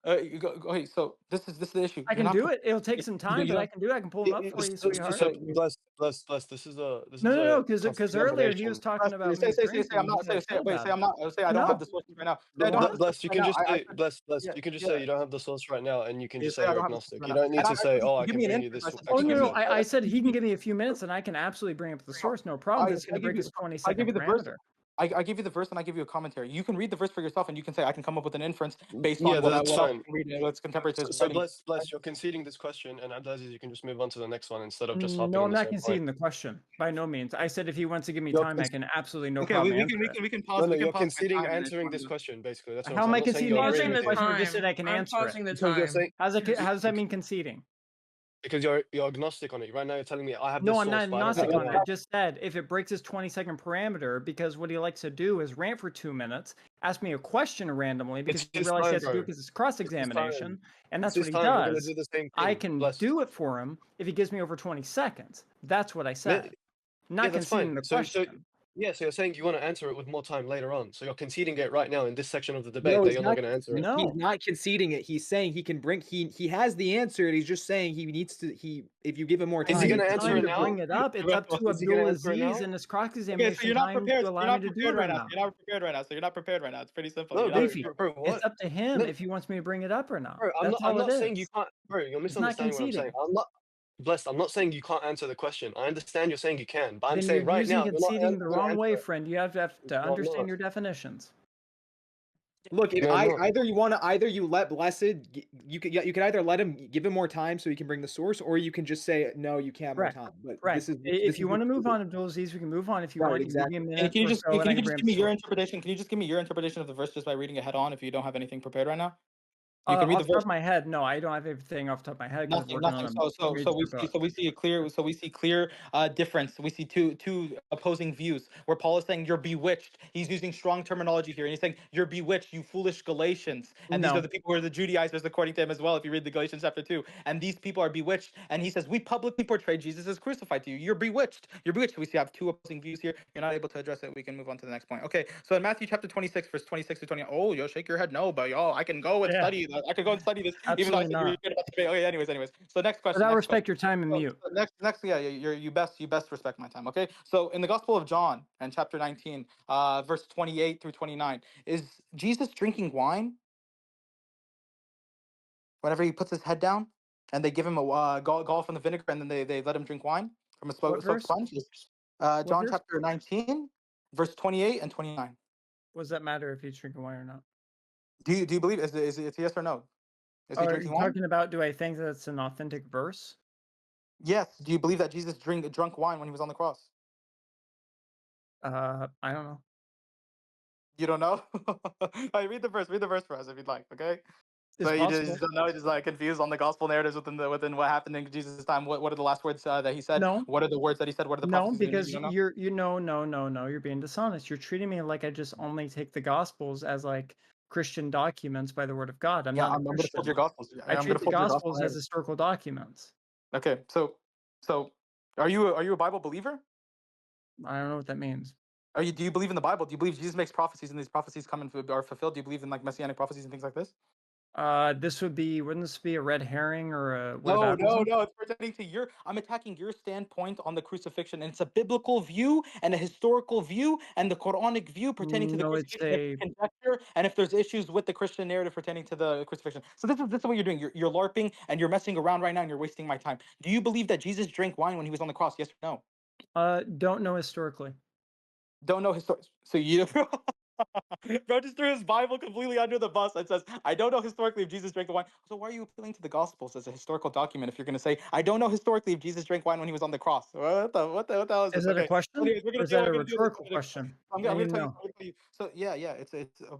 Okay, so this is the issue. I You're can not do pro- it. It'll take you- some you- time, you but I don't- can do it. I can pull them up for you, sweetheart. So bless. This is a No, because earlier he combination. was talking about Say, me say, drinking. I'm not. He's Say, like, say, wait, about say I'm it. not. Say I don't have the sources right now. Say I don't have the Bless, sources you right can now. just say bless. Yeah, You can just yeah. say you don't have the source right now, and you can You just say say I you're don't have the agnostic. source You right now. don't need And to say, oh, I give can me an bring you answer this question. Oh exegesis. no, I said he can give me a few minutes, and I can absolutely bring up the source. No problem. That's going to break his 20-second parameter. I give you the verse and I give you a commentary. You can read the verse for yourself and you can say I can come up with an inference based Yeah, on what that's I fine. can read and what's contemporary to his So writing. bless, you're conceding this question, and Abdulaziz, you can just move on to the next one instead of just hopping No, on I'm the not same conceding point. the question by no means. I said if he wants to give me You're time, I can absolutely no Okay, problem we answer it. can pause. No, We can you're pause my conceding time and answering it's this question. Basically, that's what How I'm am saying. I I'm not saying conceding you're Pausing agreeing answering the with the him question? You time. just said I can I'm answer pausing it. the because you're time. saying How does that mean conceding? because you're agnostic on it. Right now, you're telling me I have No, this I'm not source, but I don't have agnostic it on it. now. I just said if it breaks his 20-second parameter, because what he likes to do is rant for 2 minutes, ask me a question randomly because It's he his realized he time, has to do bro. it because it's It's his cross-examination, time. and It's that's what his he time. We're gonna does. do the same I thing. can Bless. do it for him if he gives me over 20 seconds. That's what I Yeah, said. Not that's conceding fine. the So question. yeah, so you're saying you want to answer it with more time later on. So you're conceding it right now in this section of the debate No, that he's you're not not. going to answer it. No. He's not conceding it. He's saying he can bring. He has the answer. And he's just saying he needs to. If you give him more time, Is he going to Time answer it to now? bring it up. It's up to Is he going to answer it Abdulaziz now? and his Okay, so cross-examination you're not time prepared. to You're allow not me to do prepared it right or now. not. You're not prepared right now. So you're not prepared right now. It's pretty simple. No, You're not Leafy, bro, what? it's up to him No, if he wants me to bring it up or not. bro, That's I'm all it not saying you is. can't, bro. You're It's not misunderstanding what I'm saying. conceding. I'm not blessed. I'm not saying you can't answer the question. I understand you're saying you can, but I'm Then saying you're right using now you're not conceding the going to wrong way, answer it. friend. You have to No, I'm understand not. your definitions. look. If No, I'm not. either you let Blessed, you can either let him give him more time so he can bring the source, or you can just say no, you can't more Correct. time. But Right. this is If you the want to move truth. on, Abdulaziz, we can move on. If you Right, want, you can give me a exactly. minute can you or just so, and I can you can just bring give up me the your source. interpretation? Can you just give me your interpretation of the verse just by reading it head on if you don't have anything prepared right now? You can read Off the the top verse. of my head, no, I don't have everything off the top of my head because I'm Nothing, working nothing. on a major book. We see a clear difference. We see two opposing views where Paul is saying you're bewitched. He's using strong terminology here, and he's saying you're bewitched, you foolish Galatians. And these are No, the people who are the Judaizers according to him as well. If you read the Galatians chapter 2, and these people are bewitched, and he says we publicly portray Jesus as crucified to you. You're bewitched. You're bewitched. We see have two opposing views here. You're not able to address it. We can move on to the next point. Okay, so in Matthew chapter 26, verse 26 to 20. Oh, yo, shake your head. No, but yo, I can go and yeah, study. I could go and study this, even though I absolutely said you were not. good about the debate. Okay, anyways. So next But question. I Next question. respect your time and mute. So yeah, you best respect my time. Okay. So in the Gospel of John and chapter 19, verse 28 through 29, is Jesus drinking wine whenever he puts his head down, and they give him a gall from the vinegar, and then they let him drink wine from a What soaked verse? sponge? What John verse? chapter 19, verse 28 and 29. What does that matter if he's drinking wine or not? Do you believe is it yes or no? Is he Are drinking you wine? talking about? Do I think that's an authentic verse? Yes. Do you believe that Jesus drunk wine when he was on the cross? I don't know. You don't know? All right, read the verse. Read the verse for us if you'd like. Okay. It's So you just possible. don't know. You're just like confused on the gospel narratives within what happened in Jesus' time. What are the last words that he said? No, What are the words that he said? What are the no, prophecies that because you don't know? no, you're being dishonest. You're treating me like I just only take the gospels as like Christian documents by the word of God. I'm Yeah, not a I'm going to fold your Christian. gospels. I I'm going treat to the fold your gospel gospels as narrative. historical documents. Okay. So are you a Bible believer? I don't know what that means. Do you believe in the Bible? Do you believe Jesus makes prophecies and these prophecies come and are fulfilled? Do you believe in like messianic prophecies and things like this? Wouldn't this be a red herring or a No, whataboutism? It's pertaining to I'm attacking your standpoint on the crucifixion, and it's a biblical view and a historical view and the Quranic view pertaining to the No, it's crucifixion. If a you conjecture and if there's issues with the Christian narrative pertaining to the crucifixion. So this is what you're doing. You're LARPing and you're messing around right now and you're wasting my time. Do you believe that Jesus drank wine when he was on the cross? Yes or no? don't know historically. Don't know his story. So you Bro just threw his Bible completely under the bus and says, I don't know historically if Jesus drank the wine. So why are you appealing to the Gospels as a historical document if you're going to say, I don't know historically if Jesus drank wine when he was on the cross? What the hell is Is this? it a Okay. question? Anyways, we're Or going to is deal, that we're a going to deal with rhetorical this. question? I'm I going need to to tell you. know. I'm gonna tell you. So yeah,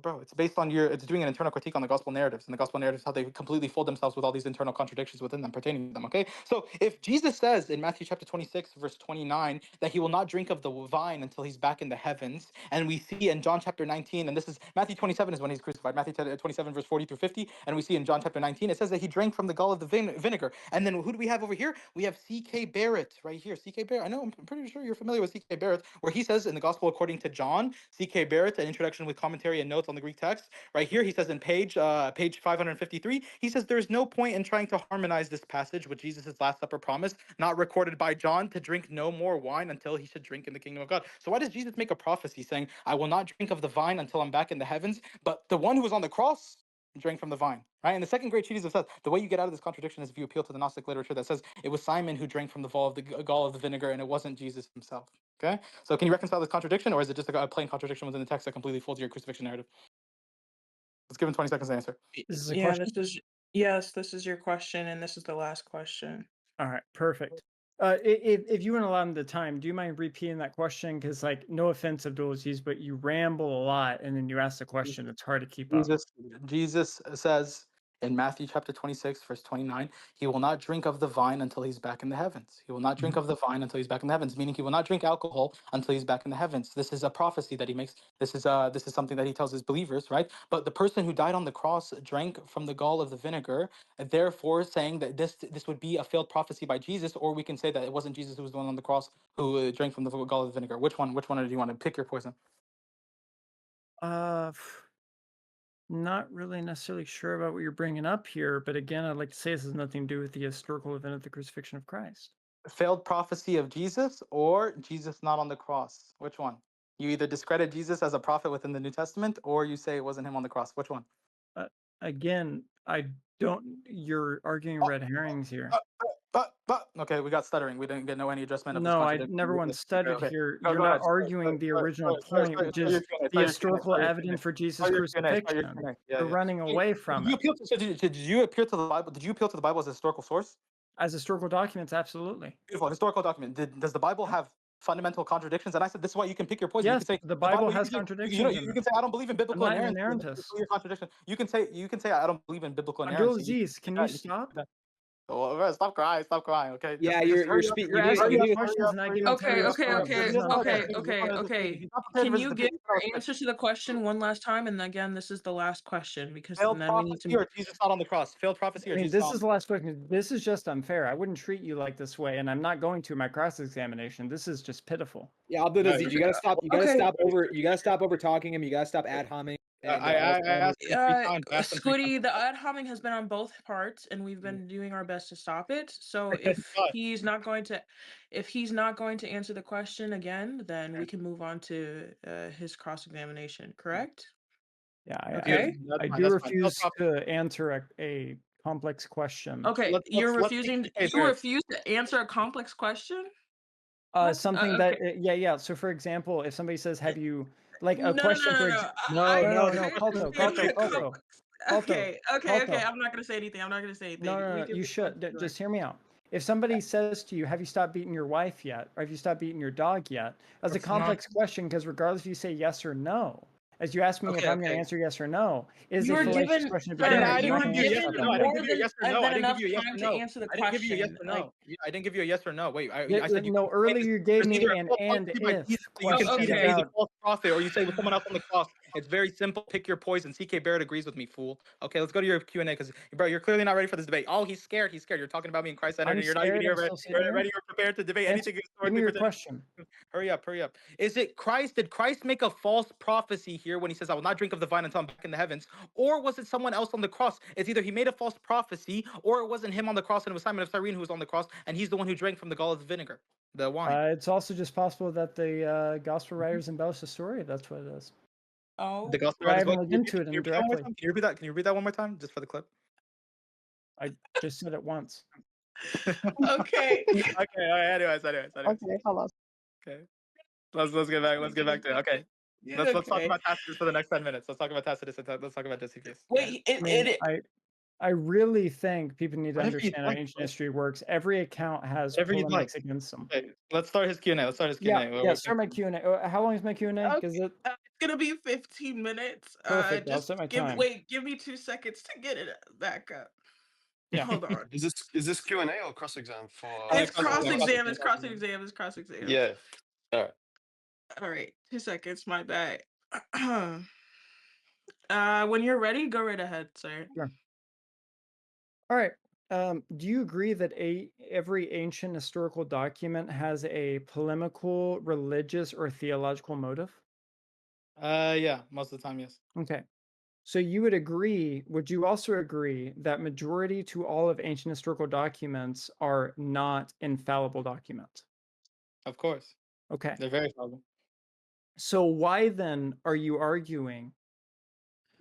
bro. It's based on it's doing an internal critique on the gospel narratives, and the gospel narratives how they completely fold themselves with all these internal contradictions within them pertaining to them. Okay, so if Jesus says in Matthew chapter 26 verse 29 that he will not drink of the vine until he's back in the heavens, and we see in John chapter 19, and this is Matthew 27 is when he's crucified. Matthew 27 verse 40 through 50, and we see in John chapter 19 it says that he drank from the gall of the vinegar. And then who do we have over here? We have C.K. Barrett right here. C.K. Barrett. I know. I'm pretty sure you're familiar with C.K. Barrett, where he says in the Gospel according to John, C.K. Barrett, an introduction with commentary and notes on the Greek text. Right here, he says in page 553, he says there's no point in trying to harmonize this passage with Jesus' Last Supper promise, not recorded by John, to drink no more wine until he should drink in the kingdom of God. So why does Jesus make a prophecy saying, I will not drink of the vine until I'm back in the heavens? But the one who was on the cross drank from the vine, right? And the second great treatise of says the way you get out of this contradiction is if you appeal to the Gnostic literature that says it was Simon who drank from the gall of the vinegar, and it wasn't Jesus himself. Okay, so can you reconcile this contradiction, or is it just a plain contradiction within the text that completely folds your crucifixion narrative? Let's give him 20 seconds to answer. This is a Yeah, question. this is your question, and this is the last question. All right, perfect. If you want to allow him the time, do you mind repeating that question? Because, like, no offense, Abdulaziz, but you ramble a lot, and then you ask the question. It's hard to keep up. Jesus says in Matthew chapter 26, verse 29, he will not drink of the vine until he's back in the heavens. He will not drink of the vine until he's back in the heavens, meaning he will not drink alcohol until he's back in the heavens. This is a prophecy that he makes. This is something that he tells his believers, right? But the person who died on the cross drank from the gall of the vinegar, therefore saying that this would be a failed prophecy by Jesus, or we can say that it wasn't Jesus who was the one on the cross who drank from the gall of the vinegar. Which one do you want to pick your poison? Not really necessarily sure about what you're bringing up here, but again, I'd like to say this has nothing to do with the historical event of the crucifixion of Christ. Failed prophecy of Jesus or Jesus not on the cross? Which one? You either discredit Jesus as a prophet within the New Testament or you say it wasn't him on the cross. Which one? Again, I don't. You're arguing red herrings here. But okay, we got stuttering. We didn't get any adjustment of this No, I contradiction. never once stuttered Okay. here. Go You're ahead. not arguing the original point, which is the historical evidence for Jesus' crucifixion. You're running away from it. Did you appeal to the Bible? Did you appeal to the Bible as a historical source? As historical documents, absolutely. Beautiful. Historical document. Does the Bible have fundamental contradictions? And I said this is why you can pick your poison. Yes, you can say the Bible has you contradictions. can say I don't believe in biblical I'm not an inerrancy. inerrantist. Your contradiction. You can say I don't believe in biblical inerrancy. Abdulaziz, can you stop? Oh, stop crying. Stop crying. Okay. Yeah, Just you're hurry up. You're asking need to- questions and not giving time to respond. This is not fair. Okay. Can you give your answer to the question one last time? And again, this is the last question because Failed then we need prophecy to. or Jesus not on the cross? Failed prophecy or I mean, Jesus this not? is the last question. This is just unfair. I wouldn't treat you like this way, and I'm not going to in my cross-examination. This is just pitiful. Yeah, Abdulaziz, you gotta stop. You gotta stop over. You gotta stop over talking him. You gotta stop ad homing. I asked him 3 times. I asked him 3 times. Squiddy, the ad homing has been on both parts, and we've been doing our best to stop it. So if he's not going to answer the question again, then we can move on to his cross-examination. Correct? Yeah, Okay. I do refuse to answer a complex question. Okay, let's refusing. You refuse to answer a complex question. Something that yeah. So for example, if somebody says, "Have you like a question?" For example, no, Palto. Okay. I'm not gonna say anything. No, you should. Just hear me out. If somebody says to you, "Have you stopped beating your wife yet?" or "Have you stopped beating your dog yet?" That's a complex question because regardless if you say yes or no, as you ask me if I'm going to answer yes or no, is a fallacious question to begin with. I didn't give you a yes or no. I didn't give you a yes or no. I didn't give you a yes or no. Answer the I didn't give you a yes or no. question. I didn't give you a yes or no. Wait, I said you no. Earlier you gave me an and if you question can see that he's a about. false prophet, or you say with someone else on the cross. It's very simple. Pick your poison. CK Barrett agrees with me, fool. Okay, let's go to your Q&A because, bro, you're clearly not ready for this debate. Oh, he's scared. You're talking about me in Christ-centered, and you're not even here ready or prepared to debate anything. Give me your question. Hurry up. Is it Christ? Did Christ make a false prophecy here when he says, I will not drink of the vine until I'm back in the heavens? Or was it someone else on the cross? It's either he made a false prophecy or it wasn't him on the cross and it was Simon of Cyrene who was on the cross and he's the one who drank from the gall of the vinegar, the wine. It's also just possible that the gospel writers embellished the story. If that's what it is. Oh, the gospel I writers. haven't looked into it indirectly. Can you repeat that? Can you repeat that one more time, just for the clip? I just said it once. Okay. Okay. All right. Anyways. Okay, hello. Okay. Let's get back to it. Okay. Let's talk Okay. about Tacitus for the next 10 minutes. Let's talk about Tacitus and let's talk about Josephus. Wait, I mean, I really think people need to Whatever you understand how like, ancient bro. history works. Every account has Whatever you'd like. polemics against them. Okay, let's start his Q&A. Let's start his Yeah, Q&A. yeah. Start my Q&A. How long is my Q&A? Okay, Because it it's gonna be 15 minutes. perfect. I'll Just set my give time. give me 2 seconds to get it back up. Yeah. Hold on. Is this Q&A or cross exam for? It's cross cross-exam. exam. It's cross-exam. It's cross-exam. Yeah. All right. All right, 2 seconds. My bad. When you're ready, go right ahead, sir. Sure. All right. Do you agree that every ancient historical document has a polemical, religious, or theological motive? Yeah, most of the time, yes. Okay. So you would you also agree that majority to all of ancient historical documents are not infallible documents? Of course. Okay. They're very fallible. So why then are you arguing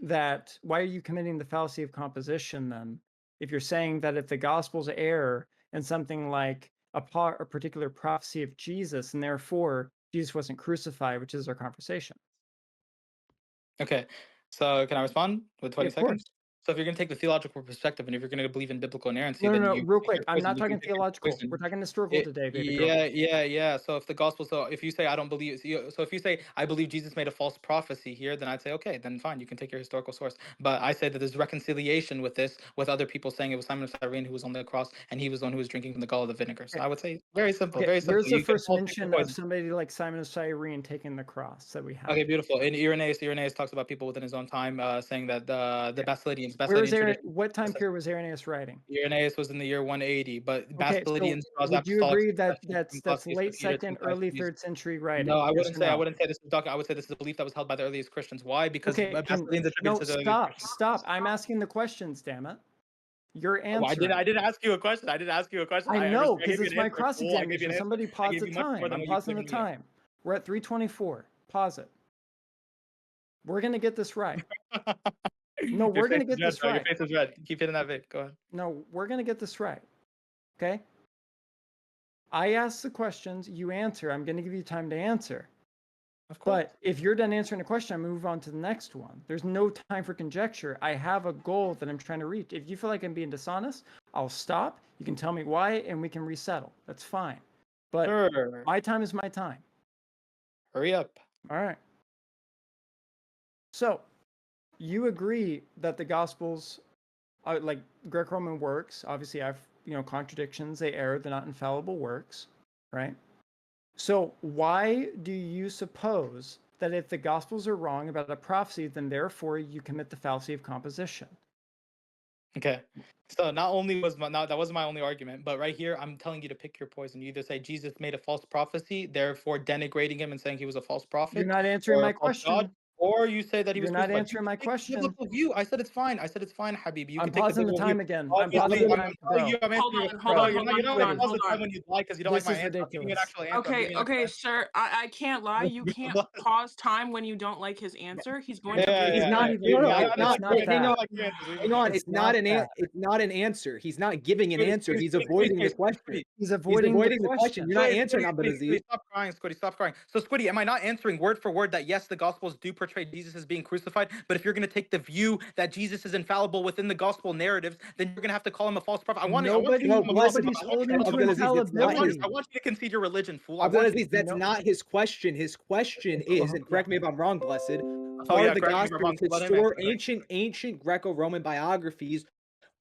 that, why are you committing the fallacy of composition then? If you're saying that if the gospels err in something like a particular prophecy of Jesus, and therefore Jesus wasn't crucified, which is our conversation. Okay, so can I respond with 20 Yeah, of course. seconds? So if you're going to take the theological perspective and if you're going to believe in biblical inerrancy, No, then no, you real take quick. your I'm poison, not you can talking take your theological. poison. We're talking historical today, baby girl. Yeah. So if the gospel, so if you say I don't believe, so if you say I believe Jesus made a false prophecy here, then I'd say okay, then fine, you can take your historical source. But I say that there's reconciliation with this, with other people saying it was Simon of Cyrene who was on the cross and he was the one who was drinking from the gall of the vinegar. So Okay. I would say very simple, Okay, very simple. where's the You can first all take your mention of poison. somebody like Simon of Cyrene taking the cross that we have? Okay, beautiful. In Irenaeus talks about people within his own time, saying that the Basilidians, Where was tradition. what time period was Irenaeus writing? Irenaeus was in the year 180, but Okay, so Basilidians draws would you apostolic agree that succession from that's Claudius to late Peter to second, early Eusebius. third century writing? No, I Yes wouldn't or say. I no? wouldn't say this is document. I would say this is a belief that was held by the earliest Christians. Why? Because Okay, Basilidians attributed no, to the earliest Christians. stop. I'm asking the questions, damn it. You're Oh, answering. I didn't ask you a question. I didn't ask you a question. I know, I gave because you it's an my answer. Fool. I gave you cross-examination. an answer. Somebody I pause gave the you much more time. than I'm what you've pausing the given me. time. We're at 3:24. Pause it. We're gonna get this right. No, we're gonna get this right. Your face is red. Keep hitting that vape. Go ahead. No, we're gonna get this right. Okay? I ask the questions, you answer. I'm gonna give you time to answer. Of course. But if you're done answering a question, I move on to the next one. There's no time for conjecture. I have a goal that I'm trying to reach. If you feel like I'm being dishonest, I'll stop. You can tell me why, and we can resettle. That's fine. But Sure. my time is my time. Hurry up. All right. So, you agree that the Gospels, like Greco-Roman works, obviously have contradictions. They err. They're not infallible works, right? So why do you suppose that if the Gospels are wrong about a prophecy, then therefore you commit the fallacy of composition? Okay. So not only was that wasn't my only argument, but right here I'm telling you to pick your poison. You either say Jesus made a false prophecy, therefore denigrating him and saying he was a false prophet, You're not answering or my a false god, question. or you say that he You're was not crucified. answering my Take the question. biblical view. I said it's fine. Habib. You I'm can take the pausing the biblical time view. again. I'm Obviously, pausing the I'm time, telling you, bro. I'm answering you. Hold on, You know what? Pause the hold time on. when you like, because you don't like This my is answer. I'm giving you an ridiculous. actual answer. I'm Okay, giving you an actual okay, answer. sir. I can't lie. You can't pause time when you don't like his answer. He's going to Yeah, read He's yeah, not yeah. even You- No, right. I it's don't not. like It's your not answer. I Hang don't on. that. like your answers. Leave me Hang be. on. It's It's not not an that. It's not an answer. He's not giving an answer. He's avoiding the question. He's avoiding the question. You're not answering Abdulaziz. Stop crying, Squiddy. Stop crying. So, Squiddy, am I not answering word for word that yes, the Gospels do portray Jesus as being crucified? But if you're going to take the view that Jesus is infallible within the Gospel narratives, then you're going to have to call him a false prophet. I want you to No, become a listen, Muslim. Nobody's holding to Abdulaziz, it's not his. infallibility. I want you to concede your religion, fool. Abdulaziz, that's No. not his question. His question is, and correct me if I'm wrong, Blessed, Oh, are yeah, the correct me if I'm wrong. Gospels Let him answer. ancient Greco-Roman biographies?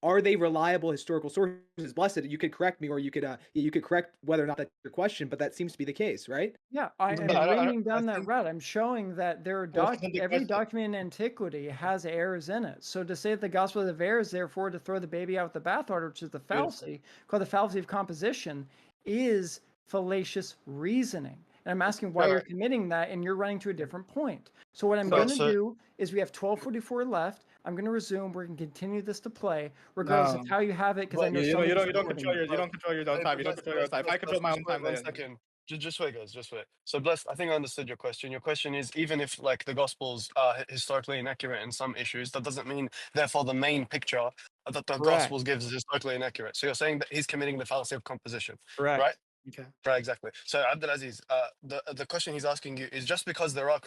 Are they reliable historical sources? Blessed, you could correct me, or you could correct whether or not that's your question, but that seems to be the case, right? Yeah, I am No, bringing I down that think route. I'm showing that there are every document in antiquity has errors in it. So to say that the gospel of errors, therefore to throw the baby out with the bathwater, which is the fallacy, called the fallacy of composition, is fallacious reasoning. And I'm asking why you're committing that, and you're running to a different point. So what I'm going to do is we have 12:44 left. I'm going to resume. We're going to continue this to play, regardless of how you have it, because I know you don't somebody's control recording it. you don't control your own time. You don't control your own time. I control my own time. One second. Just wait, guys. Just wait. So, Blessed, I think I understood your question. Your question is, even if like the Gospels are historically inaccurate in some issues, that doesn't mean, therefore, the main picture that the Correct. Gospels gives is historically inaccurate. So you're saying that he's committing the fallacy of composition, Correct. right? Okay. Right, exactly. So Abdulaziz, the question he's asking you is just because there are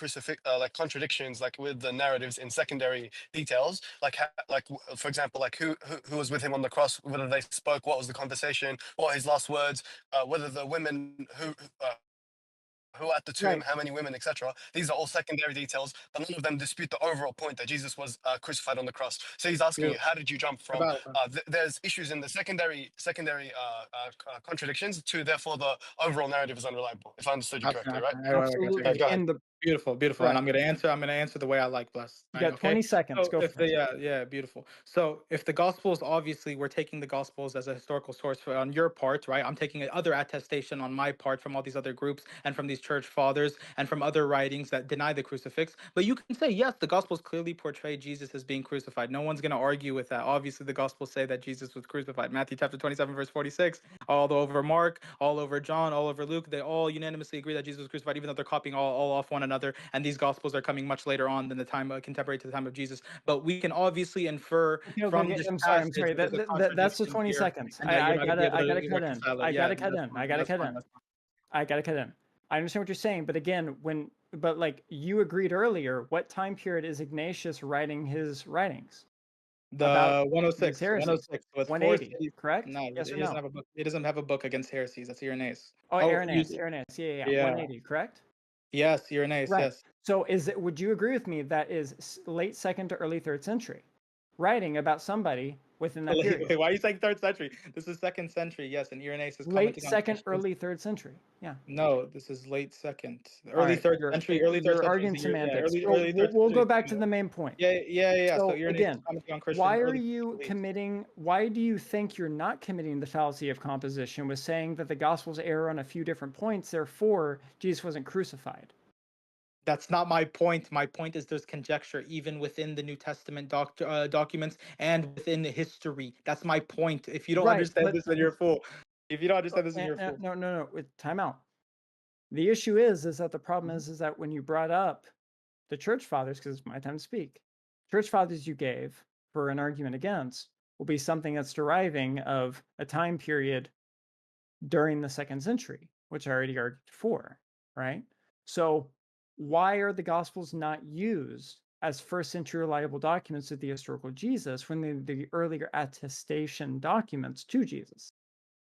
like contradictions like with the narratives in secondary details, like for example, like who was with him on the cross, whether they spoke, what was the conversation, what were his last words, whether the women who at the tomb, Right. how many women, etc. These are all secondary details, but none of them dispute the overall point that Jesus was crucified on the cross. So he's asking you, Beautiful. how did you jump from there's issues in the secondary contradictions to therefore the overall narrative is unreliable? If I understood you correctly, right? Absolutely. Go ahead. And the Beautiful, beautiful. And correct. I'm gonna answer the way I like, bless. You Right, got okay. 20 seconds. So Go if for it. yeah, beautiful. So if the gospels, obviously we're taking the gospels as a historical source on your part, right? I'm taking other attestation on my part from all these other groups and from these church fathers and from other writings that deny the crucifix. But you can say, yes, the gospels clearly portray Jesus as being crucified. No one's gonna argue with that. Obviously, the gospels say that Jesus was crucified. Matthew chapter 27, verse 46, all over Mark, all over John, all over Luke, they all unanimously agree that Jesus was crucified, even though they're copying all off one another. And these gospels are coming much later on than the time contemporary to the time of Jesus. But we can obviously infer from this I'm sorry. passage That's there's a the contradiction 20 here, seconds. and that you're I not going to be gotta able cut in. reconcile it. I Yeah, gotta cut that's in. fine. I gotta That's cut fine. in. That's fine. I gotta cut in. I understand what you're saying, but again, but like you agreed earlier, what time period is Ignatius writing his writings about The these 106, heresies? 106 with four 180, cities. correct? No, Yes he or doesn't no? have a book. He doesn't have a book against heresies. That's Irenaeus. Oh, Oh, Irenaeus. Yeah. yeah. 180, correct? Yes, Irenaeus. Right. Yes. So would you agree with me that is late second to early third century, writing about somebody within that period? Wait, why are you saying third century? This is second century. Yes, and Irenaeus is Late commenting on second, Christians. early third century. Yeah. No, this is late second, All early right, third century. Early third you're century is arguing the year. Yeah, semantics. early third We'll century go is back to the main point. Yeah. So So Irenaeus is again, commenting on Christians. why are early you beliefs. committing? Why do you think you're not committing the fallacy of composition with saying that the Gospels err on a few different points? Therefore, Jesus wasn't crucified. That's not my point. My point is there's conjecture even within the New Testament documents and within the history. That's my point. If you don't understand this, then you're a fool. If you don't understand this, then you're a fool. No. Time out. The issue is that the problem Mm-hmm. is that when you brought up the church fathers, because it's my time to speak, church fathers you gave for an argument against will be something that's deriving of a time period during the 2nd century, which I already argued for, right? So why are the Gospels not used as first century reliable documents of the historical Jesus when they're the earlier attestation documents to Jesus?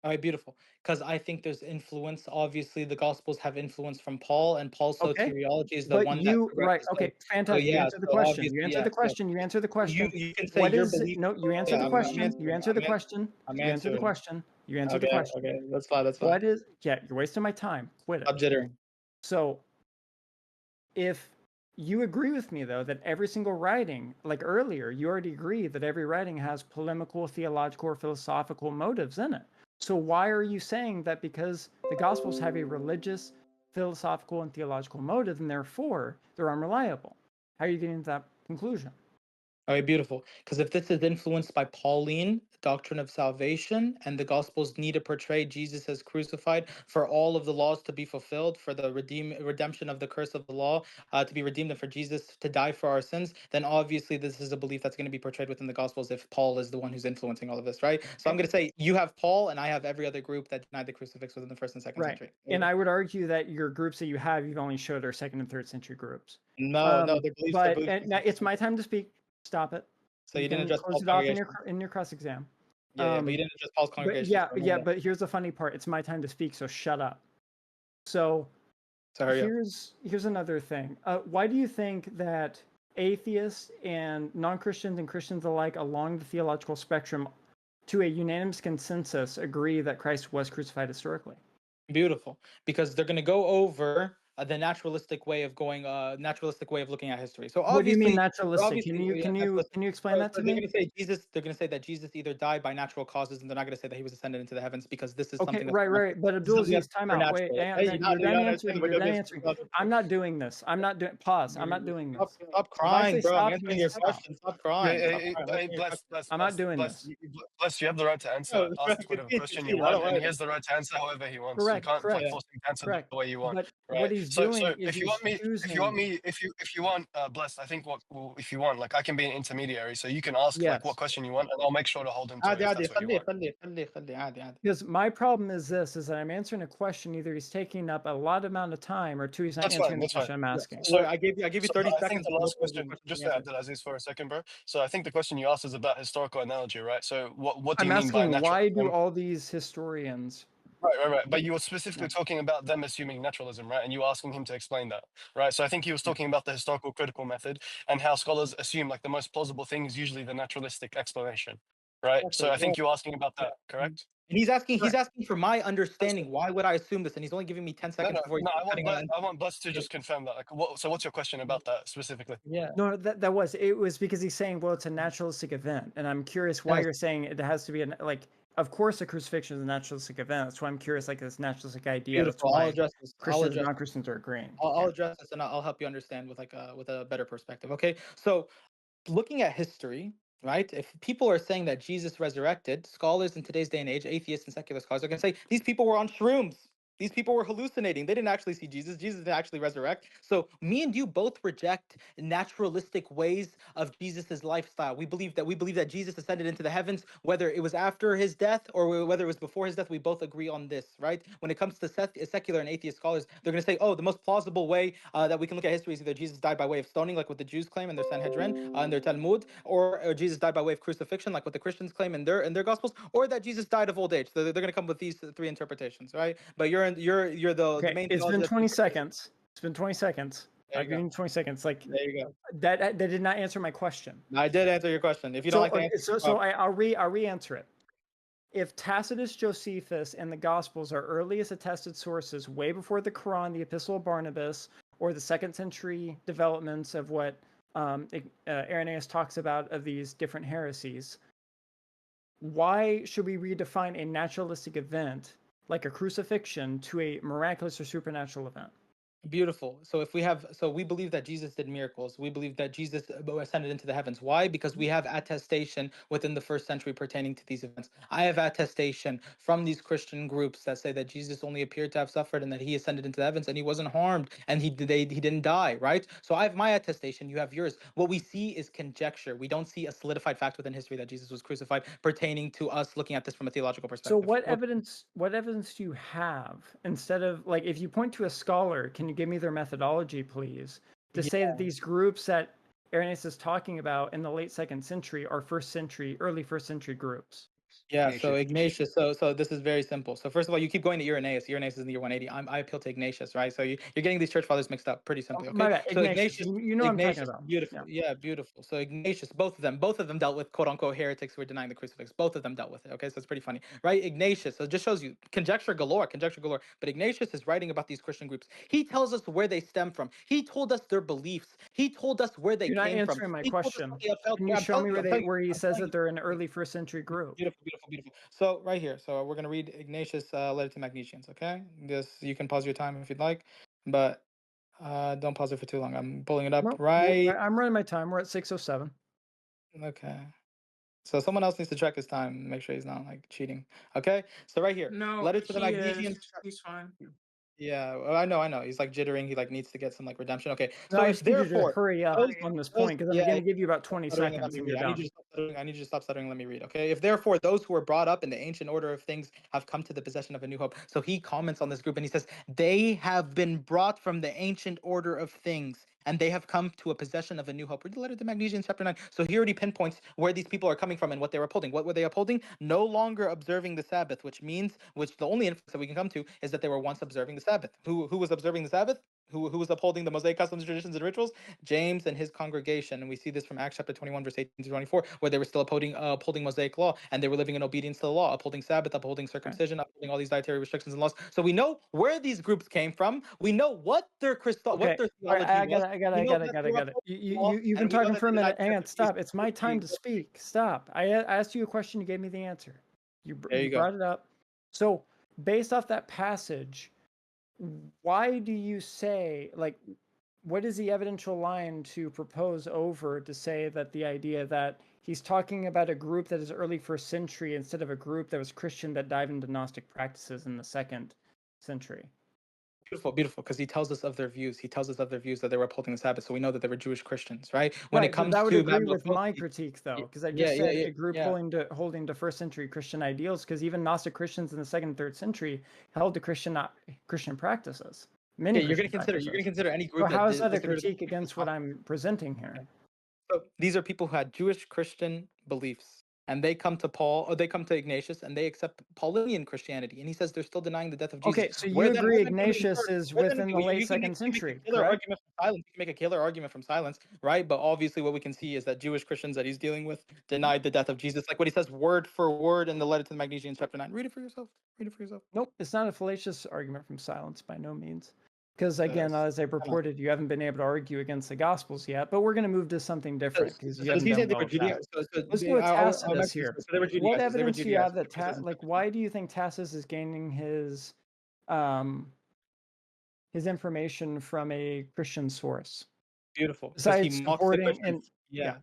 All right, beautiful. Because I think there's influence. Obviously, the Gospels have influence from Paul, and Paul's Okay. soteriology is the But one that you, right, progresses. okay, So fantastic. You yeah, answered the so question. obviously, You answered yes, the yes. question. You answered the question. You can say What your is belief. no, you answered Yeah, the I'm question. answering. You answered the I'm question. I'm You answered the answering. question. You answered the Okay, question. okay, that's fine. That's fine. What is, yeah, you're wasting my time. Quit it. Stop jittering. So if you agree with me, though, that every single writing, like earlier, you already agree that every writing has polemical, theological, or philosophical motives in it. So why are you saying that because the Gospels have a religious, philosophical, and theological motive, and therefore they're unreliable? How are you getting to that conclusion? All right, beautiful. Because if this is influenced by Pauline doctrine of salvation, and the Gospels need to portray Jesus as crucified for all of the laws to be fulfilled, for the redemption of the curse of the law to be redeemed, and for Jesus to die for our sins, then obviously this is a belief that's going to be portrayed within the Gospels if Paul is the one who's influencing all of this, right? So I'm going to say you have Paul, and I have every other group that denied the crucifix within the 1st and 2nd century. And I would argue that your groups that you have, you've only showed are 2nd and 3rd century groups. No, their beliefs. But now it's my time to speak. Stop it. So you didn't address close Paul's it off congregation. in your cross exam. Yeah, but you didn't address Paul's But congregation. but here's the funny part. It's my time to speak, so shut up. So hurry up. here's another thing. Why do you think that atheists and non-Christians and Christians alike along the theological spectrum, to a unanimous consensus, agree that Christ was crucified historically? Beautiful, because they're going to go over the naturalistic way of looking at history. So obviously, what do you mean naturalistic? obviously, Can you explain that to they're me? going to say Jesus. They're going to say that Jesus either died by natural causes, and they're not going to say that he was ascended into the heavens, because this is Okay, something that's right. But Abdulaziz, time out. Wait, you're done answering. I'm not doing this. I'm not doing. Pause. I'm not doing this. Stop crying, bro. I'm answering your stop. question. Stop crying. I'm not doing this. Bless, you have the right to answer. Ask whatever question you want, and he has the right to answer however he wants. You can't force him to answer the way you want. But right? what he's he's So doing is if you he's want me, choosing. if you want, blessed, I think if you want, like I can be an intermediary, so you can ask like what Yes. question you want, and I'll make sure to hold him to it عادي if عادي that's what you خليه want. خليه عادي عادي. Because my problem is this: is that I'm answering a question. Either he's taking up a lot amount of time, or two, he's not That's answering fine. the That's fine. question I'm asking. So, I gave you so 30 I think seconds the to last look over your question, question just and for answer. Abdulaziz for a second, bro. So I think the question you asked is about historical analogy, right? So what do I'm you mean by asking why do naturalism? all these historians? Right. But you were specifically talking about them assuming naturalism, right? And you were asking him to explain that, right? So I think he was talking about the historical critical method and how scholars assume like the most plausible thing is usually the naturalistic explanation, right? So I think you're asking about that, correct? And he's asking Right. for my That's understanding. Why would I assume this? And he's only giving me 10 seconds before he's cutting on. I want Bless to just confirm that. Like, so what's your question about that specifically? Yeah. No, that was because he's saying, well, it's a naturalistic event, and I'm curious why Yes. you're saying it has to be like. Of course, a crucifixion is a naturalistic event. That's why I'm curious, like this naturalistic idea. Beautiful. That's I'll why address this. Christians and non-Christians are agreeing. I'll address this and I'll help you understand with with a better perspective. Okay. So looking at history, right? If people are saying that Jesus resurrected, scholars in today's day and age, atheists and secular scholars are going to say these people were on shrooms. These people were hallucinating. They didn't actually see Jesus. Jesus didn't actually resurrect. So me and you both reject naturalistic ways of Jesus's lifestyle. We believe that Jesus ascended into the heavens, whether it was after his death or whether it was before his death. We both agree on this, right? When it comes to secular and atheist scholars, they're going to say, oh, the most plausible way that we can look at history is either Jesus died by way of stoning, like what the Jews claim in their Sanhedrin, in their Talmud, or Jesus died by way of crucifixion, like what the Christians claim in their Gospels, or that Jesus died of old age. So they're going to come with these three interpretations, right? But you're the Okay, main. it's been theology 20 seconds. It's been 20 seconds. There I've you go. given you 20 seconds. Like There you go. that did not answer my question. I did answer your question. If you don't like the answer, I'll re-answer it. If Tacitus Josephus and the Gospels are earliest attested sources, way before the Quran, the Epistle of Barnabas, or the 2nd century developments of what Irenaeus talks about of these different heresies, why should we redefine a naturalistic event like a crucifixion to a miraculous or supernatural event? beautiful. So we believe that Jesus did miracles. We believe that Jesus ascended into the heavens. Why? Because we have attestation within the 1st century pertaining to these events. I have attestation from these Christian groups that say that Jesus only appeared to have suffered and that he ascended into the heavens and he wasn't harmed and he didn't die, right? So I have my attestation, you have yours. What we see is conjecture. We don't see a solidified fact within history that Jesus was crucified pertaining to us looking at this from a theological perspective. So what evidence do you have, instead of, like, if you point to a scholar, can you give me their methodology, please, to say that these groups that Irenaeus is talking about in the late 2nd century are early first century groups? Yeah, so Ignatius, so this is very simple. So first of all, you keep going to Irenaeus. Irenaeus is in the year 180. I appeal to Ignatius, right? So you're getting these church fathers mixed up pretty simply, My okay? bad, So Ignatius. You know what I'm talking about. beautiful. Yeah, beautiful. So Ignatius, both of them dealt with quote unquote heretics who were denying the crucifix. Both of them dealt with it, okay? So it's pretty funny, right? Ignatius, so it just shows you conjecture galore. But Ignatius is writing about these Christian groups. He tells us where they stem from. He told us their beliefs. He told us where they You're not came from. answering my He told us question. what they upheld. Can you I'm show telling me you, where he I'm says telling that they're an early first century group? Beautiful. So right here, so we're gonna read Ignatius' letter to Magnesians. Okay, this you can pause your time if you'd like, but don't pause it for too long. I'm pulling it up Nope. right. I'm running my time. We're at 6:07. Okay. So someone else needs to check his time, make sure he's not like cheating. Okay. So right here, No, letter to the he is. Magnesians. He's fine. Yeah, well, I know. He's like jittering. He like needs to get some like redemption. Okay. No, So I if just need you to therefore hurry up on this point because I'm going to give you about 20 stuttering and let seconds me and read. you're I need done. you to stop stuttering. I need you to stop stuttering. Let me read. Okay. If therefore those who were brought up in the ancient order of things have come to the possession of a new hope. So he comments on this group and he says, they have been brought from the ancient order of things and they have come to a possession of a new hope. Read the letter to Magnesians chapter 9. So he already pinpoints where these people are coming from and what they were upholding. What were they upholding? No longer observing the Sabbath, which the only inference that we can come to is that they were once observing the Sabbath. Who was observing the Sabbath? Who was upholding the Mosaic customs, traditions, and rituals? James and his congregation. And we see this from Acts chapter 21, verse 18 to 24, where they were still upholding Mosaic law, and they were living in obedience to the law, upholding Sabbath, upholding circumcision, upholding all these dietary restrictions and laws. So we know where these groups came from. We know what their Okay. theology All right, I was. got it. You've been talking for a minute. Hang on, stop. It's my time to speak. Stop. I asked you a question. You gave me the answer. You brought it up. So based off that passage, why do you say, like, what is the evidential line to propose over to say that the idea that he's talking about a group that is early first century instead of a group that was Christian that dived into Gnostic practices in the 2nd century? Beautiful, beautiful, because he tells us of their views. He tells us of their views that they were upholding the Sabbath, so we know that they were Jewish Christians, right? When it Right, but comes that would to agree Manuel with my Kosi, critique, though, because I yeah, just yeah, said yeah, a group yeah. holding to first century Christian ideals, because even Gnostic Christians in the second and third century held to Christian practices, many Yeah, you're Christian gonna practices. consider any So group how is that a disagrees with critique against what Jesus. I'm presenting here? So these are people who had Jewish Christian beliefs, and they come to Paul, or they come to Ignatius, and they accept Pauline Christianity, and he says they're still denying the death of Jesus. Okay, so Where you then, agree where then can we Ignatius infer? is Where then within the late you can second make a century, killer correct? argument from silence. You can make a killer argument from silence, right? But obviously, what we can see is that Jewish Christians that he's dealing with denied the death of Jesus, like what he says word for word in the letter to the Magnesians, chapter 9. Read it for yourself. Read it for yourself. Nope, it's not a fallacious argument from silence by no means. Because again, Yes. as I reported, you haven't been able to argue against the Gospels yet, but we're going to move to something different because you So does haven't he say done they well were with that. Judaizers? Let's go with I'll Tacitus mention here. this. So they were What Judaizers. They were evidence do you have Judaizers. that like why do you think Tacitus is gaining his information from a Christian source? Beautiful. Because he Besides mocks the supporting and Christians. Yeah.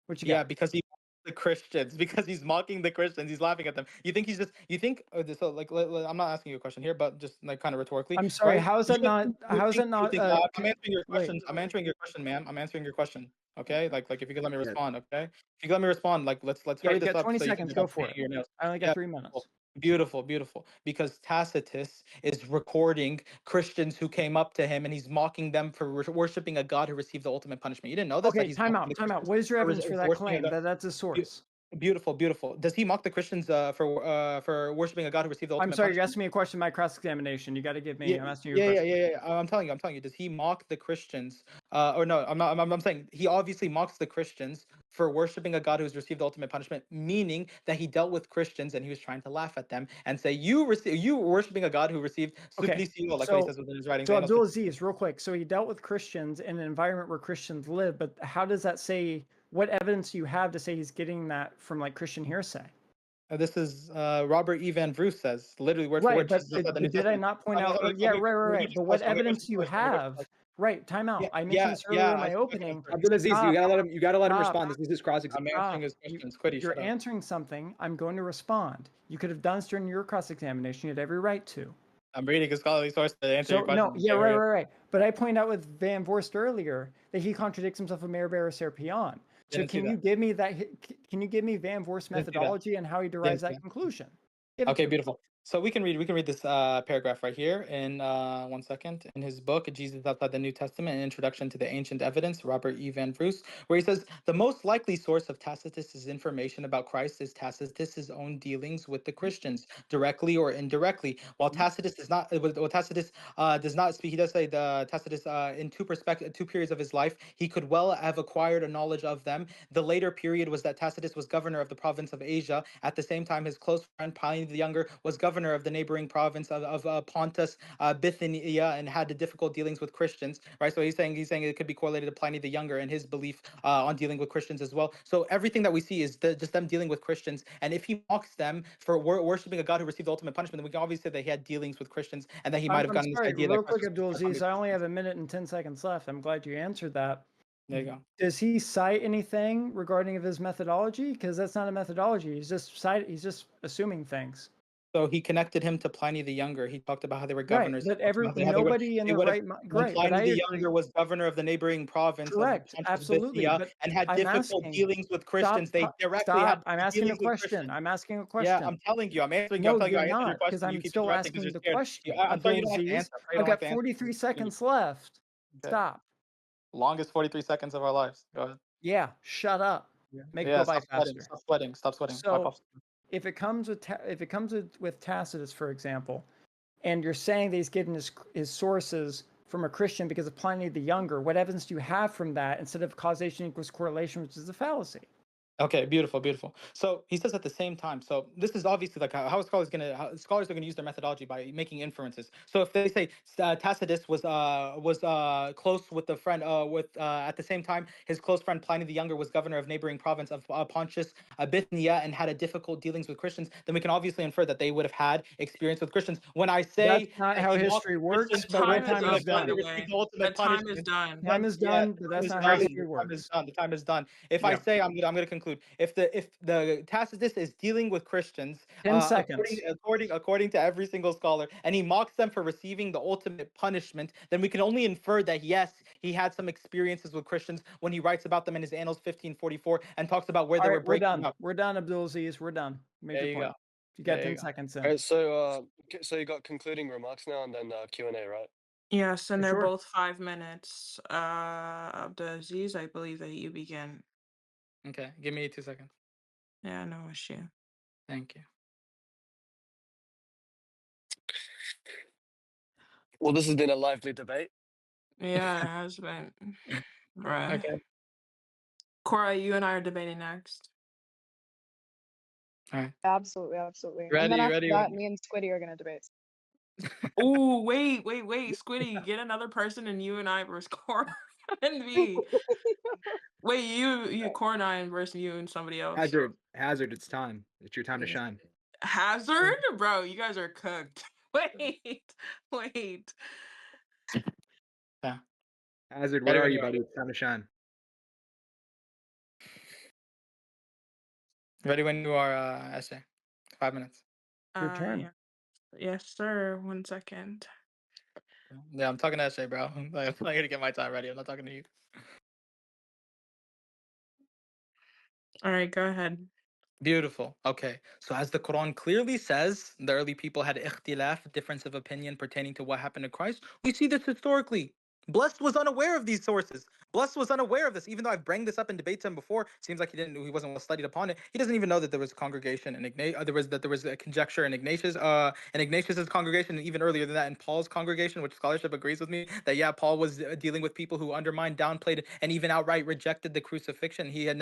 what you Yeah, got? because he mocks the Christians, because he's mocking the Christians, he's laughing at them. You think he's just, you think, so like, I'm not asking you a question here, but just like kind of rhetorically, I'm sorry, right? how is that not I'm answering your wait. question. I'm answering your question, ma'am. I'm answering your question. Okay, like if you could let me Yeah. respond, okay? If you could let me respond, like let's Yeah, hurry you this got up 20 so you can seconds, get go back to for paying it. your nails. I only got Yeah, 3 minutes. beautiful, beautiful. Because Tacitus is recording Christians who came up to him and he's mocking them for worshiping a God who received the ultimate punishment. You didn't know this? That Okay, he's time mocking the out, time out. Christians What is your for evidence for that worshiping a claim God? that that's a source? Beautiful, beautiful. Does he mock the Christians for worshiping a God who received the I'm ultimate sorry, you're punishment? asking me a question, my cross-examination. You got to give me, Yeah, I'm asking you a question. yeah. I'm telling you. Does he mock the Christians? Or no, I'm not. I'm saying he obviously mocks the Christians for worshiping a God who has received the ultimate punishment, meaning that he dealt with Christians and he was trying to laugh at them and say, you worshiping a God who received Okay, supplicio, like what he says within his writings. so Abdulaziz, real quick. So he dealt with Christians in an environment where Christians live, but how does that say, what evidence do you have to say he's getting that from like Christian hearsay? This is Robert E. Van Vroos says, literally word for Right, word. but Jesus said the New did I Testament. not point out, yeah, right. But what evidence do you have? Right, time out. I mentioned this earlier in my opening. Abdulaziz, you gotta let him respond. This is his cross I'm examination. answering his questions. Quitty, You're shut up. answering something. I'm going to respond. You could have done this during your cross-examination. You had every right to. I'm reading a scholarly source to answer your question. No, yeah, right. But I pointed out with Van Vorst earlier that he contradicts himself with Mayor Serpion. So can you give me that? Can you give me Van Vorst's methodology and how he derives that conclusion? Okay, beautiful. So we can read this paragraph right here in 1 second in his book Jesus Outside the New Testament: An Introduction to the Ancient Evidence, Robert E. Van Vroos, where he says the most likely source of Tacitus's information about Christ is Tacitus's own dealings with the Christians, directly or indirectly. While Tacitus does not, does not speak, he does say the Tacitus in two periods of his life he could well have acquired a knowledge of them. The later period was that Tacitus was governor of the province of Asia. At the same time, his close friend Pliny the Younger was governor of the neighboring province of Pontus, Bithynia, and had difficult dealings with Christians. Right, so he's saying it could be correlated to Pliny the Younger and his belief on dealing with Christians as well. So everything that we see is just them dealing with Christians. And if he mocks them for worshiping a God who received the ultimate punishment, then we can obviously say that he had dealings with Christians and that he might have gotten this idea. Real quick, Abdulaziz, I only have a minute and 10 seconds left. I'm glad you answered that. There you go. Does he cite anything regarding of his methodology? Because that's not a methodology. He's just assuming things. So he connected him to Pliny the Younger. He talked about how they were governors. Right, but nobody in their right mind. Right, Pliny the Younger was governor of the neighboring province of Pontus, absolutely, Bithynia, and had difficult dealings with Christians. They directly had I'm asking a dealings with question. I'm asking a question. Yeah, I'm telling you. I'm answering. No, I'm telling you. I you're answered your not, because question. You I'm keep still interrupting because asking the you're question. scared. I'm sorry, you don't have to Abdulaziz, answer. I've got 43 seconds left. Okay. Stop. Longest 43 seconds of our lives. Go ahead. Yeah, shut up. Make it go by faster. Stop sweating. Stop sweating. So, if it comes with Tacitus, for example, and you're saying that he's getting his sources from a Christian because of Pliny the Younger, what evidence do you have from that instead of causation equals correlation, which is a fallacy? Okay, beautiful. So he says at the same time. So this is obviously like how scholars are gonna use their methodology by making inferences. So if they say Tacitus was close with the friend at the same time his close friend Pliny the Younger was governor of neighboring province of Pontus, Bithynia, and had a difficult dealings with Christians, then we can obviously infer that they would have had experience with Christians. When I say that's not how history works, but what time is done. The time is done. Time is done, but that's not how history works. The time is done. If I say I'm gonna conclude conclude. If the Tacitus is dealing with Christians, 10 seconds. according to every single scholar, and he mocks them for receiving the ultimate punishment, then we can only infer that yes, he had some experiences with Christians when he writes about them in his Annals 1544 and talks about where All they right, were we're breaking done. up. We're done, Abdulaziz. We're done. Made There your you point. go. You got There 10 you go. seconds in. Alright, so you got concluding remarks now and then Q&A, right? Yes, and they're Sure. both 5 minutes. Abdulaziz, I believe that you begin. Okay, give me 2 seconds. Yeah, no issue. Thank you. Well, this has been a lively debate. Yeah, it has been. Bruh. Okay. Cora, you and I are debating next. All right. Absolutely, absolutely. And Ready? then after Ready? that, me and Squiddy are gonna debate. Oh, wait, Squiddy, get another person and you and I versus Cora and me. Wait, you, Cora and I versus you and somebody else. Hazard, it's time. It's your time to shine. Hazard? Bro, you guys are cooked. Wait. Yeah. Hazard, where Ready are when you, you are. buddy? It's time to shine. Ready when you are, Essay. 5 minutes. Your turn. Yeah. Yes, sir. 1 second. Yeah, I'm talking to Essay, bro. Like, I'm gonna get my time ready. I'm not talking to you. All right, go ahead. Beautiful. Okay. So as the Quran clearly says, the early people had ikhtilaf, difference of opinion pertaining to what happened to Christ. We see this historically. Blessed was unaware of these sources. Blessed was unaware of this, even though I've brought this up in debates him before. Seems like he wasn't well studied upon it. He doesn't even know that there was a congregation in there was a conjecture in Ignatius's congregation, and even earlier than that in Paul's congregation, which scholarship agrees with me that yeah, Paul was dealing with people who undermined, downplayed, and even outright rejected the crucifixion. He had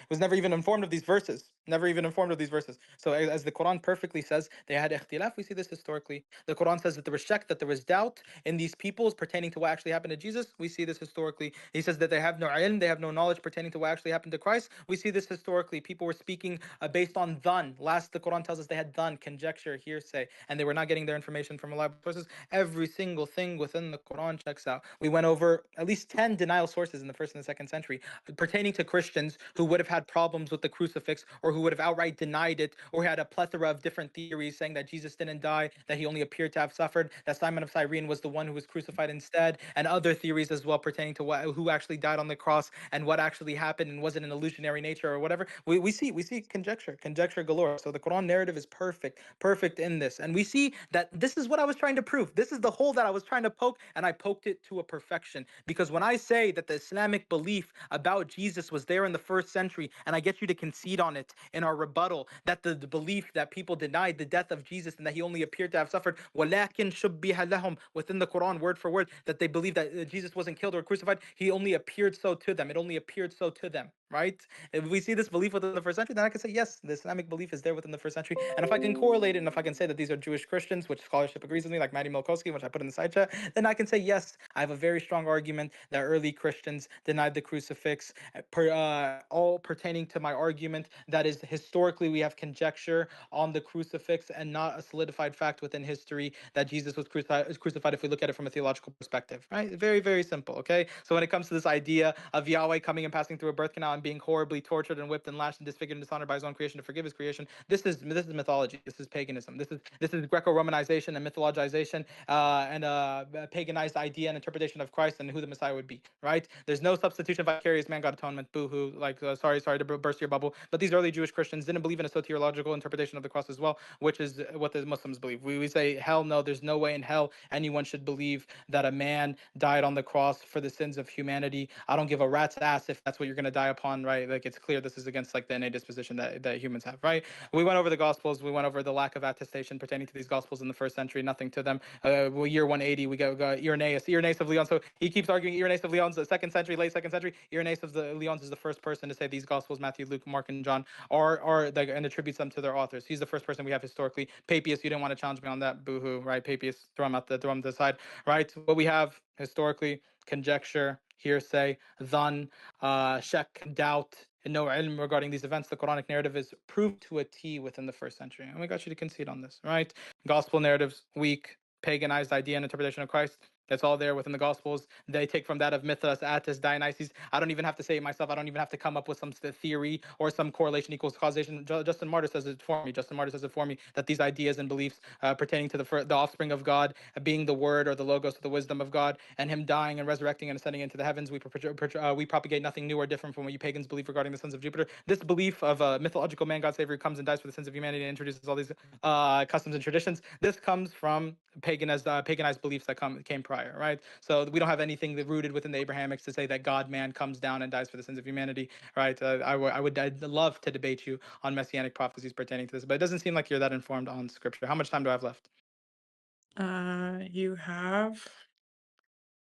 was never even informed of these verses. Never even informed of these verses. So as the Quran perfectly says, they had ikhtilaf. We see this historically. The Quran says that there was shak, that there was doubt in these peoples pertaining to what actually happened to Jesus. We see this historically. He says that they have no ilm, they have no knowledge pertaining to what actually happened to Christ. We see this historically. People were speaking based on dhan. Last, the Quran tells us they had dhan, conjecture, hearsay, and they were not getting their information from reliable sources. Every single thing within the Quran checks out. We went over at least 10 denial sources in the 1st and the 2nd century pertaining to Christians who would have had problems with the crucifix, or who would have outright denied it, or had a plethora of different theories saying that Jesus didn't die, that he only appeared to have suffered, that Simon of Cyrene was the one who was crucified instead, and other theories as well pertaining to who actually died on the cross and what actually happened, and was it an illusionary nature or whatever. We see conjecture galore. So the Quran narrative is perfect in this, and we see that this is what I was trying to prove. This is the hole that I was trying to poke, and I poked it to a perfection. Because when I say that the Islamic belief about Jesus was there in the 1st century, and I get you to concede on it in our rebuttal, that the belief that people denied the death of Jesus and that he only appeared to have suffered, وَلَكِنْ شُبِّهَ لَهُمْ, within the Quran, word for word, that they believe that Jesus wasn't killed or crucified, he only appeared so to them. It only appeared so to them, right? If we see this belief within the 1st century, then I can say, yes, the Islamic belief is there within the 1st century. And if I can correlate it, and if I can say that these are Jewish Christians, which scholarship agrees with me, like Maddie Milkowski, which I put in the side chat, then I can say, yes, I have a very strong argument that early Christians denied the crucifix, all pertaining to my argument that is historically we have conjecture on the crucifix and not a solidified fact within history that Jesus was crucified if we look at it from a theological perspective, right? Very, very simple, okay? So when it comes to this idea of Yahweh coming and passing through a birth canal and being horribly tortured and whipped and lashed and disfigured and dishonored by his own creation to forgive his creation, this is mythology. This is paganism. This is Greco-Romanization and mythologization and paganized idea and interpretation of Christ and who the Messiah would be, right? There's no substitution vicarious man God atonement, boo-hoo, like sorry to burst your bubble, but these early Jewish Christians didn't believe in a soteriological interpretation of the cross as well, which is what the Muslims believe. We say, hell no, there's no way in hell anyone should believe that a man died on the cross for the sins of humanity. I don't give a rat's ass if that's what you're going to die upon, right? Like, it's clear this is against like the innate disposition that humans have, right? We went over the Gospels. We went over the lack of attestation pertaining to these Gospels in the 1st century, nothing to them. Year 180, we got Irenaeus of Lyon. So he keeps arguing Irenaeus of Lyon's the 2nd century, late 2nd century. Irenaeus of the Lyons is the first person to say these Gospels, Matthew, Luke, Mark, and John, are like, and attributes them to their authors. He's the first person we have historically. Papias, you didn't want to challenge me on that, boo-hoo, right? Papias, throw him to the side, right? What we have historically, conjecture, hearsay, dhan, shak, doubt, and no ilm regarding these events. The Quranic narrative is proved to a T within the 1st century. And we got you to concede on this, right? Gospel narratives, weak, paganized idea and interpretation of Christ. It's all there within the Gospels. They take from that of Mithras, Attis, Dionysius. I don't even have to say it myself. I don't even have to come up with some theory or some correlation equals causation. Justin Martyr says it for me. Justin Martyr says it for me that these ideas and beliefs pertaining to the offspring of God, being the Word or the Logos or the wisdom of God, and Him dying and resurrecting and ascending into the heavens, we propagate nothing new or different from what you pagans believe regarding the sons of Jupiter. This belief of a mythological man, God Savior, comes and dies for the sins of humanity and introduces all these customs and traditions. This comes from paganized beliefs that came prior, right? So we don't have anything that rooted within the Abrahamics to say that God man comes down and dies for the sins of humanity, right? I'd love to debate you on messianic prophecies pertaining to this, but it doesn't seem like you're that informed on scripture. How much time do I have left? You have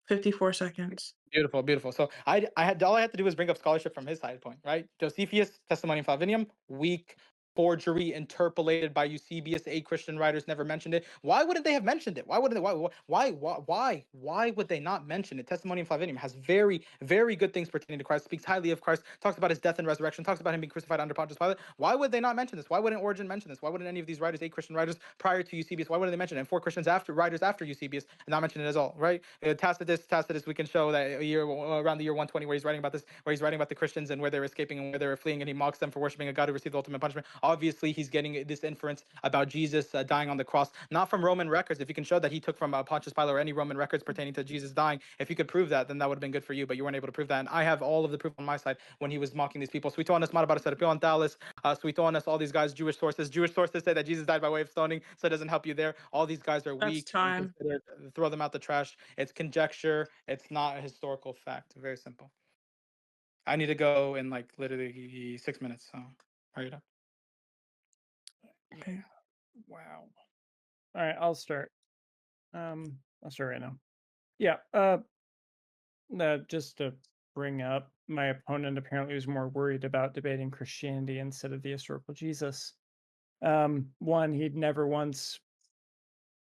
54 seconds. Beautiful, beautiful. So I had all I had to do was bring up scholarship from his side point, right? Josephus, Testimonium Flavinium, weak. Forgery interpolated by Eusebius. 8 Christian writers never mentioned it. Why wouldn't they have mentioned it? Why wouldn't they? Why would they not mention it? Testimonium Flavinium has very, very good things pertaining to Christ. Speaks highly of Christ. Talks about his death and resurrection. Talks about him being crucified under Pontius Pilate. Why would they not mention this? Why wouldn't Origen mention this? Why wouldn't any of these writers, 8 Christian writers prior to Eusebius, why wouldn't they mention it? And 4 Christians writers after Eusebius, and not mention it as all, right? Tacitus, we can show that around the year 120, where he's writing about this, where he's writing about the Christians and where they're escaping and where they're fleeing, and he mocks them for worshiping a God who received the ultimate punishment. Obviously, he's getting this inference about Jesus dying on the cross, not from Roman records. If you can show that he took from Pontius Pilate or any Roman records pertaining to Jesus dying, if you could prove that, then that would have been good for you, but you weren't able to prove that. And I have all of the proof on my side when he was mocking these people. Suetonis, Matabar Serapion, Thales, Suetonis, all these guys, Jewish sources say that Jesus died by way of stoning, so it doesn't help you there. All these guys are That's weak. time. Throw them out the trash. It's conjecture. It's not a historical fact. Very simple. I need to go in like literally 6 minutes, so hurry it up. Okay. Wow. All right, I'll start. I'll start right now. Yeah. Just to bring up, my opponent apparently was more worried about debating Christianity instead of the historical Jesus. One, he'd never once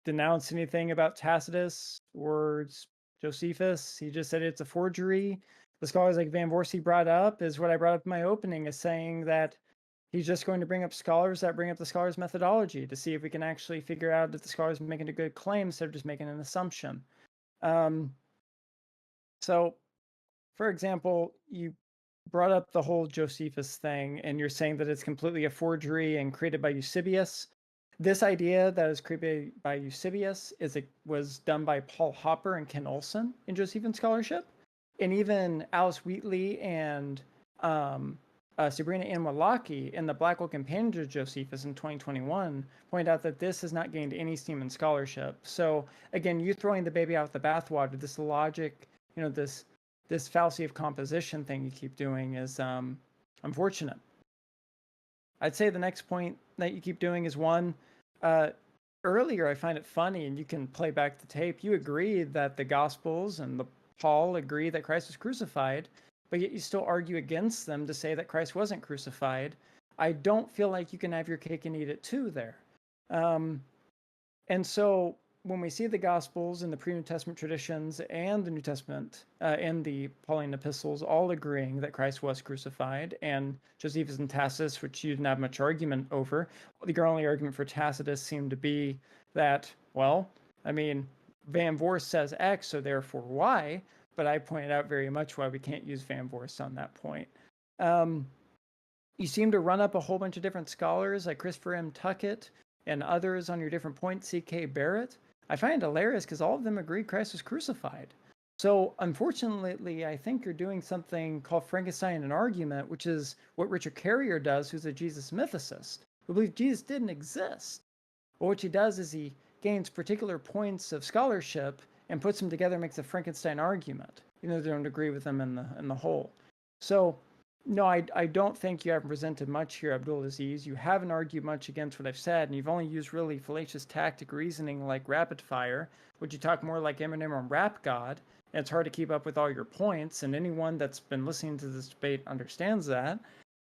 denounced anything about Tacitus or Josephus. He just said it's a forgery. The scholars like Van Voorsey brought up is what I brought up in my opening, is saying that he's just going to bring up scholars that bring up the scholars' methodology to see if we can actually figure out if the scholars are making a good claim instead of just making an assumption. So, for example, you brought up the whole Josephus thing, and you're saying that it's completely a forgery and created by Eusebius. This idea that is created by Eusebius was done by Paul Hopper and Ken Olson in Josephian scholarship, and even Alice Wheatley and Sabrina Ann Wallachie in the Blackwell Companion to Josephus in 2021 point out that this has not gained any steam in scholarship. So again, you throwing the baby out with the bathwater, this logic, this fallacy of composition thing you keep doing is unfortunate. I'd say the next point that you keep doing is one, earlier I find it funny, and you can play back the tape, you agreed that the Gospels and Paul agree that Christ was crucified, but yet you still argue against them to say that Christ wasn't crucified. I don't feel like you can have your cake and eat it too there. And so when we see the Gospels and the pre-New Testament traditions and the New Testament and the Pauline epistles all agreeing that Christ was crucified, and Josephus and Tacitus, which you didn't have much argument over, your only argument for Tacitus seemed to be that, well, I mean, Van Voorst says X, so therefore Y, but I pointed out very much why we can't use Van Voorst on that point. You seem to run up a whole bunch of different scholars like Christopher M. Tuckett and others on your different points, C.K. Barrett. I find it hilarious because all of them agree Christ was crucified. So unfortunately, I think you're doing something called Frankenstein an argument, which is what Richard Carrier does, who's a Jesus mythicist, who believes Jesus didn't exist. But what he does is he gains particular points of scholarship and puts them together and makes a Frankenstein argument, even though they don't agree with them in the whole. So no, I don't think you haven't presented much here, Abdulaziz. You haven't argued much against what I've said, and you've only used really fallacious tactic reasoning like rapid fire, which you talk more like Eminem on Rap God, and it's hard to keep up with all your points, and anyone that's been listening to this debate understands that.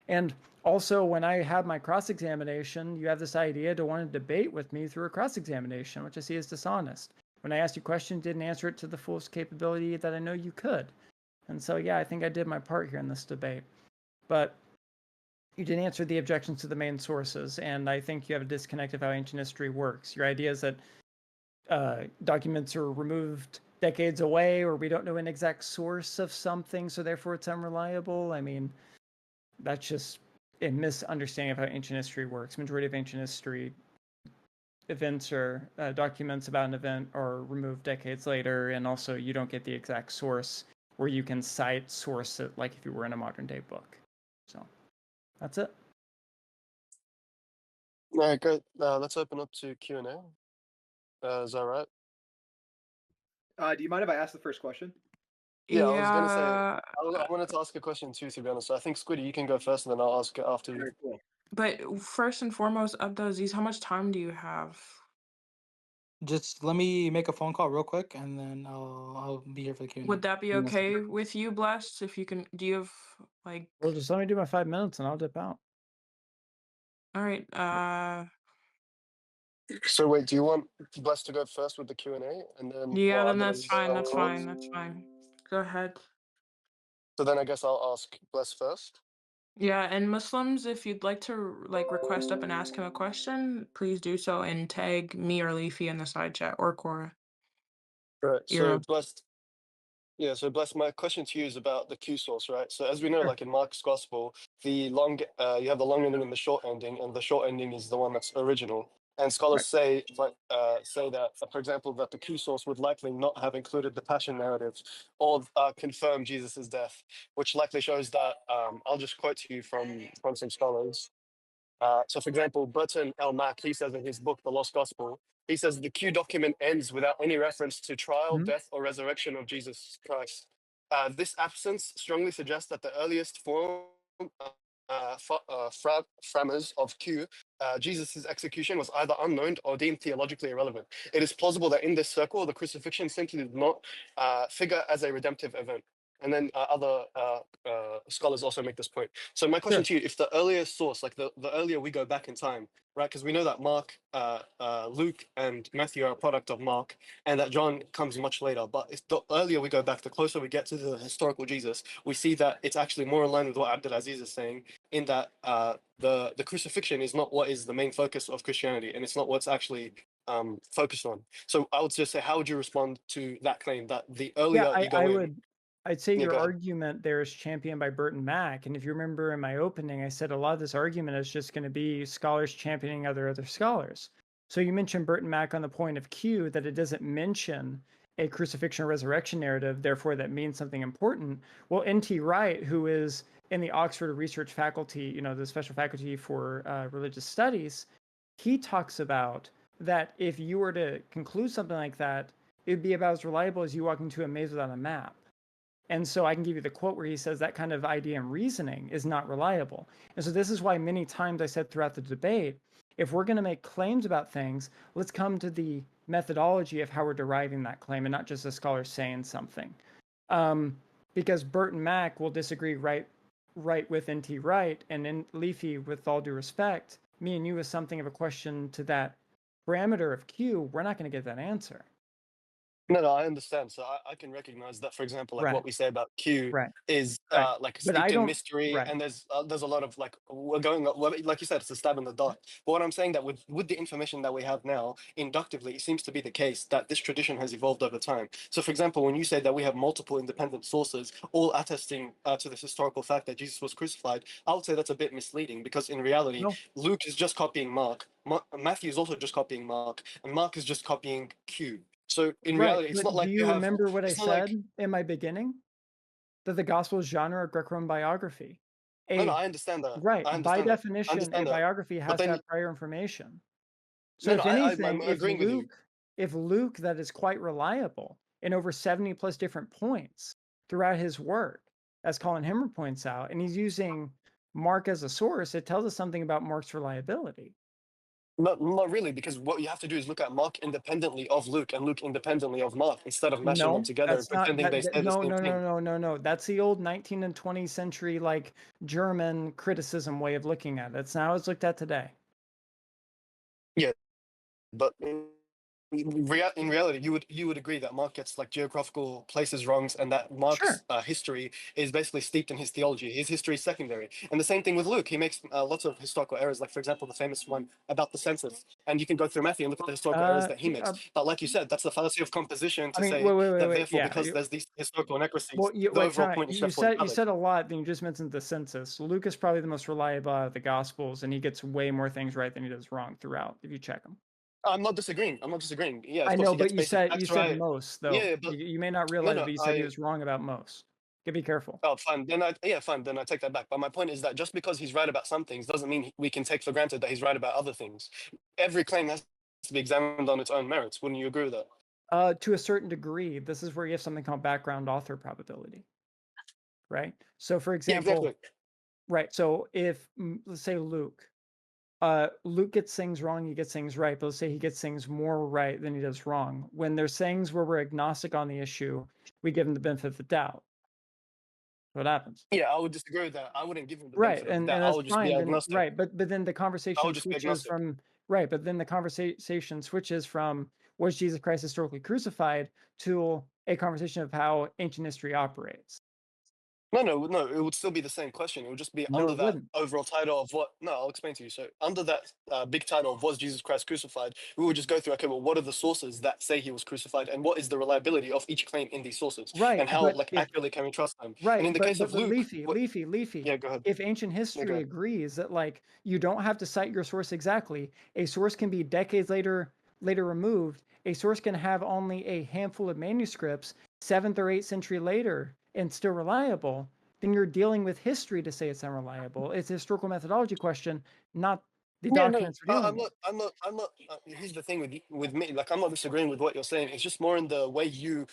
And also, when I have my cross-examination, you have this idea to want to debate with me through a cross-examination, which I see as dishonest. When I asked you a question, you didn't answer it to the fullest capability that I know you could. And so, yeah, I think I did my part here in this debate. But you didn't answer the objections to the main sources, and I think you have a disconnect of how ancient history works. Your idea is that documents are removed decades away, or we don't know an exact source of something, so therefore it's unreliable. I mean, that's just a misunderstanding of how ancient history works. Majority of ancient history events or documents about an event are removed decades later, and also you don't get the exact source where you can cite source it like if you were in a modern day book. So that's it. All right, great. Let's open up to Q&A. Is that right? Do you mind if I ask the first question? Yeah, I was gonna say Yeah, I wanted to ask a question too, to be honest. So I think Squiddy, you can go first, and then I'll ask it after you. Very cool. but first and foremost, Abdulaziz, how much time do you have? Just let me make a phone call real quick, and then I'll be here for the Q&A. Would that be Yes. okay with you, Blessed? If you can, do you have like? Well, just let me do my 5 minutes and I'll dip out. All right. So wait, do you want Bless to go first with the Q&A, and then Yeah, then Abdul that's Aziz fine. That's afterwards? fine. That's fine. Go ahead. So then I guess I'll ask Bless first. Yeah, and Muslims, if you'd like to like request up and ask him a question, please do so and tag me or Leafy in the side chat or Cora. Right. So You're Bless, yeah. So Bless, my question to you is about the Q source, right? So as we know, Sure. like in Mark's Gospel, the long, you have the long ending and the short ending, and the short ending is the one that's original. And scholars say, like, say that, for example, that the Q source would likely not have included the Passion narrative or confirm Jesus's death, which likely shows that. I'll just quote to you from some scholars. So, for example, Burton L. Mack, he says in his book, The Lost Gospel, he says the Q document ends without any reference to trial, Mhm. death, or resurrection of Jesus Christ. This absence strongly suggests that the earliest form framers of Q, Jesus' execution was either unknown or deemed theologically irrelevant. It is plausible that in this circle, the crucifixion simply did not figure as a redemptive event. And then other scholars also make this point. So my question Sure. to you, if the earlier source, like the earlier we go back in time, right? Because we know that Mark, Luke, and Matthew are a product of Mark, and that John comes much later. But if the earlier we go back, the closer we get to the historical Jesus, we see that it's actually more in line with what Abdulaziz is saying, in that the crucifixion is not what is the main focus of Christianity, and it's not what's actually focused on. So I would just say, how would you respond to that claim that the earlier Yeah, you go in? I'd say Yeah, your go ahead. argument there is championed by Burton Mack. And if you remember in my opening, I said a lot of this argument is just going to be scholars championing other scholars. So you mentioned Burton Mack on the point of Q, that it doesn't mention a crucifixion or resurrection narrative, therefore that means something important. Well, N.T. Wright, who is in the Oxford Research Faculty, you know, the special faculty for religious studies, he talks about that if you were to conclude something like that, it'd be about as reliable as you walking into a maze without a map. And so I can give you the quote where he says that kind of idea and reasoning is not reliable. And so this is why many times I said throughout the debate, if we're going to make claims about things, let's come to the methodology of how we're deriving that claim and not just a scholar saying something. Because Burton Mack will disagree right with N.T. Wright, and in Leafy, with all due respect, me and you as something of a question to that parameter of Q, we're not going to get that answer. No, I understand. So I can recognize that, for example, like Right. what we say about Q Right. is Right. like But I steeped in don't. mystery, Right. and there's a lot of like we're going well, like you said, it's a stab in the dark. But what I'm saying that with the information that we have now, inductively, it seems to be the case that this tradition has evolved over time. So, for example, when you say that we have multiple independent sources, all attesting to this historical fact that Jesus was crucified, I would say that's a bit misleading, because in reality, No. Luke is just copying Mark. Matthew is also just copying Mark, and Mark is just copying Q. So in Right. reality, it's But not do like you you have. remember what I It's not like. said in my beginning? That the gospel is genre of Greco-Roman biography. No, A I understand that. right. I By understand that. I definition, a understand that. biography But has to then, have prior information. So no, no, if I'm anything, agreeing with you. if Luke, that is quite reliable in over 70 plus different points throughout his work, as Colin Himmer points out, and he's using Mark as a source, it tells us something about Mark's reliability. Not really, because what you have to do is look at Mark independently of Luke and Luke independently of Mark, instead of mashing them No, together and that's not pretending they say the no, same no, thing. no, no, no, no. That's the old 19th and 20th century like German criticism way of looking at it. It's not how it's looked at today. Yeah, but In reality, you would agree that Mark gets like geographical places wrongs, and that Mark's Sure. history is basically steeped in his theology. His history is secondary, and the same thing with Luke. He makes lots of historical errors, like for example, the famous one about the census. And you can go through Matthew and look at the historical errors that he makes. But like you said, that's the fallacy of composition I to mean, say wait. that therefore, Yeah. because there's these historical inaccuracies, Well, the wait, overall time. point is You therefore said invalid. a lot. Then you just mentioned the census. Luke is probably the most reliable out of the Gospels, and he gets way more things right than he does wrong throughout. If you check him. I'm not disagreeing. I'm not disagreeing. Yeah, of I course, know, he gets but you basic said facts right. most though. Yeah, but You may not no, realize, no, but you said he was wrong about most. You be careful. Oh, fine. Then fine. Then I take that back. But my point is that just because he's right about some things doesn't mean we can take for granted that he's right about other things. Every claim has to be examined on its own merits. Wouldn't you agree with that? To a certain degree, this is where you have something called background author probability, right? So, for example, Yeah, exactly. Right. So, if let's say Luke gets things wrong, he gets things right, but let's say he gets things more right than he does wrong. When there's things where we're agnostic on the issue, we give him the benefit of the doubt. What happens? Yeah, I would disagree with that. I wouldn't give him the Right, benefit of and that. I that's would just be fine. Then agnostic. right, but then the I conversation would just be switches agnostic. from right, but then the conversation switches from was Jesus Christ historically crucified to a conversation of how ancient history operates. No, it would still be the same question. It would just be No, under it that wouldn't. overall title of what. No, I'll explain to you. So, under that big title of Was Jesus Christ Crucified, we would just go through, okay, well, what are the sources that say he was crucified, and what is the reliability of each claim in these sources, Right, and how but like if accurately can we trust them? And right, in the case of Luke, Leafy, what, Leafy. yeah, go ahead. If ancient Yeah, go history ahead. agrees that like you don't have to cite your source exactly, a source can be decades later removed. A source can have only a handful of manuscripts 7th or 8th century later and still reliable. Then you're dealing with history to say it's unreliable. It's a historical methodology question, not the Yeah, no, documents we're dealing with. I'm not. Here's the thing with me. Like, I'm not disagreeing with what you're saying. It's just more in the way you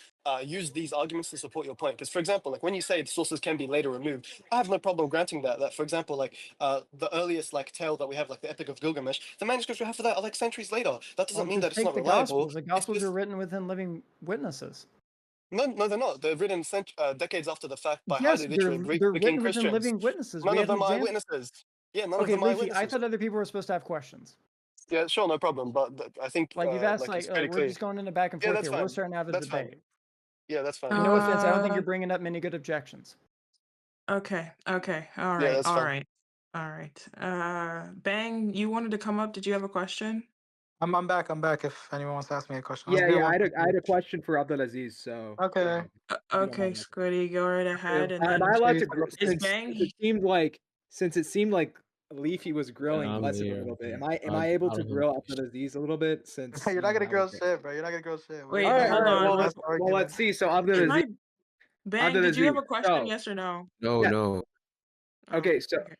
use these arguments to support your point. Because, for example, like when you say the sources can be later removed, I have no problem granting that. That, for example, like the earliest like tale that we have, like the Epic of Gilgamesh, the manuscripts we have for that are like centuries later. That doesn't Well, mean that just it's take not the reliable. Gospels. The It's Gospels just are written within living witnesses. no, they're not. They're written decades after the fact by Yes, highly literate they're Greek-speaking written within Christians. living witnesses. None We of have an them are example. eyewitnesses. Yeah, none of Okay, them are Leafy, I eyewitnesses. thought other people were supposed to have questions. Yeah, sure, no problem. But I think Like you've asked, like it's like pretty we're clear. just going into back and Yeah, forth that's here. We're fine. starting to have a That's fine. debate. Yeah, that's fine. And no offense, I don't think Uh, you're bringing up many good objections. okay, all Yeah, right, that's all fine. right. Bang, you wanted to come up. Did you have a question? I'm back. I'm back. If anyone wants to ask me a question, Yeah, good I one. had a question for Abdulaziz. So Okay. you don't Okay, mind. Squiddy, go right ahead, and Am then I allowed Squiddy's to up is next. Bang. since it seemed like Leafy was grilling I'm Blessed a here. little bit? Am I I able I to don't have grill a question. Abdulaziz a little bit? Since You're not gonna I grill was there. shit, bro. You're not gonna grill shit. Wait, All right, hold on. Well, That's the argument. let's see. So Can Abdulaziz, I, Bang, did you have Abdulaziz. a question? So Yes or no? No, yeah. no. Oh, Okay. So okay.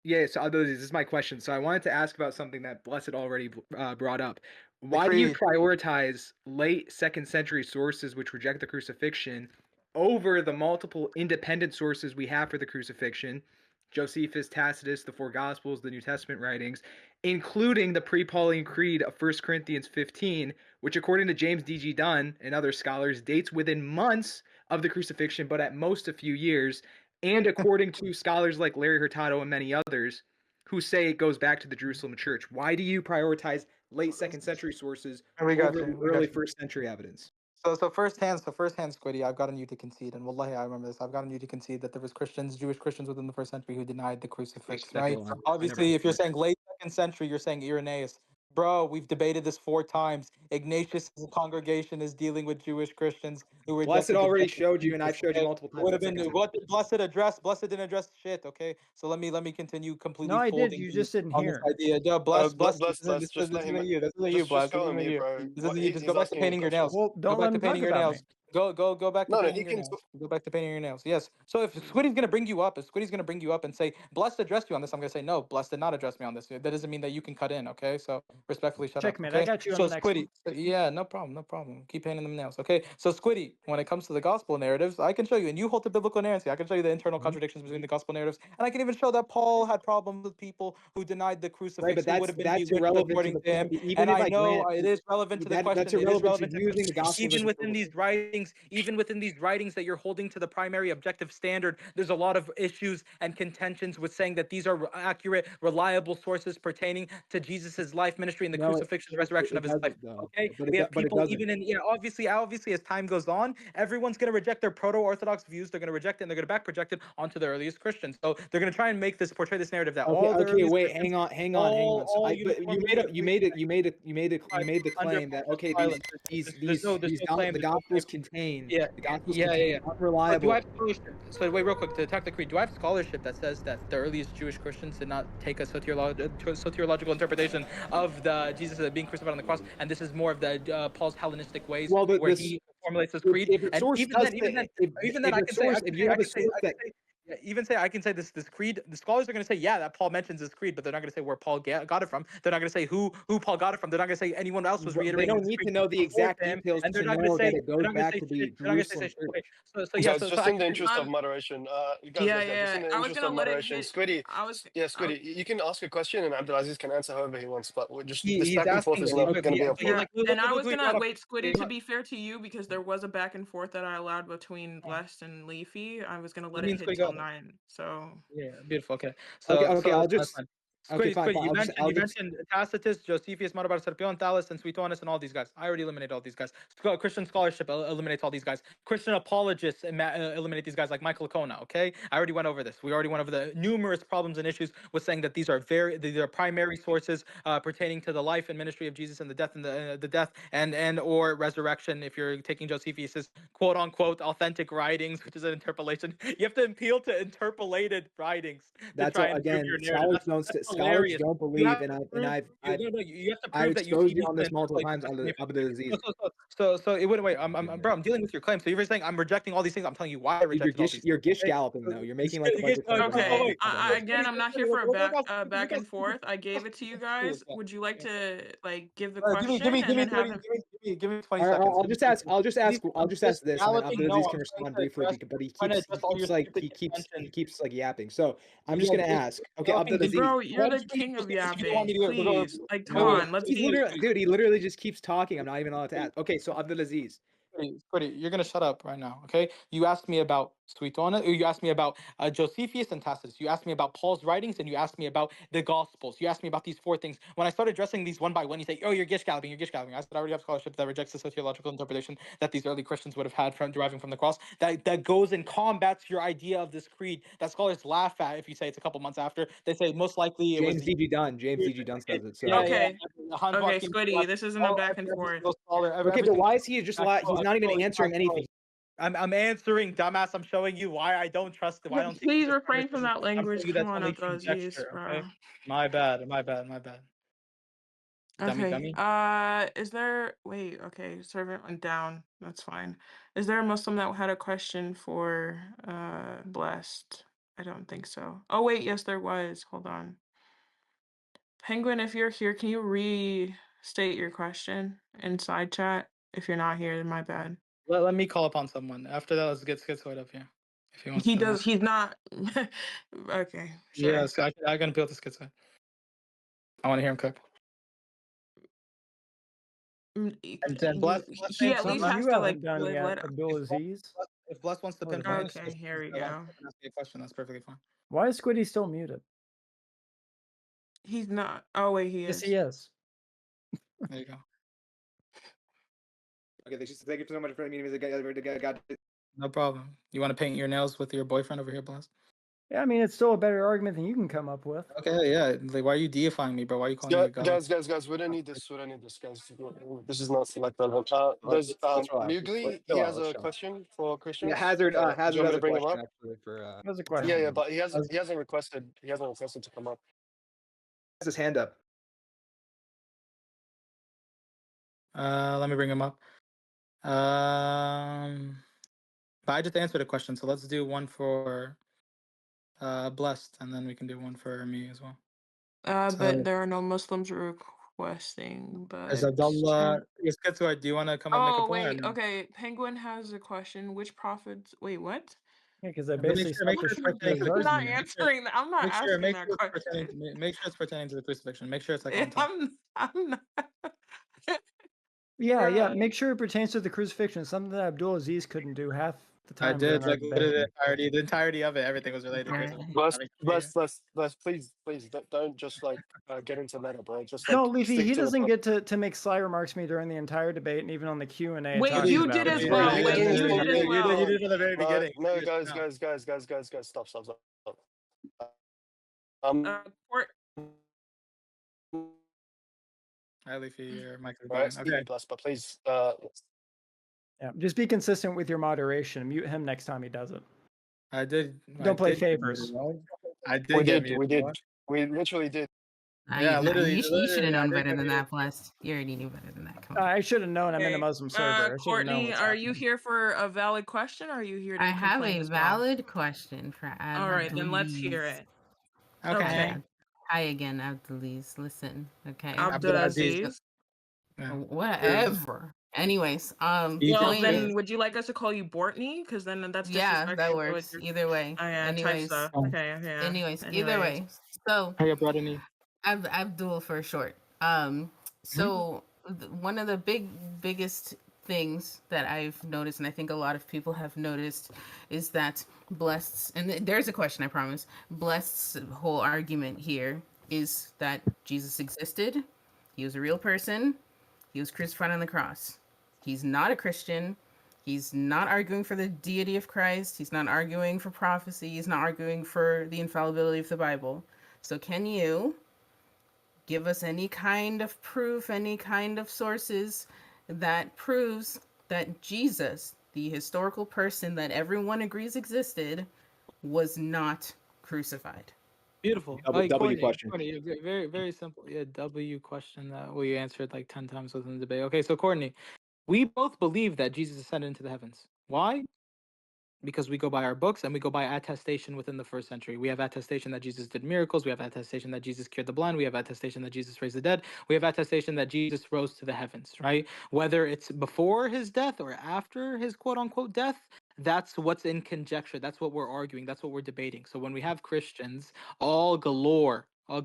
yeah. So Abdulaziz, this is my question. So I wanted to ask about something that Blessed already brought up. The Why do you creed. prioritize late 2nd century sources which reject the crucifixion over the multiple independent sources we have for the crucifixion? Josephus, Tacitus, the four Gospels, the New Testament writings, including the pre-Pauline Creed of 1 Corinthians 15, which according to James D.G. Dunn and other scholars dates within months of the crucifixion, but at most a few years, and according to scholars like Larry Hurtado and many others, who say it goes back to the Jerusalem church. Why do you prioritize late 2nd century sources We got over you. the We got early you. 1st century evidence? So firsthand, Squiddy, I've gotten you to concede, and wallahi, I remember this. I've gotten you to concede that there was Jewish Christians within the 1st century who denied the crucifix, right? I never Obviously, if you're said saying late 2nd century, you're saying Irenaeus. Bro, we've debated this 4 times. Ignatius' congregation is dealing with Jewish Christians who Blessed rejected the already death of showed you, and I've Jesus. showed you Okay, multiple it times would have that been 2nd century. what did Blessed address? Blessed didn't address shit. Okay, so let me continue No, completely I did. folding You you just didn't on this hear. idea. No, Bless, Bless, this just let him. isn't you. This isn't you, Bless. Just This go on isn't mute, you. bro. This isn't you. Just He's go back to asking you painting your questions. nails. Well, Go don't let back to him talk painting your about me. nails. Go back to No, painting he your can. nails. Go back to painting your nails. Yes. So if Squiddy's gonna bring you up, and say Blessed addressed you on this, I'm gonna say no. Blessed did not address me on this. That doesn't mean that you can cut in. Okay. So respectfully, shut up. Checkmate. I Okay. got you on So the next one. Squiddy, yeah, no problem, no problem. Keep painting them nails. Okay. So Squiddy, when it comes to the gospel narratives, I can show you, and you hold to biblical inerrancy. I can show you the internal contradictions between the gospel narratives, and I can even show that Paul had problems with people who denied the Right, crucifix, but who would have been that's bewitched irrelevant to according the to him. even And if I I know grant it is relevant to the that's question. It is irrelevant to relevant to the using the question. gospels as Even within historical. these writings writings, even within these writings that you're holding to the primary objective standard, there's a lot of issues and contentions with saying that these are accurate, reliable sources pertaining to Jesus's life, ministry, and the No, crucifixion and resurrection of his life. doesn't though. Okay, But we have it people doesn't. even in obviously as time goes on, everyone's going to reject their proto-orthodox views. They're going to reject it, and they're going to back project it onto the earliest Christians. So they're going to try and portray this narrative that Okay, all the okay, earliest wait, Christians, hang on. So all but you made the claim that okay, the gospels contain yeah, yeah. But do unreliable. I have scholarship? So wait, real quick to attack the creed. Do I have scholarship that says that the earliest Jewish Christians did not take a soteriological interpretation of the Jesus being crucified on the cross, and this is more of the Paul's Hellenistic ways Well, where he formulates his creed? if a And source even does then, I can say this creed. The scholars are going to say, yeah, that Paul mentions this creed, but they're not going to say where Paul got it from. They're not going to say who Paul got it from. They're not going to say anyone else was They reiterating. don't need to know the exact details and they're to not going know to say that it goes back to the Jerusalem church. Guys, just I in the can interest of moderation, just in the I was interest gonna of let it moderation, hit. Squiddy, I was. Squiddy, you can ask a question and Abdulaziz can answer however he wants, but we're just this he's back and forth asking is real not quick, going to be yeah, appropriate. like, And I was look, gonna wait, Squiddy. To be fair to you, because there was a back and forth that I allowed between Blessed and Leafy, I was gonna let it hit till 9. So yeah, beautiful. Okay, Okay, so I'll that's just fine. okay, Squiddy, fine. you I'll mentioned Tacitus, Josephus, Marabar Serpion, Thales, and Suetonius, and all these guys. I already eliminated all these guys. Christian scholarship eliminates all these guys. Christian apologists eliminate these guys like Michael Licona. Okay, I already went over this. We already went over the numerous problems and issues with saying that these are primary sources pertaining to the life and ministry of Jesus and the death and the death and or resurrection. If you're taking Josephus's quote unquote authentic writings, which is an interpolation, you have to appeal to interpolated writings to That's try all, and prove again, your narrative. scholars That's don't hilarious. believe, I've you have to I've prove that you exposed see you these on this multiple times, Abdulaziz. so it wouldn't wait. Bro, I'm dealing with your claim. So you're saying I'm rejecting all these things. I'm telling you why I rejected all these. You're gish Okay? galloping though. You're making like a bunch of claims. okay. Again, I'm not here for a back and forth. I gave it to you guys. Would you like to give the question and then have him? Give me 20 All right, seconds. I'll just ask this, and then Abdulaziz can respond briefly. But he keeps like yapping. So I'm just gonna ask. Okay, Abdulaziz. Bro, you're the king of yapping. Please, come on, let's see. He literally just keeps talking. I'm not even allowed to ask. Okay, so Abdulaziz. Squiddy, you're gonna shut up right now, okay? You asked me about Suetonius, you asked me about Josephus and Tacitus. You asked me about Paul's writings, and you asked me about the Gospels. You asked me about these 4 things. When I started addressing these one by one, you say, "Oh, you're gish galloping." I said, "I already have scholarship that rejects the sociological interpretation that these early Christians would have had from deriving from the cross. That goes and combats your idea of this creed that scholars laugh at if you say it's a couple months after. They say most likely it was James D.G. Dunn. James D.G. Dunn says it. So. Okay, Squiddy, this isn't a back and forth. Okay, but why is he just he's not even answering anything. I'm answering, dumbass. I'm showing you why I don't trust it. Why I don't. Please refrain from that language. Come on, Abdulaziz, bro. okay? My bad. Okay. Dummy. Is there? Wait. Okay. Servant went down. That's fine. Is there a Muslim that had a question for Blessed? I don't think so. Oh wait, yes there was. Hold on. Penguin, if you're here, can you restate your question in side chat? If you're not here, then my bad. Let me call upon someone. After that, let's get Schizoid up here. If he wants He to does. ask. He's not. Okay. Sure. Yeah, so I can appeal to Schizoid. I want to hear him cook. And Bless, He at least has to like done live yet, let Abdulaziz. If Bless wants to pinpoint, Okay, here we go. ask me a question. That's perfectly fine. Why is Squiddy still muted? He's not. Oh wait, he Yes, is. he is. There you go. Okay, thank you so much for meeting me. No problem. You want to paint your nails with your boyfriend over here, Bless? Yeah, I mean, it's still a better argument than you can come up with. Okay, yeah. Like, why are you deifying me, bro? Why are you calling me a god? Guys, we don't need this, guys. This is not like relevant. There's Mugli, he has a question for Christians. Yeah, Hazard do you has want me a to bring him question up? actually for That's a question. Yeah, but he hasn't requested to come up. Has his hand up. Let me bring him up. But I just answered a question, so let's do one for Blessed, and then we can do one for me as well. But there are no Muslims requesting. But Is Abdullah? Yes, Schizoid, do you want to come and make a oh point? wait, okay. Penguin has a question. Which prophets? Wait, what? Yeah, because I basically make sure it's pertaining to the I'm not crucifixion. answering that. I'm not asking Make that sure question. make sure it's pertaining to the crucifixion. Make sure it's like on time. I'm not. Yeah. Make sure it pertains to the crucifixion. Something that Abdul Aziz couldn't do half the time. I did during our like debate. the entirety of it. Everything was related to crucifixion. Let's please don't just like get into meta, bro. Just like No, Leafy, stick he to the doesn't point. get to make sly remarks to me during the entire debate and even on the Q&A. Wait, talking you about did as me. well. You Wait, did you did as well. you did from the very beginning. No, guys, stop. Court. Hi, Leafy, your mic is Right, going. Okay. Stevie Plus, but please, Yeah, just be consistent with your moderation. Mute him next time he does it. I did. Don't play favors. I did. We literally did. Yeah, literally. You should have known better than that, Blessed. You already knew better than that. Come on. I should have known. I'm in a Okay, Muslim server. I should have known Courtney, what's are you happening. here for a valid question, or are you here to I have complain a as well? valid question for Abdulaziz. All right, then let's hear it. Okay. Hi again, Abdulaziz. Listen, okay. Abdulaziz. Whatever. Anyways, Well, point then is, would you like us to call you Bortney? Because then that's yeah, disrespectful. that works. Either way. Oh, yeah, type Anyways, stuff. Okay, yeah. anyways, either way. So, Hey, Bortney. Abdul for short. So one of the biggest things that I've noticed, and I think a lot of people have noticed, is that Blessed's, and there's a question, I promise. Blessed's whole argument here is that Jesus existed. He was a real person. He was crucified on the cross. He's not a Christian. He's not arguing for the deity of Christ. He's not arguing for prophecy. He's not arguing for the infallibility of the Bible. So can you give us any kind of proof, any kind of sources that proves that Jesus, the historical person that everyone agrees existed, was not crucified? Beautiful. W question. Courtney, very, very simple. Yeah, W question that we answered like 10 times within the debate. Okay, so Courtney, we both believe that Jesus ascended into the heavens. Why? Because we go by our books and we go by attestation within the first century. We have attestation that Jesus did miracles. We have attestation that Jesus cured the blind. We have attestation that Jesus raised the dead. We have attestation that Jesus rose to the heavens, right? Whether it's before his death or after his quote unquote death, that's what's in conjecture. That's what we're arguing. That's what we're debating. So when we have Christians, all galore, a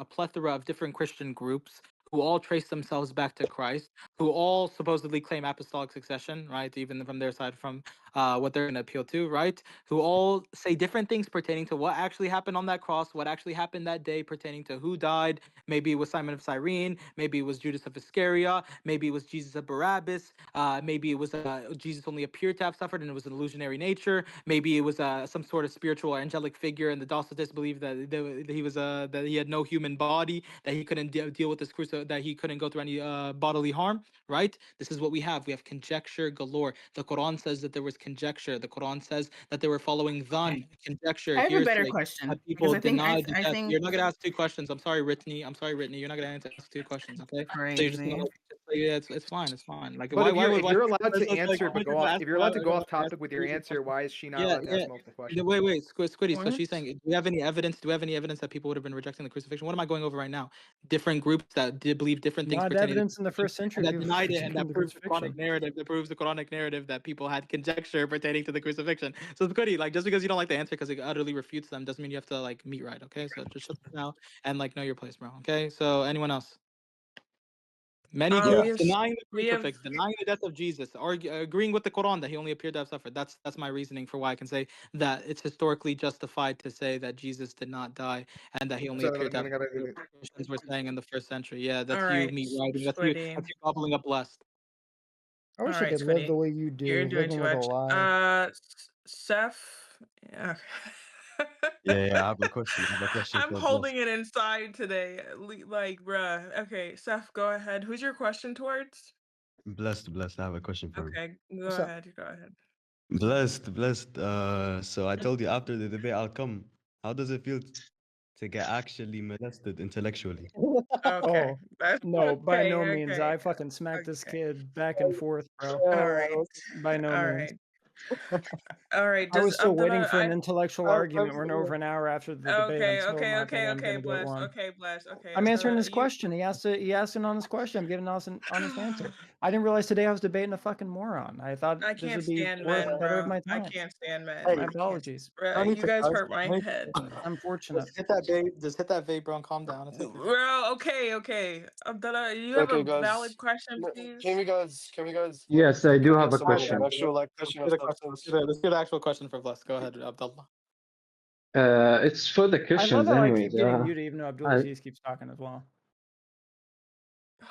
plethora of different Christian groups who all trace themselves back to Christ, who all supposedly claim apostolic succession, right? Even from their side, from what they're going to appeal to, right? Who all say different things pertaining to what actually happened on that cross, what actually happened that day, pertaining to who died. Maybe it was Simon of Cyrene, maybe it was Judas of Iscariot, maybe it was Jesus of Barabbas, maybe it was Jesus only appeared to have suffered and it was an illusionary nature. Maybe it was some sort of spiritual or angelic figure, and the Docetists believed that he was that he had no human body, that he couldn't deal with this crucifix, that he couldn't go through any bodily harm. Right? This is what we have. We have conjecture galore. The Quran says that there was conjecture. The Quran says that they were following dhan, conjecture. I have a better hearsay, question. that people I think, denied the I death. think You're not gonna ask 2 questions. I'm sorry, Ritney. You're not gonna ask 2 questions. Okay? So you're just gonna yeah, it's fine. It's fine. Like But why if would you're allowed to like, answer, why but would go you off, ask if you're allowed to why go would off you ask topic with your 3 answer, questions? why is she not Yeah, allowed to yeah. ask multiple questions? Wait, Squiddy. So What? she's saying, do we have any evidence? Do we have any evidence that people would have been rejecting the crucifixion? What am I going over right now? Different groups that did believe different things Not pertaining evidence to in the first century. and that denied it, and rejecting that the proves the Quranic crucifixion. narrative. That proves the Quranic narrative that people had conjecture pertaining to the crucifixion. So Squiddy, like just because you don't like the answer because it utterly refutes them doesn't mean you have to like meet right. Okay, so just shut up now and like know your place, bro. Okay, so anyone else? Many groups denying the crucifix, denying the death of Jesus, agreeing with the Quran that he only appeared to have suffered. That's my reasoning for why I can say that it's historically justified to say that Jesus did not die and that he only appeared to have suffered. Christians were saying in the first century. Yeah, that's you meat writing. That's you gobbling up blessed. I wish I could live the way you do, You're doing living too with a much. lie. Seth. Yeah. Yeah, I have a question. I'm for holding it inside today. Like, bruh. Okay, Seth, go ahead. Who's your question towards? Blessed. I have a question for him. Okay, go ahead. Go ahead. Blessed. So I told you after the debate I'll come. How does it feel to get actually molested intellectually? Okay. No, by no okay, means. okay, I fucking smacked this kid back and forth, bro. All right. By no All means. right. All right. I was Does still waiting Abdullah? for an intellectual argument. We're over an hour after the debate. I'm Okay, still okay, not okay, thinking I'm okay, gonna get bless. one. Okay, bless. Okay, I'm answering Abdullah, his question. He asked an honest question. I'm giving an honest answer. I didn't realize today I was debating a fucking moron. I thought I this can't would be stand worth men, better of bro. my I time. can't stand men. My Hey, apologies. no need You to guys cuss. hurt my No need to head. cuss. Unfortunate. Just hit that vape. Just hit that vape, bro, and calm down. It's okay. Bro, okay. Abdullah, you have Okay, a valid guys. question, please? Can we guys? Yes, I do get have a some question. actual like Let's question hear of the question. substance? Let's hear the actual question for Bless. Go ahead, Abdullah. It's for the I love Christians, how I anyways. keep getting muted, even though I, Abdulaziz keeps talking as well. What?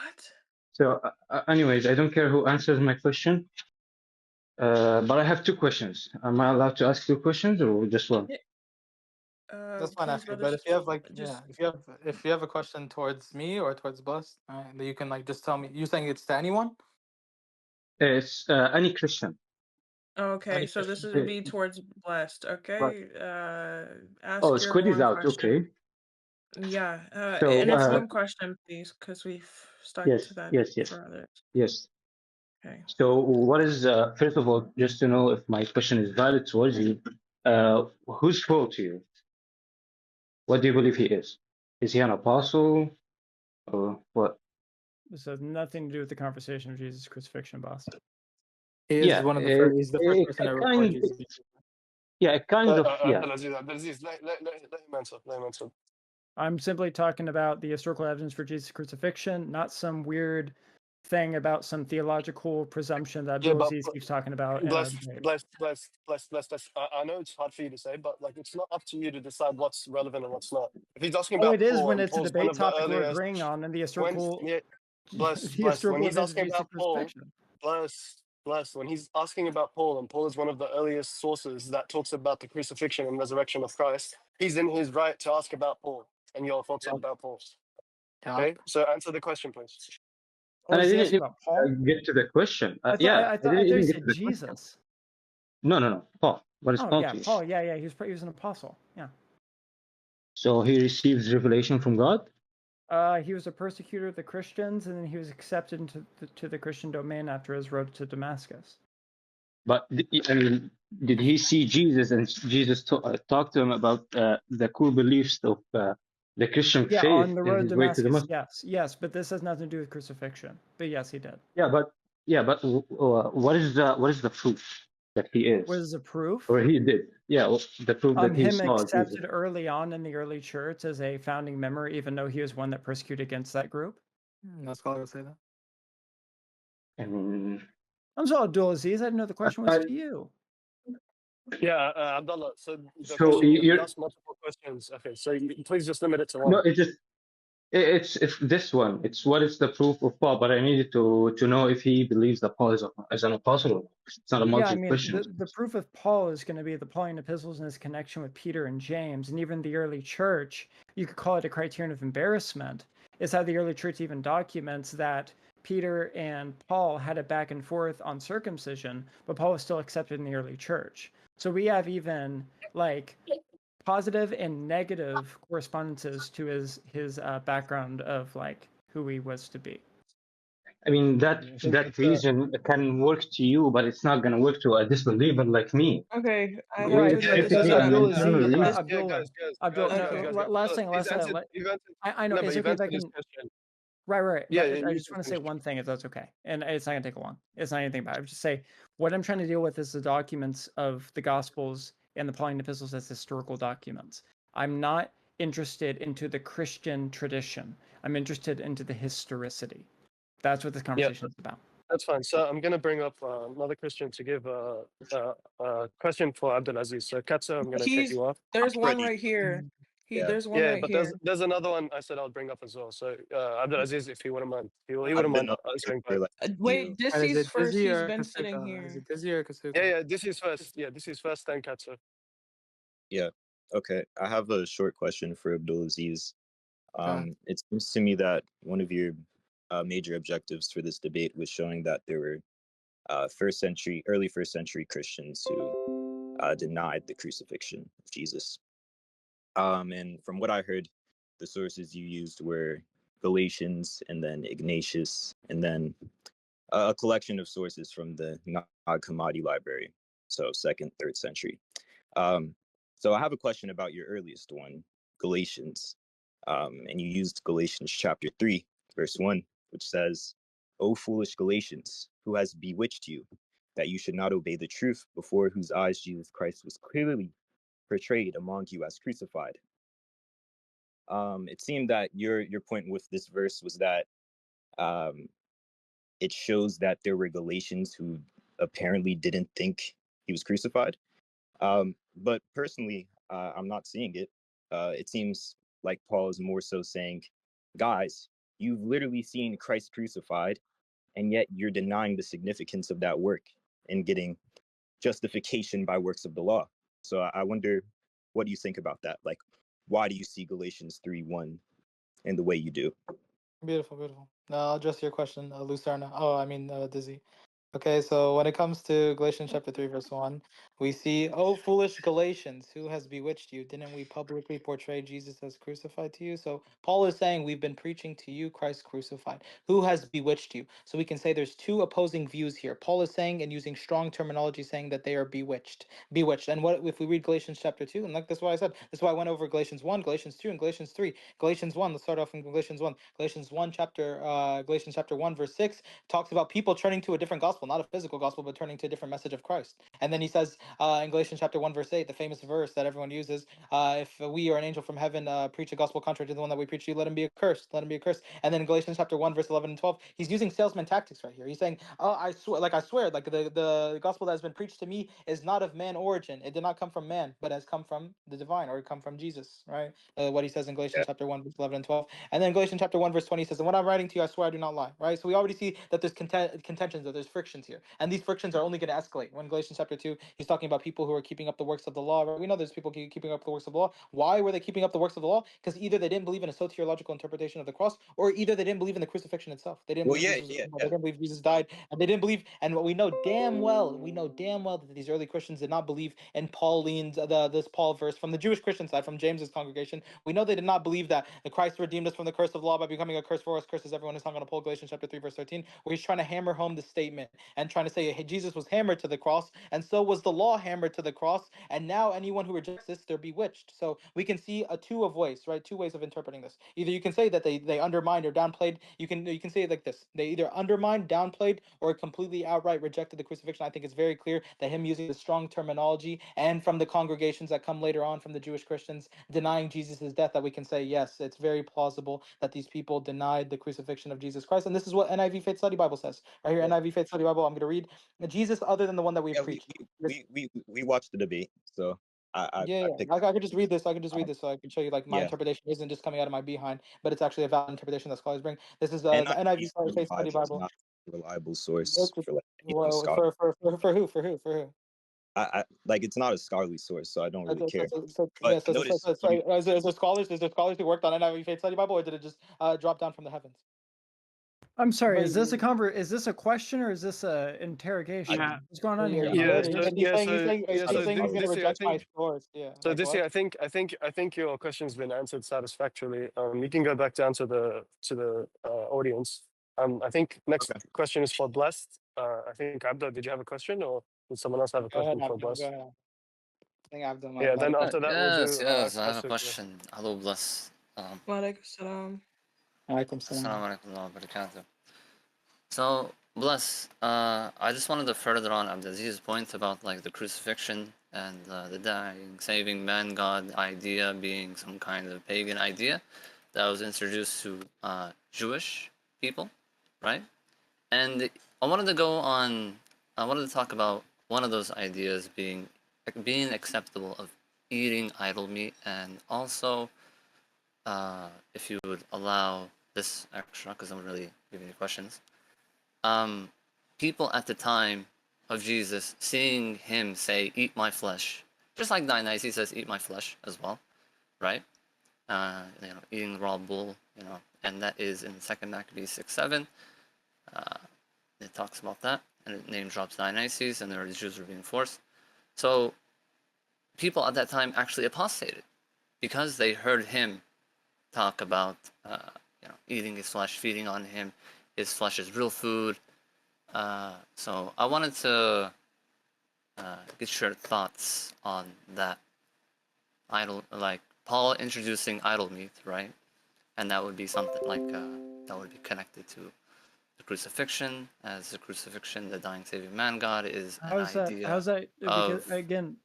so, anyways, I don't care who answers my question, but I have two questions. Am I allowed to ask two questions or just one? That's fine, Please, actually. brother, But if you have like, just if you have a question towards me or towards Bless, then you can like just tell me. You saying it's to anyone? It's any Christian. okay. Any So this Christian? would be towards blessed. Right. Okay. Oh, Ask your Squid is one out. question. Okay. Yeah. So, And it's one question, please, because we've stuck to that yes. for others. Yes. Okay. So, what is first of all, just to know if my question is valid towards you, who's Paul to you? What do you believe he is? Is he an apostle or what? This has nothing to do with the conversation of Jesus' crucifixion, boss. He is Yeah, one of the first. He's the first person to record kind. Jesus. Yeah, kind of. Yeah. Abdulaziz, let him answer. Let him answer. I'm simply talking about the historical evidence for Jesus' crucifixion, not some weird thing about some theological presumption that Yeah, but Abdulaziz keeps talking about. bless. I know it's hard for you to say, but like it's not up to you to decide what's relevant and what's not. If he's asking Oh, about it is Paul, when and it's a Paul's one debate of the topic we're earliest. agreeing on, and the When historical, bless, the when historical he's evidence of asking Jesus' about Paul, crucifixion. when he's asking about Paul, and Paul is one of the earliest sources that talks about the crucifixion and resurrection of Christ. He's in his right to ask about Paul and your thoughts about Paul. Okay, so answer the question, please. Oh, And I is he didn't asking even about Paul? get to the question. I thought Yeah, I I thought didn't he even get to said the question. Jesus. No. Paul. What is Oh Paul yeah, to you? Paul. Yeah, he was an apostle. Yeah. So he receives revelation from God? He was a persecutor of the Christians, and then he was accepted into the Christian domain after his road to Damascus. But did he see Jesus and Jesus talk to him about the core beliefs of the Christian Yeah, faith on the in road to his way to Damascus. Damascus? Yes, but this has nothing to do with crucifixion. But yes, he did. Yeah, but what is the proof that he What is is the proof? or he did? Yeah, the proof that he Him saw Jesus. accepted early on in the early church as a founding member, even though he was one that persecuted against that group. No scholar would say that. I mean, I'm sorry, Abdulaziz. I didn't know the question was to you. Yeah, Abdullah. So the so question you you're asked multiple questions. Okay, so please just limit it to no, one. it's this one. It's what is the proof of Paul? But I needed to know if he believes that Paul is an apostle. It's not a Yeah, I multiple mean, question. the proof of Paul is going to be the Pauline epistles and his connection with Peter and James, and even the early church. You could call it a criterion of embarrassment. Is how the early church even documents that Peter and Paul had a back and forth on circumcision, but Paul was still accepted in the early church. So we have even like positive and negative correspondences to his background of like who he was to be. I mean that reason can work to you, but it's not gonna work to a disbeliever like me. Okay, I have Right, to but this is Typically, I'm Abdulaziz. internally. Last thing. I know. No, Is but it you've okay if I answered his can? question. Right. Yeah, I you just can want to say finish. one thing, if that's okay, and it's not gonna take long. It's not anything bad. I would just say what I'm trying to deal with is the documents of the Gospels and the Pauline epistles as historical documents. I'm not interested into the Christian tradition. I'm interested into the historicity. That's what this conversation is about. That's fine. So I'm going to bring up another Christian to give a question for Abdulaziz. So Katsa, I'm going to cut you off. There's one right here. There's one right but here. there's another one I said I'll bring up as well. So Abdulaziz, if he wouldn't mind, he I've wouldn't been mind up answering for both. like Wait, Is Dissy's it first. Dizzy He's or been sitting Kasuka? here. Is it Dizzy or Kasuka? Yeah, this is first. Yeah, this is first, then Katsa. Yeah. Okay. I have a short question for Abdulaziz. It seems to me that one of your major objectives for this debate was showing that there were early first century Christians who denied the crucifixion of Jesus. And from what I heard, the sources you used were Galatians and then Ignatius and then a collection of sources from the Nag Hammadi library. so 2nd, 3rd century. So I have a question about your earliest one, Galatians. And you used Galatians chapter 3, verse 1, which says, "O foolish Galatians, who has bewitched you, that you should not obey the truth, before whose eyes Jesus Christ was clearly portrayed among you as crucified." It seemed that your point with this verse was that it shows that there were Galatians who apparently didn't think he was crucified. But personally, I'm not seeing it. It seems like Paul is more so saying, guys, you've literally seen Christ crucified, and yet you're denying the significance of that work and getting justification by works of the law. So I wonder, what do you think about that? Like, why do you see Galatians 3:1 in the way you do? Beautiful, beautiful. I'll address your question, Lucerna. Oh, I mean, Dizzy. Okay, so when it comes to Galatians chapter 3, verse 1, we see, "O foolish Galatians, who has bewitched you? Didn't we publicly portray Jesus as crucified to you?" So Paul is saying, we've been preaching to you Christ crucified. Who has bewitched you? So we can say there's two opposing views here. Paul is saying, and using strong terminology, saying that they are bewitched. Bewitched. And what if we read Galatians chapter 2? And like that's why I said, that's why I went over Galatians 1, Galatians 2, and Galatians 3. Galatians 1, let's start off in Galatians 1. Galatians chapter 1, verse 6 talks about people turning to a different gospel, not a physical gospel, but turning to a different message of Christ. And then he says in Galatians chapter 1, verse 8, the famous verse that everyone uses, if we or an angel from heaven preach a gospel contrary to the one that we preach to you, let him be accursed. Let him be accursed. And then in Galatians chapter 1, verse 11 and 12, he's using salesman tactics right here. He's saying, oh, I swear, like the gospel that has been preached to me is not of man origin. It did not come from man, but has come from the divine, or come from Jesus, right? What he says in Galatians chapter 1, verse 11 and 12. And then Galatians chapter 1, verse 20 says, "And when I'm writing to you, I swear I do not lie," right? So we already see that there's contentions, that there's frictions here. And these frictions are only going to escalate. When Galatians chapter 2, he's talking about people who are keeping up the works of the law, right? We know there's people keeping up the works of the law. Why were they keeping up the works of the law? Because either they didn't believe in a soteriological interpretation of the cross, or either they didn't believe in the crucifixion itself. They didn't Well, believe yeah, Jesus was, yeah, they yeah. didn't believe Jesus died, and they didn't believe, and what we know damn well that these early Christians did not believe in Pauline's, this Paul verse from the Jewish Christian side, from James's congregation. We know they did not believe that the Christ redeemed us from the curse of law by becoming a curse for us. Curses everyone who's hung on a pole. Galatians chapter 3, verse 13, where he's trying to hammer home the statement and trying to say, hey, Jesus was hammered to the cross, and so was the law hammered to the cross, and now anyone who rejects this, they're bewitched. So we can see two ways, right? Two ways of interpreting this. Either you can say that they undermined or downplayed. You can say it like this: they either undermined, downplayed, or completely outright rejected the crucifixion. I think it's very clear that him using the strong terminology, and from the congregations that come later on from the Jewish Christians denying Jesus' death, that we can say, yes, it's very plausible that these people denied the crucifixion of Jesus Christ. And this is what NIV Faith Study Bible says. Right here, NIV Faith Study Bible, I'm going to read: Jesus other than the one that we Yeah, preach. we watched the debate, so Yeah, I yeah. picked. I could just read this. I could just read this, so I can show you like my Yeah, interpretation isn't just coming out of my behind, but it's actually a valid interpretation that scholars bring. This is and the NIV NIV Faith Study Bible is Bible. not a reliable It's, source for like anything well, scholarly. for who? For who? For who? I like it's not a scholarly source, so I don't really care. Yeah, But notice so you. is there scholars who worked on NIV Faith Study Bible, or did it just drop down from the heavens? I'm sorry. But Is this is this a question or is this a interrogation? Yeah. What's going on here, Yeah, moderators? so yeah, so yeah, he's so saying he's going to this year I reject my think source. Yeah, so. like This what? year I think your question's been answered satisfactorily. You can go back down to the audience. I think next question is for Blessed. I think Abdo, did you have a question, or did someone else have a Go ahead, question for Abdul. Go Blessed? ahead. I think Abdul might Yeah. have had a Then question. after that we'll Yes, do yes, I have a Pastor. question. Hello, bless. Walaikum salam. Alaikum salam. Assalamu alaikum wa barakatuh. So, bless, I just wanted to further on Abdulaziz's point about like the crucifixion and the dying, saving man God idea being some kind of pagan idea that was introduced to Jewish people, right? And I wanted to talk about one of those ideas being acceptable of eating idol meat, and also if you would allow this extra, because I'm really giving you questions. People at the time of Jesus, seeing him say, "Eat my flesh," just like Dionysus says, "Eat my flesh" as well, right? Eating raw bull, and that is in 2nd Maccabees 6:7. It talks about that, and it name drops Dionysus, and the Jews were being forced. So people at that time actually apostated because they heard him talk about eating his flesh, feeding on him. His flesh is real food. So I wanted to get your thoughts on that. Like Paul introducing idol meat, right? And that would be something like that would be connected to the crucifixion, as the crucifixion, the dying saving man God, is an idea How's that? Because of. again,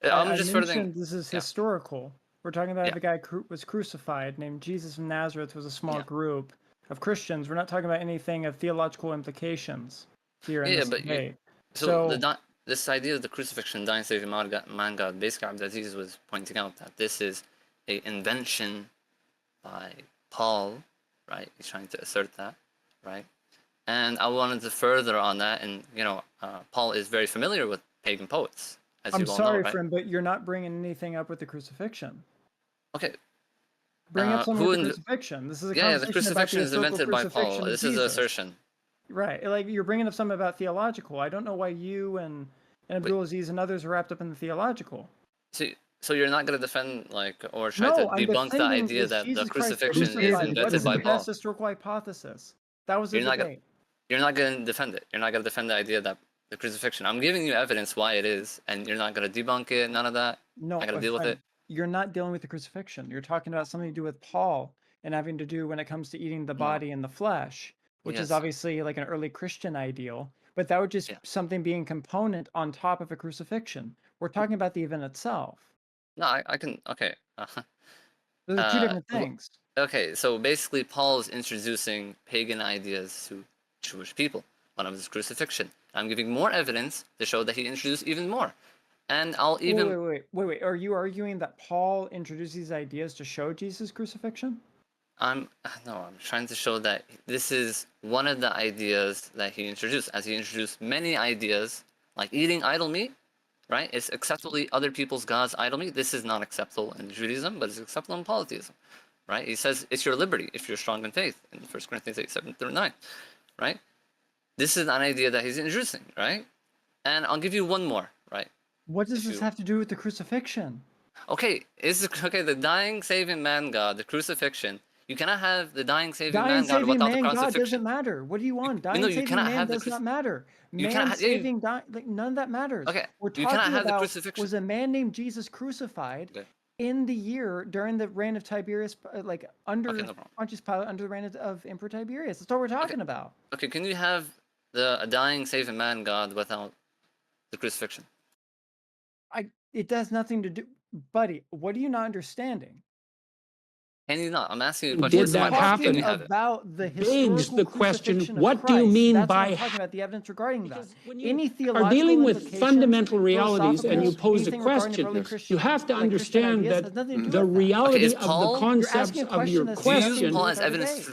I'm I just furthering. mentioned this is Yeah. historical. We're talking about Yeah. if a guy was crucified named Jesus from Nazareth was a small Yeah. group of Christians. We're not talking about anything of theological implications here in Yeah, this but debate. so this idea of the crucifixion, dying saving man God, basically Abdulaziz was pointing out that this is a invention by Paul, right? He's trying to assert that, right? And I wanted to further on that, and Paul is very familiar with pagan poets, as I'm you all sorry, know, right? friend, but you're not bringing anything up with the crucifixion. Okay. Bring up something with the crucifixion. This is a conversation the crucifixion about is the invented by historical Paul. crucifixion of This is an Jesus. assertion. Right, like you're bringing up something about theological. I don't know why you and Abdulaziz and others are wrapped up in the theological. So you're not going to defend or try to I'm debunk the defending idea is that the Jesus Christ crucifixion is crucified. invented What is by the Paul. best historical hypothesis? That was the debate. You're not going to defend it. You're not going to defend the idea that the crucifixion. I'm giving you evidence why it is, and you're not going to debunk it. None of that. No, I got to deal with it. You're not dealing with the crucifixion. You're talking about something to do with Paul and having to do when it comes to eating the body and the flesh, which is obviously like an early Christian ideal. But that would just something being component on top of a crucifixion. We're talking about the event itself. No, I can. Okay. Those are two different things. Okay, so basically, Paul is introducing pagan ideas to Jewish people. One of them is crucifixion. I'm giving more evidence to show that he introduced even more. And I'll even wait. Are you arguing that Paul introduced these ideas to show Jesus' crucifixion? I'm trying to show that this is one of the ideas that he introduced, as he introduced many ideas, like eating idol meat, right? It's acceptable to eat other people's gods' idol meat. This is not acceptable in Judaism, but it's acceptable in polytheism, right? He says it's your liberty if you're strong in faith in 1 Corinthians 8:7-9, right? This is an idea that he's introducing, right? And I'll give you one more, right? What does this have to do with the crucifixion? Okay, the dying saving man God, the crucifixion. You cannot have the dying saving man God without the crucifixion. God doesn't matter. What do you want? Dying saving man does not matter. Man saving none of that matters. Okay, we're you cannot talking have the about crucifixion. Was a man named Jesus crucified in the year during the reign of Tiberius, under Pontius Pilate, under the reign of Emperor Tiberius. That's what we're talking about. Okay, can you have a dying saving man God without the crucifixion? It does nothing to do, buddy. What are you not understanding? Can you not? I'm asking you a question. Did that happen? About the Begs the question, crucifixion of what do you Christ. mean That's by what I'm talking about the evidence regarding that. any are dealing with fundamental realities and you pose a question, you have to understand that the reality of the concepts of your question,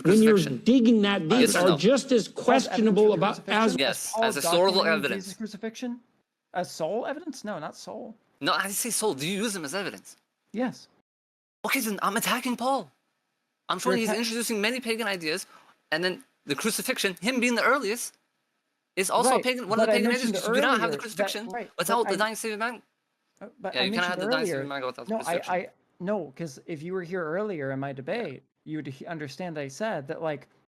when you're digging that deep, are just as questionable about as as historical evidence. Jesus' crucifixion, as soul evidence? No, not soul. No, I say soul. Do you use them as evidence? Yes. Okay, then I'm attacking Paul. I'm showing he's introducing many pagan ideas, and then the crucifixion, him being the earliest, is also pagan. One of the pagan ideas. Because you cannot have the crucifixion without the dying saving man. But you cannot have the dying saving man without the crucifixion. No, because if you were here earlier in my debate, you would understand that I said that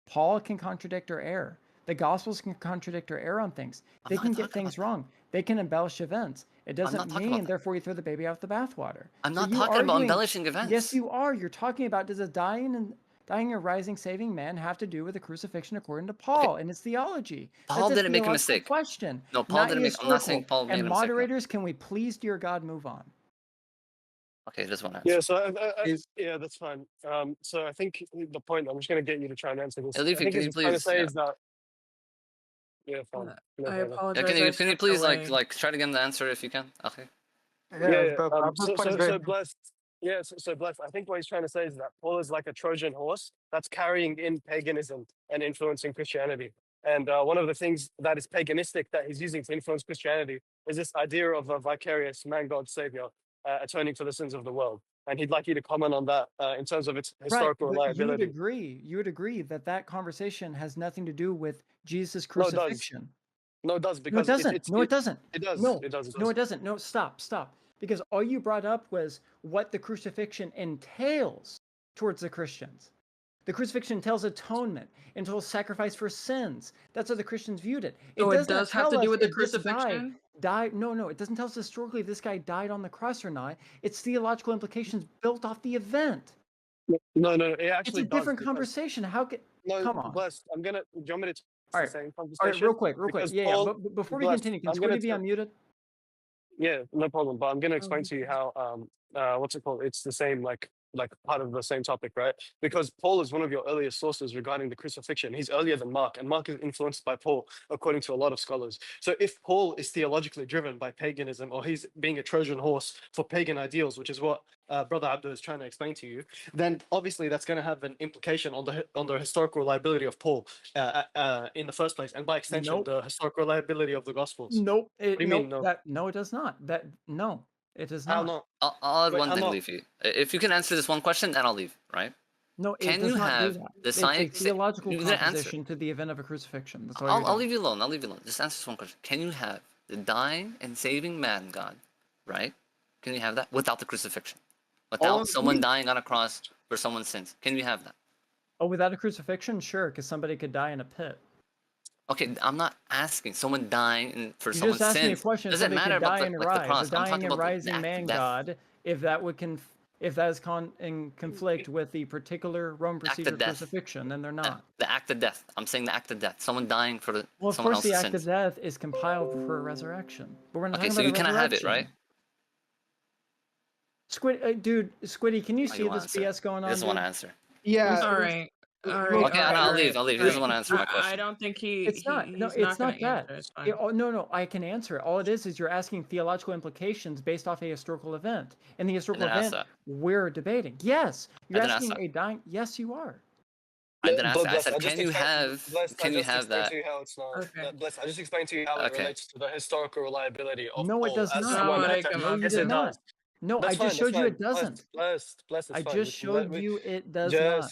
Paul can contradict or err. The Gospels can contradict or err on things. They can get things wrong. They can embellish events. It doesn't mean, therefore, you throw the baby out with the bathwater. I'm not talking about embellishing events. Yes, you are. You're talking about, does a dying and rising saving man have to do with the crucifixion according to Paul and his theology? Paul didn't make a mistake. Question. No, Paul didn't make. I'm not saying Paul made a mistake. And moderators, can we please, dear God, move on? Okay, just one answer. Yeah, so yeah, that's fine. So I think the point I'm just going to get you to try and answer this. Elifie, can you please? Is that yeah, fine. I apologize. Can you please try to get the answer if you can? Okay. So blessed. Yeah, so blessed. I think what he's trying to say is that Paul is like a Trojan horse that's carrying in paganism and influencing Christianity. And one of the things that is paganistic that he's using to influence Christianity is this idea of a vicarious man, God, savior, atoning for the sins of the world. And he'd like you to comment on that in terms of its historical reliability. You would agree that conversation has nothing to do with Jesus' crucifixion. No, it does. Because no, it doesn't. It does. No, it does. No, it doesn't. No, stop. Because all you brought up was what the crucifixion entails towards the Christians. The crucifixion entails atonement, entails sacrifice for sins. That's how the Christians viewed it. It So does it not does have tell to us do with the if this guy crucifixion? died. No, it doesn't tell us historically if this guy died on the cross or not. It's theological implications built off the event. No, it It's actually a does. different Because conversation. How can? no, Come on. Blessed. I'm gonna. Do you want me to All the right. same All right. conversation? Real quick. Because Yeah. Paul, But before we Blessed, continue, can I'm gonna. Squiddy be unmuted? Yeah, no problem. But I'm gonna Oh, explain to you how what's it called? It's the same like part of the same topic, right? Because Paul is one of your earliest sources regarding the crucifixion. He's earlier than Mark, and Mark is influenced by Paul, according to a lot of scholars. So if Paul is theologically driven by paganism, or he's being a Trojan horse for pagan ideals, which is what Brother Abdo is trying to explain to you, then obviously that's going to have an implication on the historical reliability of Paul in the first place, and by extension, Nope. the historical reliability of the Gospels. Nope. What do you mean? No. No, it does not. No, it does How not. not? I'll add Wait, one how thing, not? Leafy. If you can answer this one question, then I'll leave, right? No, it Can does you not do have that. the It's a science? theological You're gonna answer. composition to the event of a crucifixion. That's all you're I'll doing. leave you alone. I'll leave you alone. Just answer this one question. Can you have the dying and saving man God, right? Can you have that without the crucifixion? Without someone dying on a cross for someone's sins? Can you have that? Oh, without a crucifixion? Sure, because somebody could die in a pit. Okay, I'm not asking someone dying for You someone's just asked me a sins. question. Doesn't Somebody matter could about die the and like the rise. A cross. I'm dying talking and about the rising act man of death. God, if that would if that is in conflict with the particular Roman Act of procedure death. crucifixion, then they're not. The act of death. I'm saying the act of death. Someone dying for Well, of someone course, the else's act of sins. death is compiled for a resurrection, but we're not Okay, talking so about you a cannot have it, resurrection. right? Dude, Squiddy, can you Oh, see you want this to answer? BS going He on, doesn't want to dude? answer. Yeah. All right. All right. Okay, I'll leave. I'll leave. He doesn't want to answer my I question. don't think It's not. No, he's it's not gonna not that. answer. It's fine. No, I can answer it. All it is you're asking theological implications based off a historical event. And the historical didn't ask event that. we're debating. Yes, you're I didn't ask asking that. a dying. Yes, you are. I didn't ask But that. I Bless, said, I just explained. Bless, I can you just have explained that? to you how it's not. Okay. Bless, I just explained to you how it Okay. relates to the historical reliability of No, it Paul does as not. someone Nobody actor. come No, up you Yes, did it here. not. does. No, I That's just fine. That's showed you fine. it doesn't. Blessed, it's I fine. just showed you it does not.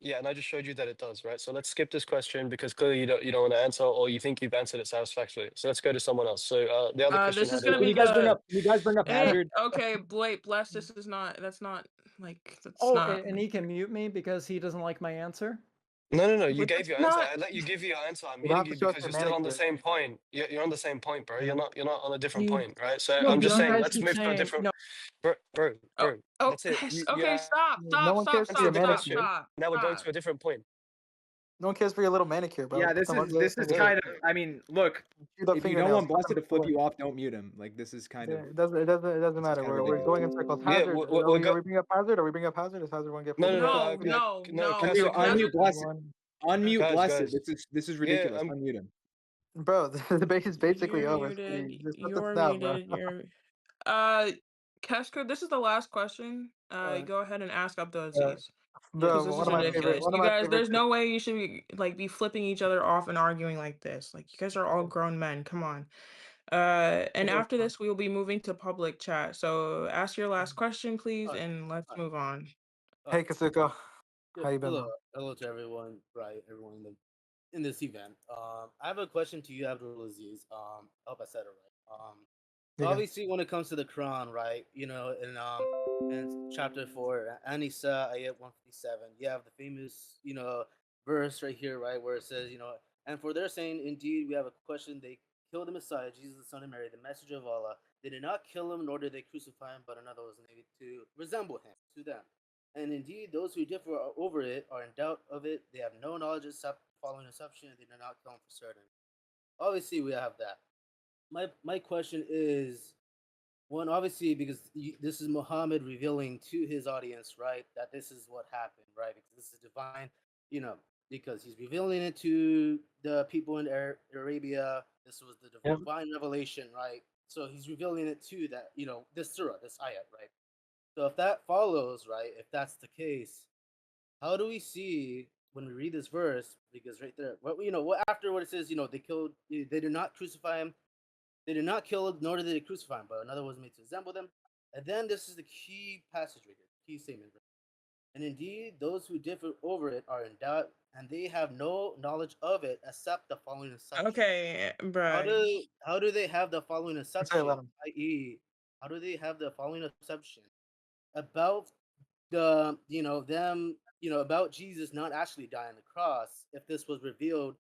Yeah, and I just showed you that it does, right? So let's skip this question because clearly you don't want to answer, or you think you've answered it satisfactorily. So let's go to someone else. So the other Christian This is had gonna it. be You guys bring the. up Hey, Hazard. okay, bless. This is not. That's not like. That's Oh, not. and he can mute me because he doesn't like my answer. No. You But gave that's your answer. not. I let you give your answer. I'm You don't have muting to you show us because your you're still on the manicure. same point. You're on the same point, bro. Yeah. You're not on a different You. point, right? So No, I'm just you saying, guys let's keep move to a saying different. no. Bro. Oh. That's it. Okay. Stop. No one cares for Answered your the question. manicure. Now we're going to a different point. No one cares for your little manicure, bro. Yeah, Put this some is ugly this ass is thing. kind of. I mean, look, Chew the if you don't fingernails. want Put Blessed them to flip away. you off, don't mute him. Like this is kind of. It doesn't This is matter. kind of We're ridiculous. going in circles. Yeah, Hazard. we're Are we bringing up Hazard? Are we bringing up Hazard? Is Hazard one get flipped? No. Unmute Hazard. Blessed. Unmute Blessed. Guys. This is ridiculous. Yeah, Unmute him. Bro, the debate is basically You're over. muted. Just let You're this now, bro. muted. You're. Kesko, this is the last question. Go ahead and ask Abdulaziz. Because Bro, this one is of my ridiculous. favorite. You guys, there's no way you should be flipping each other off and arguing like this. Like you guys are all grown men. Come on. And after this, we will be moving to public chat. So ask your last question, please, and let's move on. Hey, Kasuko. Yeah, How you been? hello to everyone, right? Everyone in this event. I have a question to you, Abdulaziz. I hope I said it right. Yeah. Obviously, when it comes to the Quran, right? You know, in chapter 4, Anisa, ayat 157, you have the famous, verse right here, right, where it says, and for their saying, indeed, we have a question. They killed the Messiah, Jesus, the Son of Mary, the messenger of Allah. They did not kill him, nor did they crucify him, but another was made to resemble him to them. And indeed, those who differ over it are in doubt of it. They have no knowledge except following assumption. They do not come for certain. Obviously, we have that. My question is, one, obviously, because this is Muhammad revealing to his audience, right, that this is what happened, right? Because this is divine, because he's revealing it to the people in Arabia. This was the divine revelation, right? So he's revealing it to that, this surah, this ayat, right? So if that follows, right, if that's the case, how do we see when we read this verse? Because right there, after what it says, they did not crucify him, they did not kill him, nor did they crucify him, but another was made to resemble them. And then this is the key passage right here, key statement. And indeed, those who differ over it are in doubt, and they have no knowledge of it except the following assumption. Okay, bro. How do they have the following assumption? I.e., how do they have the following assumption about the them about Jesus not actually dying on the cross, if this was revealed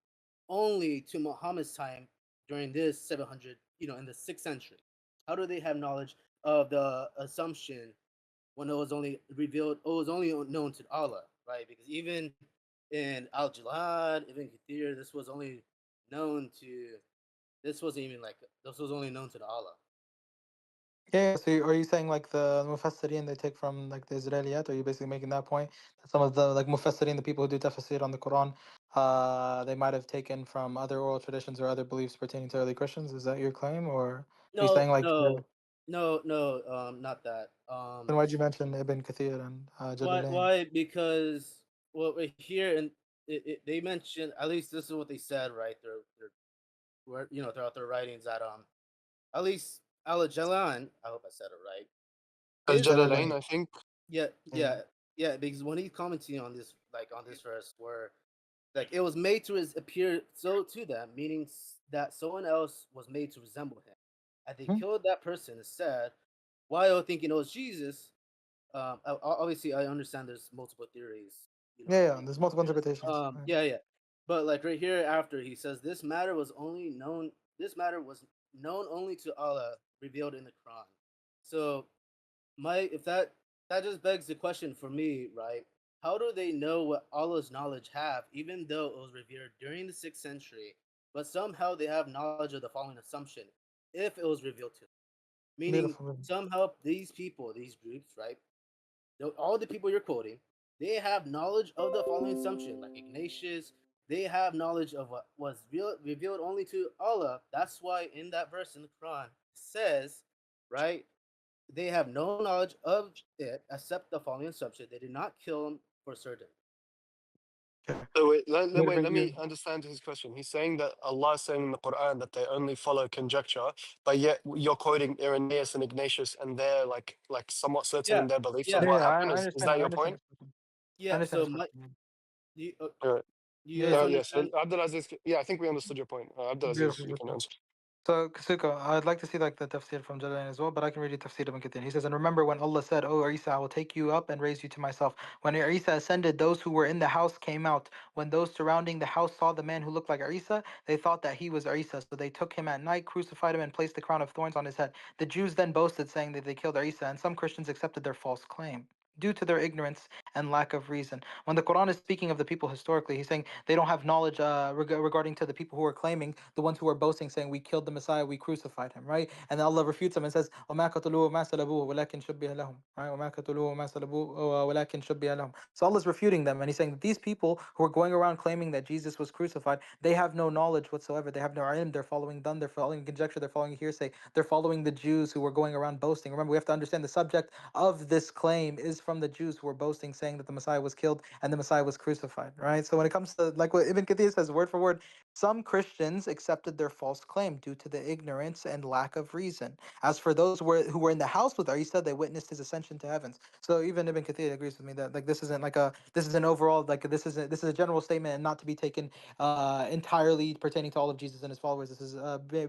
only to Muhammad's time during this 700, in the 6th century? How do they have knowledge of the assumption when it was only revealed, it was only known to Allah, right? Because even in Al Jalad, even Kathir, this wasn't even like, this was only known to the Allah. Yeah, so are you saying like the Mufassirin they take from like the Israeliyat? Are you basically making that point that some of the like Mufassirin, the people who do tafsir on the Quran, they might have taken from other oral traditions or other beliefs pertaining to early Christians? Is that your claim, or are you No, saying like no, no, not that. then why'd you mention Ibn Kathir and Why? Jalalain? Why? Because well, right here and they mentioned, at least this is what they said, right? Throughout their writings that at least Al Jalan, I hope I said it right. Al His Jalalain, I think. yeah, yeah, because when he's commenting on this, like on this verse, where like it was made to appear so to them, meaning that someone else was made to resemble him, and they killed that person instead, while thinking it was Jesus. Obviously, I understand there's multiple theories. Yeah, there's multiple interpretations. Yeah. But like right here after he says this matter was only known. This matter was known only to Allah, revealed in the Quran. So if that just begs the question for me, right? How do they know what Allah's knowledge have, even though it was revealed during the 6th century, but somehow they have knowledge of the following assumption, if it was revealed to them? Meaning Beautiful. somehow these people, these groups, right? All the people you're quoting, they have knowledge of the following assumption, like Ignatius. They have knowledge of what was revealed only to Allah. That's why in that verse in the Quran says, right, they have no knowledge of it except the following assumption. They did not kill him for certain. So let me understand his question. He's saying that Allah is saying in the Quran that they only follow conjecture, but yet you're quoting Irenaeus and Ignatius, and they're like somewhat certain in their beliefs of what happened. I Is understand. that I your understand. point? Yeah. Understand So his question. you guys Yeah. So understand? Abdulaziz, yeah, I think we understood your point. Abdulaziz, Beautiful. you can answer. So, Kasuka, I'd like to see like the tafsir from Jalalain as well, but I can read you tafsir Ibn Kathir. He says, and remember when Allah said, "O Isa, I will take you up and raise you to myself." When Isa ascended, those who were in the house came out. When those surrounding the house saw the man who looked like Isa, they thought that he was Isa. So they took him at night, crucified him, and placed the crown of thorns on his head. The Jews then boasted, saying that they killed Isa, and some Christians accepted their false claim due to their ignorance and lack of reason. When the Quran is speaking of the people historically, he's saying they don't have knowledge regarding to the people who are claiming, the ones who are boasting, saying we killed the Messiah, we crucified him, right? And then Allah refutes them and says, وَمَا قَتَلُوهُ وَمَا سَلَبُوهُ وَلَكِنْ شُبِّهَ لَهُم, right? وَمَا قَتَلُوهُ وَمَا سَلَبُوهُ وَلَكِنْ شُبِّهَ لَهُم. So Allah is refuting them, and he's saying that these people who are going around claiming that Jesus was crucified, they have no knowledge whatsoever. They have no ilm. They're following them. They're following conjecture. They're following hearsay. They're following the Jews who were going around boasting. Remember, we have to understand the subject of this claim is from the Jews who were boasting, saying that the Messiah was killed and the Messiah was crucified, right? So when it comes to like what Ibn Kathir says, word for word, some Christians accepted their false claim due to the ignorance and lack of reason. As for those who were in the house with Isa, they witnessed his ascension to heavens. So even Ibn Kathir agrees with me that like this is an overall like this is a general statement and not to be taken entirely pertaining to all of Jesus and his followers. This is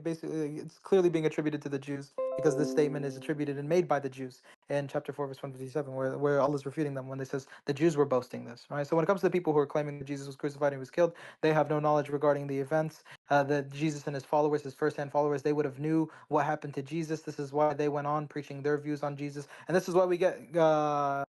basically it's clearly being attributed to the Jews because this statement is attributed and made by the Jews in chapter 4 verse 157 where Allah is refuting them when they says the Jews were boasting this, right? So when it comes to the people who are claiming that Jesus was crucified and he was killed, they have no knowledge regarding the events that Jesus and his followers, his first-hand followers, they would have knew what happened to Jesus. This is why they went on preaching their views on Jesus, and this is why we get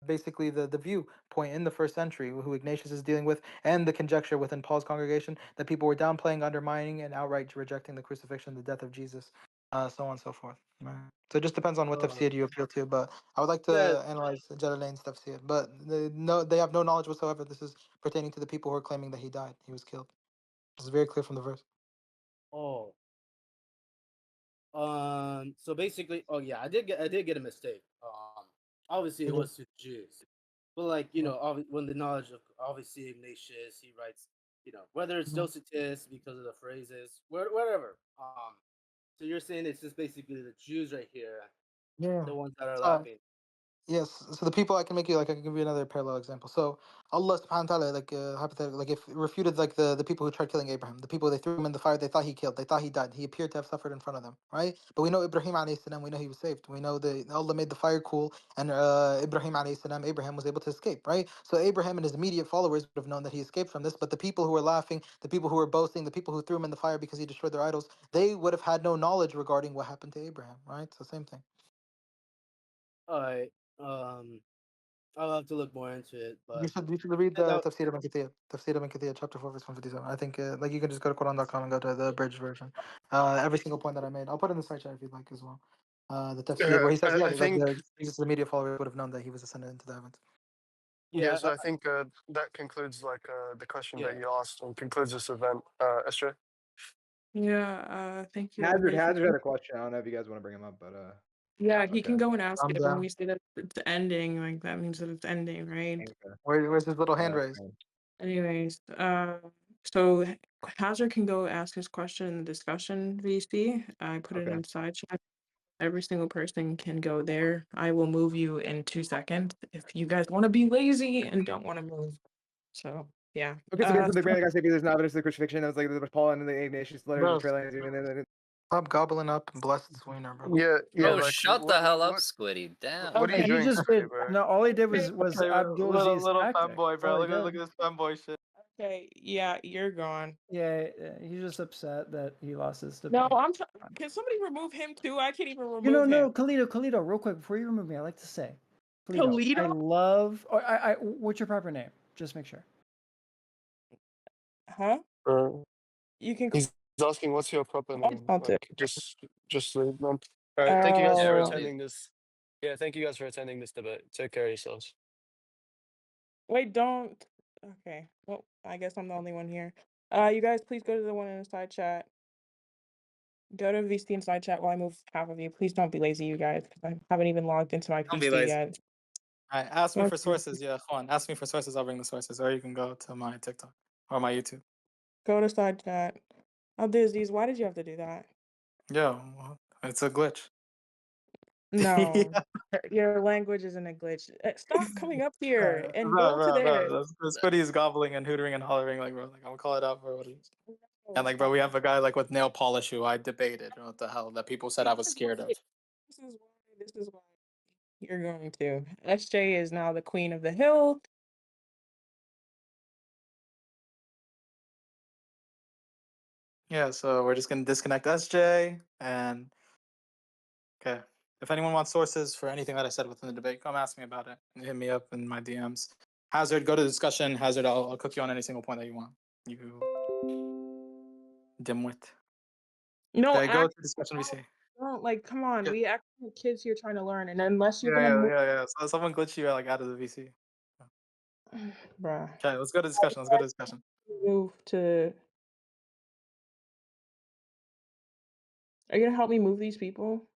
basically the view point in the first century who Ignatius is dealing with, and the conjecture within Paul's congregation that people were downplaying, undermining, and outright rejecting the crucifixion, the death of Jesus, so on and so forth. Right. So it just depends on what tafsir you appeal to, but I would like to analyze Jalalain's tafsir. But they have no knowledge whatsoever. This is pertaining to the people who are claiming that he died, he was killed. It's very clear from the verse. Oh. So basically, oh yeah, I did get a mistake. Obviously it was to the Jews, but like when the knowledge of obviously Ignatius, he writes, whether it's Josephus because of the phrases, whatever. So you're saying it's just basically the Jews right here, Yeah. the ones that are laughing. Yes, so the people I can make you like I can give you another parallel example. So Allah subhanahu wa ta'ala hypothetically if refuted the people who tried killing Abraham, the people they threw him in the fire, they thought he killed, they thought he died. He appeared to have suffered in front of them, right? But we know Ibrahim alayhi salam, we know he was saved. We know Allah made the fire cool and Ibrahim alayhi salam, Abraham was able to escape, right? So Abraham and his immediate followers would have known that he escaped from this, but the people who were laughing, the people who were boasting, the people who threw him in the fire because he destroyed their idols, they would have had no knowledge regarding what happened to Abraham, right? So same thing. Alright. I'll have to look more into it, You but should read yeah, the that, Tafsir ibn Kathir. Tafsir ibn Kathir, chapter 4, verse 157. I think like you can just go to Quran.com and go to the abridged version. Every single point that I made, I'll put it in the side chat if you'd like as well. The Tafsir where he says, yeah, I like think Jesus' immediate followers would have known that he was ascended into the heavens. yeah. yeah, So I think that concludes like the question yeah. that you asked and concludes this event. Esther. Yeah, thank you, Hazard everybody. had a question. I don't know if you guys want to bring him up, but Yeah, he okay. can go and ask I'm it when down. we say that it's ending. Like that means that it's ending, right? Okay. Where's his little hand raised? Anyways, so Hazard can go ask his question in the discussion VC. I put it Okay. inside chat. Every single person can go there. I will move you in 2 seconds if you guys want to be lazy and don't want to move. So yeah. Okay, so basically the grand guy said there's no evidence of the crucifixion. That was like the Paul and the Ignatius letters, the Bro, trail lines, and then stop gobbling up and bless this wiener, bro. Yeah. Oh, Like shut the hell up, Squiddy. Damn. what are you He doing, just Squiddy, did. bro? No, all he did was Okay, Abdulaziz's little tactic. fanboy, That's all bro. he Look at did. this fanboy shit. Okay, yeah, you're gone. Yeah, he's just upset that he lost his debate. No, can somebody remove him too? I can't even remove You know, him. no, Khalito, real quick before you remove me, I like to say, Khalito, I Khalito? love. Or I what's your proper name? Just make sure. Huh? You can. He's asking what's your proper name. I'll do Like just leave them. All right. Thank you guys for attending this. Yeah. Thank you guys for attending this debate. Take care of yourselves. Wait, don't. Okay. Well, I guess I'm the only one here. You guys, please go to the one in the side chat. Go to VC and side chat while I move half of you. Please don't be lazy, you guys, because I haven't even logged into my Don't be PC lazy. yet. Alright, ask me for Okay. sources. Yeah, come on. Ask me for sources. I'll bring the sources. Or you can go to my TikTok or my YouTube. Go to side chat. Abdiz, why did you have to do that? Yeah, well, it's a glitch. No, your language isn't a glitch. Stop coming up here and go to there. This Squiddy is gobbling and hootering and hollering like, bro, like I'm gonna call it out for what it is. And like, bro, we have a guy like with nail polish who I debated. What the hell? That people said I was scared of. This is why you're going to. SJ is now the queen of the hill. Yeah, so we're just gonna disconnect SJ and okay. If anyone wants sources for anything that I said within the debate, come ask me about it and hit me up in my DMs. Hazard, go to discussion. Hazard, I'll cook you on any single point that you want. You dimwit. No, Okay, go to discussion VC. don't like. Come on, we actually have kids here trying to learn, and unless you're Yeah, gonna yeah. So someone glitched you like out of the VC. bruh. Okay, let's go to discussion. Let's go to discussion. Move to. Are you gonna help me move these people?